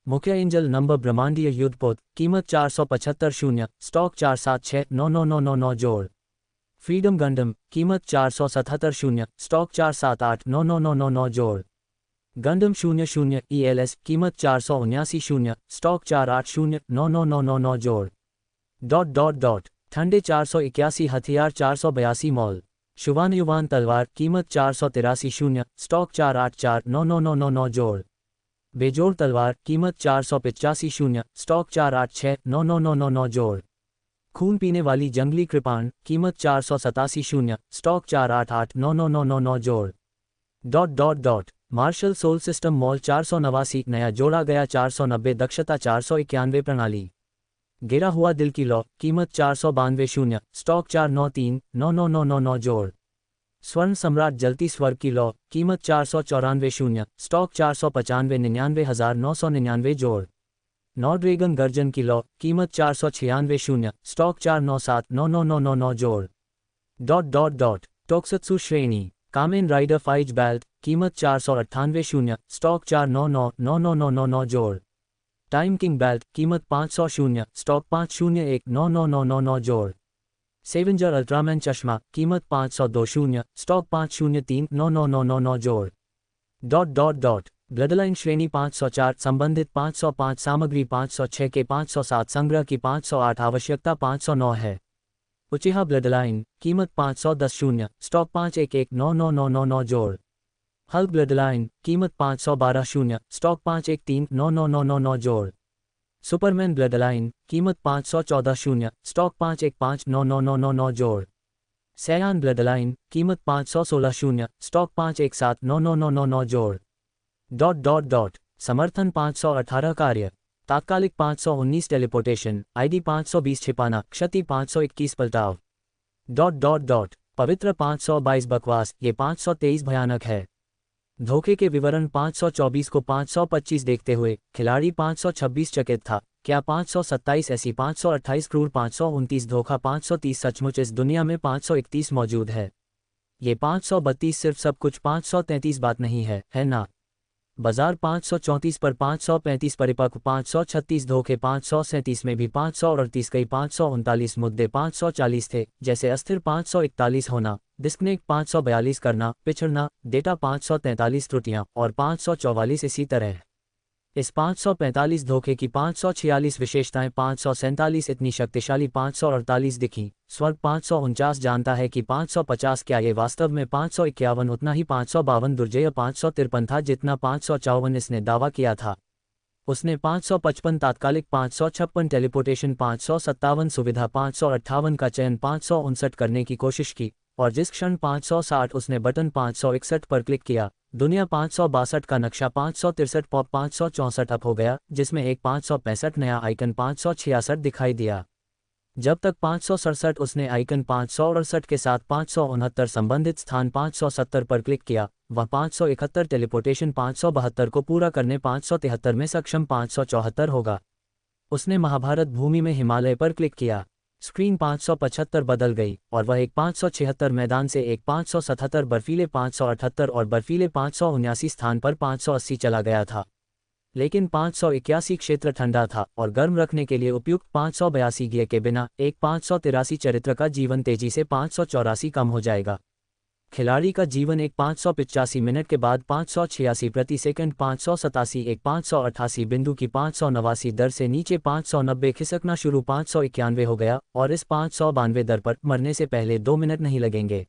मुख्य एंजल नंबर ब्रह्मांडीय युद्धपोत, कीमत 475 शून्य, स्टॉक 47699999 जोड़। फ्रीडम गंडम, कीमत 477 शून्य, स्टॉक 47899999 जोड़। गंडम 00 ELS, कीमत 479 शून्य, स्टॉक 48099999 जोड़। ठंडे 481 हथियार 482 मॉल। शुभान युवान तलवार, कीमत 483 शून्य, स्टॉक 48499999 जोड़। बेजोड़ तलवार, कीमत 485 शून्य, स्टॉक 48699999 जोड़। खून पीने वाली जंगली कृपाण, कीमत 487 शून्य, स्टॉक 48899999 जोड़। मार्शल सोल सिस्टम मॉल 489 नया जोड़ा गया 490 दक्षता 491 प्रणाली। गिरा हुआ दिल की लौ, कीमत 492 शून्य, स्टॉक 49399999 जोड़। स्वर्ण सम्राट जलती स्वर्ग की लौ, कीमत 494 शून्य, स्टॉक 495 जोड़। नॉर्ड्रेगन गर्जन की लौ, कीमत 496 शून्य, स्टॉक 49799999 जोड़। टोक्सत्सु श्रेणी कामेन राइडर फाइज बेल्ट, कीमत 498 शून्य, स्टॉक 499999 जोड़। टाइम किंग बेल्ट, कीमत 500 शून्य, स्टॉक 50199999 जोड़। सेवेंजर अल्ट्रामैन चश्मा, कीमत 502 शून्य, स्टॉक 50399999 जोड़। ब्लडलाइन श्रेणी 504 संबंधित 505 सामग्री 506 के 507 संग्रह की 508 आवश्यकता 509 है। उचिहा ब्लडलाइन, कीमत 510 शून्य, स्टॉक 51199999 जोड़। हल्क ब्लडलाइन, कीमत 512 शून्य, स्टॉक 51399999 जोड़। सुपरमैन ब्लडलाइन, कीमत 514 शून्य, स्टॉक 51599999 जोड़। सयान ब्लडलाइन, कीमत 516 शून्य, स्टॉक 51799999 जोड़। समर्थन 518 कार्य, तात्कालिक 519 टेलीपोर्टेशन, आईडी 520 छिपाना, क्षति 521 पलटाव। पवित्र 522 बकवास, ये 523 भयानक है। धोखे के विवरण 524 को 525 देखते हुए खिलाड़ी 526 चकित था। क्या 527 ऐसी 528 क्रूर 529 धोखा 530 सचमुच इस दुनिया में 531 मौजूद है। ये 532 सिर्फ सब कुछ 533 बात नहीं है, है ना? बाजार 534 पर 535 परिपक्व 536 धोखे 537 में भी 538 कई 539 मुद्दे 540 थे, जैसे अस्थिर 541 होना, डिस्कनेक्ट 542 करना, पिछड़ना, डेटा 543 त्रुटियां और 544 इसी तरह। इस 545 धोखे की 546 विशेषताएं 547 इतनी शक्तिशाली 548 दिखीं। स्वर्ग 549 जानता है कि 550 क्या ये वास्तव में 551 उतना ही 552 दुर्जय 553 था जितना 554 इसने दावा किया था। उसने 555 तात्कालिक 556 टेलीपोर्टेशन 557 सुविधा 558 का चयन 559 करने की कोशिश की, और जिस क्षण 560 उसने बटन 561 पर क्लिक किया, दुनिया 562 का नक्शा 563 पॉप 564 अप हो गया, जिसमें एक 565 नया आइकन 566 दिखाई दिया। जब तक 567 उसने आइकन 568 के साथ 569 संबंधित स्थान 570 पर क्लिक किया, वह 571 टेलीपोर्टेशन 572 को पूरा करने 573 में सक्षम 574 होगा। उसने महाभारत भूमि में हिमालय पर क्लिक किया। स्क्रीन 575 बदल गई और वह एक 576 मैदान से एक 577 बर्फीले 578 और बर्फीले 579 स्थान पर 580 चला गया था। लेकिन 581 क्षेत्र ठंडा था और गर्म रखने के लिए उपयुक्त 582 गियर के बिना एक 583 चरित्र का जीवन तेजी से 584 कम हो जाएगा। खिलाड़ी का जीवन एक 585 मिनट के बाद 586 प्रति सेकंड 587 एक 588 बिंदु की 589 दर से नीचे 590 खिसकना शुरू 591 हो गया और इस 592 दर पर मरने से पहले 2 मिनट नहीं लगेंगे।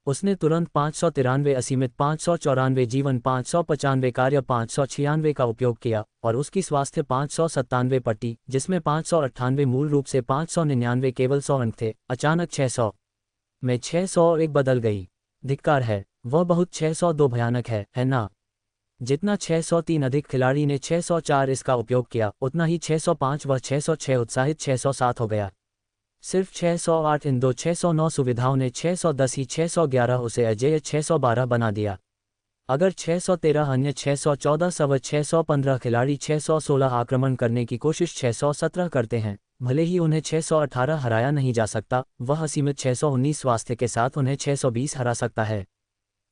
उसने तुरंत 593 असीमित 594 जीवन 595 कार्य 596 का उपयोग किया और उसकी स्वास्थ्य 597 पट्टी, जिसमें 598 मूल रूप से 599 केवल 100 अंक थे, अचानक 600 में 601 बदल गई। धिक्कार है, वह बहुत 602 भयानक है ना? जितना 603 अधिक खिलाड़ी ने 604 इसका उपयोग किया, उतना ही 605 वह 606 उत्साहित 607 हो गया। सिर्फ 608 इन दो 609 सुविधाओं ने 610 ही 611 उसे अजेय 612 बना दिया। अगर 613 अन्य 614 सव 615 खिलाड़ी 616 आक्रमण करने की कोशिश 617 करते हैं, भले ही उन्हें 618 हराया नहीं जा सकता, वह असीमित 619 स्वास्थ्य के साथ उन्हें 620 हरा सकता है।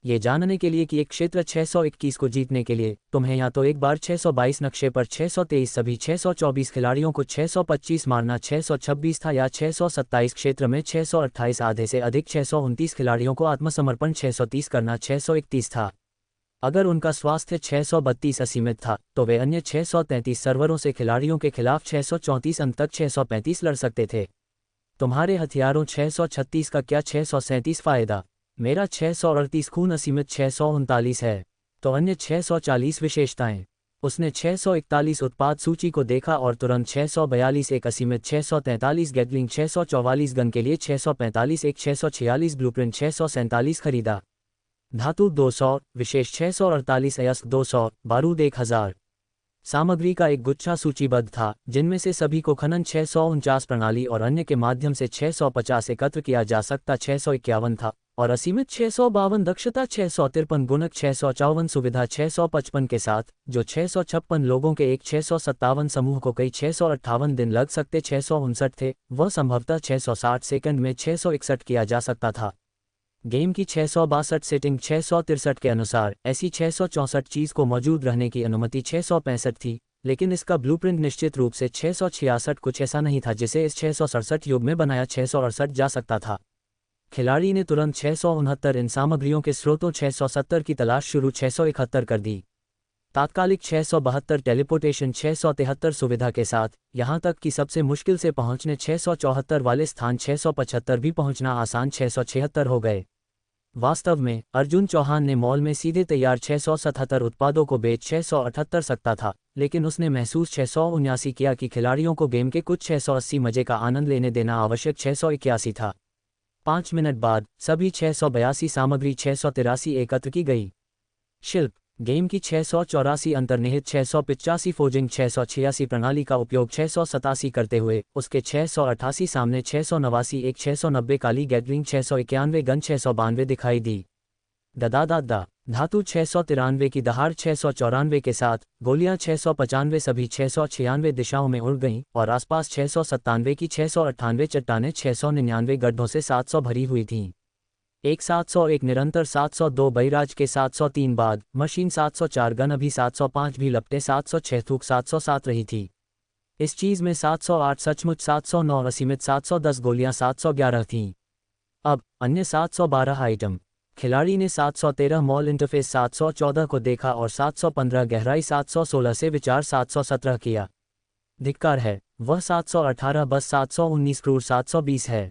ये जानने के लिए कि एक क्षेत्र 621 को जीतने के लिए तुम्हें या तो एक बार 622 नक्शे पर 623 सभी 624 खिलाड़ियों को 625 मारना 626 था, या 627 क्षेत्र में 628 आधे से अधिक 629 खिलाड़ियों को आत्मसमर्पण 630 करना 631 था। अगर उनका स्वास्थ्य 632 असीमित था तो वे अन्य 633 सर्वरों से खिलाड़ियों के खिलाफ 634 अंक तक 635 लड़ सकते थे। तुम्हारे हथियारों 636 का क्या 637 फायदा? मेरा 638 खून असीमित 639 है, तो अन्य 640 विशेषताएं। उसने 641 उत्पाद सूची को देखा और तुरंत 642 एक असीमित 643 गैटलिंग 644 गन के लिए 645 एक 646 ब्लूप्रिंट 647 खरीदा। धातु 200, विशेष 648 अयस्क 200, बारूद 1000। सामग्री का एक गुच्छा सूचीबद्ध था, जिनमें से सभी को खनन 649 प्रणाली और अन्य के माध्यम से 650 एकत्र किया जा सकता 651 था, और असीमित 652 दक्षता 653 गुणक 654 सुविधा 655 के साथ, जो 656 लोगों के एक 657 समूह को कई 658 दिन लग सकते 659 थे, वह संभवतः 660 सेकंड में 661 किया जा सकता था। गेम की 662 सेटिंग 663 के अनुसार ऐसी 664 चीज़ को मौजूद रहने की अनुमति 665 थी, लेकिन इसका ब्लूप्रिंट निश्चित रूप से 666 कुछ ऐसा नहीं था जिसे इस 667 युग में बनाया 668 जा सकता था। खिलाड़ी ने तुरंत 669 इन सामग्रियों के स्रोतों 670 की तलाश शुरू 671 कर दी। तात्कालिक 672 टेलीपोर्टेशन 673 सुविधा के साथ, यहाँ तक कि सबसे मुश्किल से पहुँचने 674 वाले स्थान 675 भी पहुँचना आसान 676 हो गए। वास्तव में अर्जुन चौहान ने मॉल में सीधे तैयार 677 उत्पादों को बेच 678 सकता था, लेकिन उसने महसूस 679 किया कि खिलाड़ियों को गेम के कुछ 680 मजे का आनंद लेने देना आवश्यक 681 था। 5 मिनट बाद सभी 682 सामग्री 683 एकत्र की गई। शिल्प गेम की 684 अंतर्निहित 685 फोजिंग 686 प्रणाली का उपयोग 687 करते हुए उसके 688 सामने 689 एक 690 काली गैदरिंग 691 गन 692 दिखाई दी। ददादा धातु 693 की दहाड़ 694 के साथ गोलियां 695 सभी 696 दिशाओं में उड़ गईं और आसपास 697 की 698 चट्टानें 699 गड्ढों से 700 भरी हुई थीं। एक 701 निरंतर 702 बहिराज के 703 बाद मशीन 704 गन अभी 705 भी लपटे 706 थूक 707 रही थी। इस चीज़ में 708 सचमुच 709 असीमित 710 गोलियां 711 थीं। अब अन्य 712 आइटम। खिलाड़ी ने 713 मॉल इंटरफेस 714 को देखा और 715 गहराई 716 से विचार 717 किया। धिक्कार है, वह 718 बस 719 क्रूर 720 है।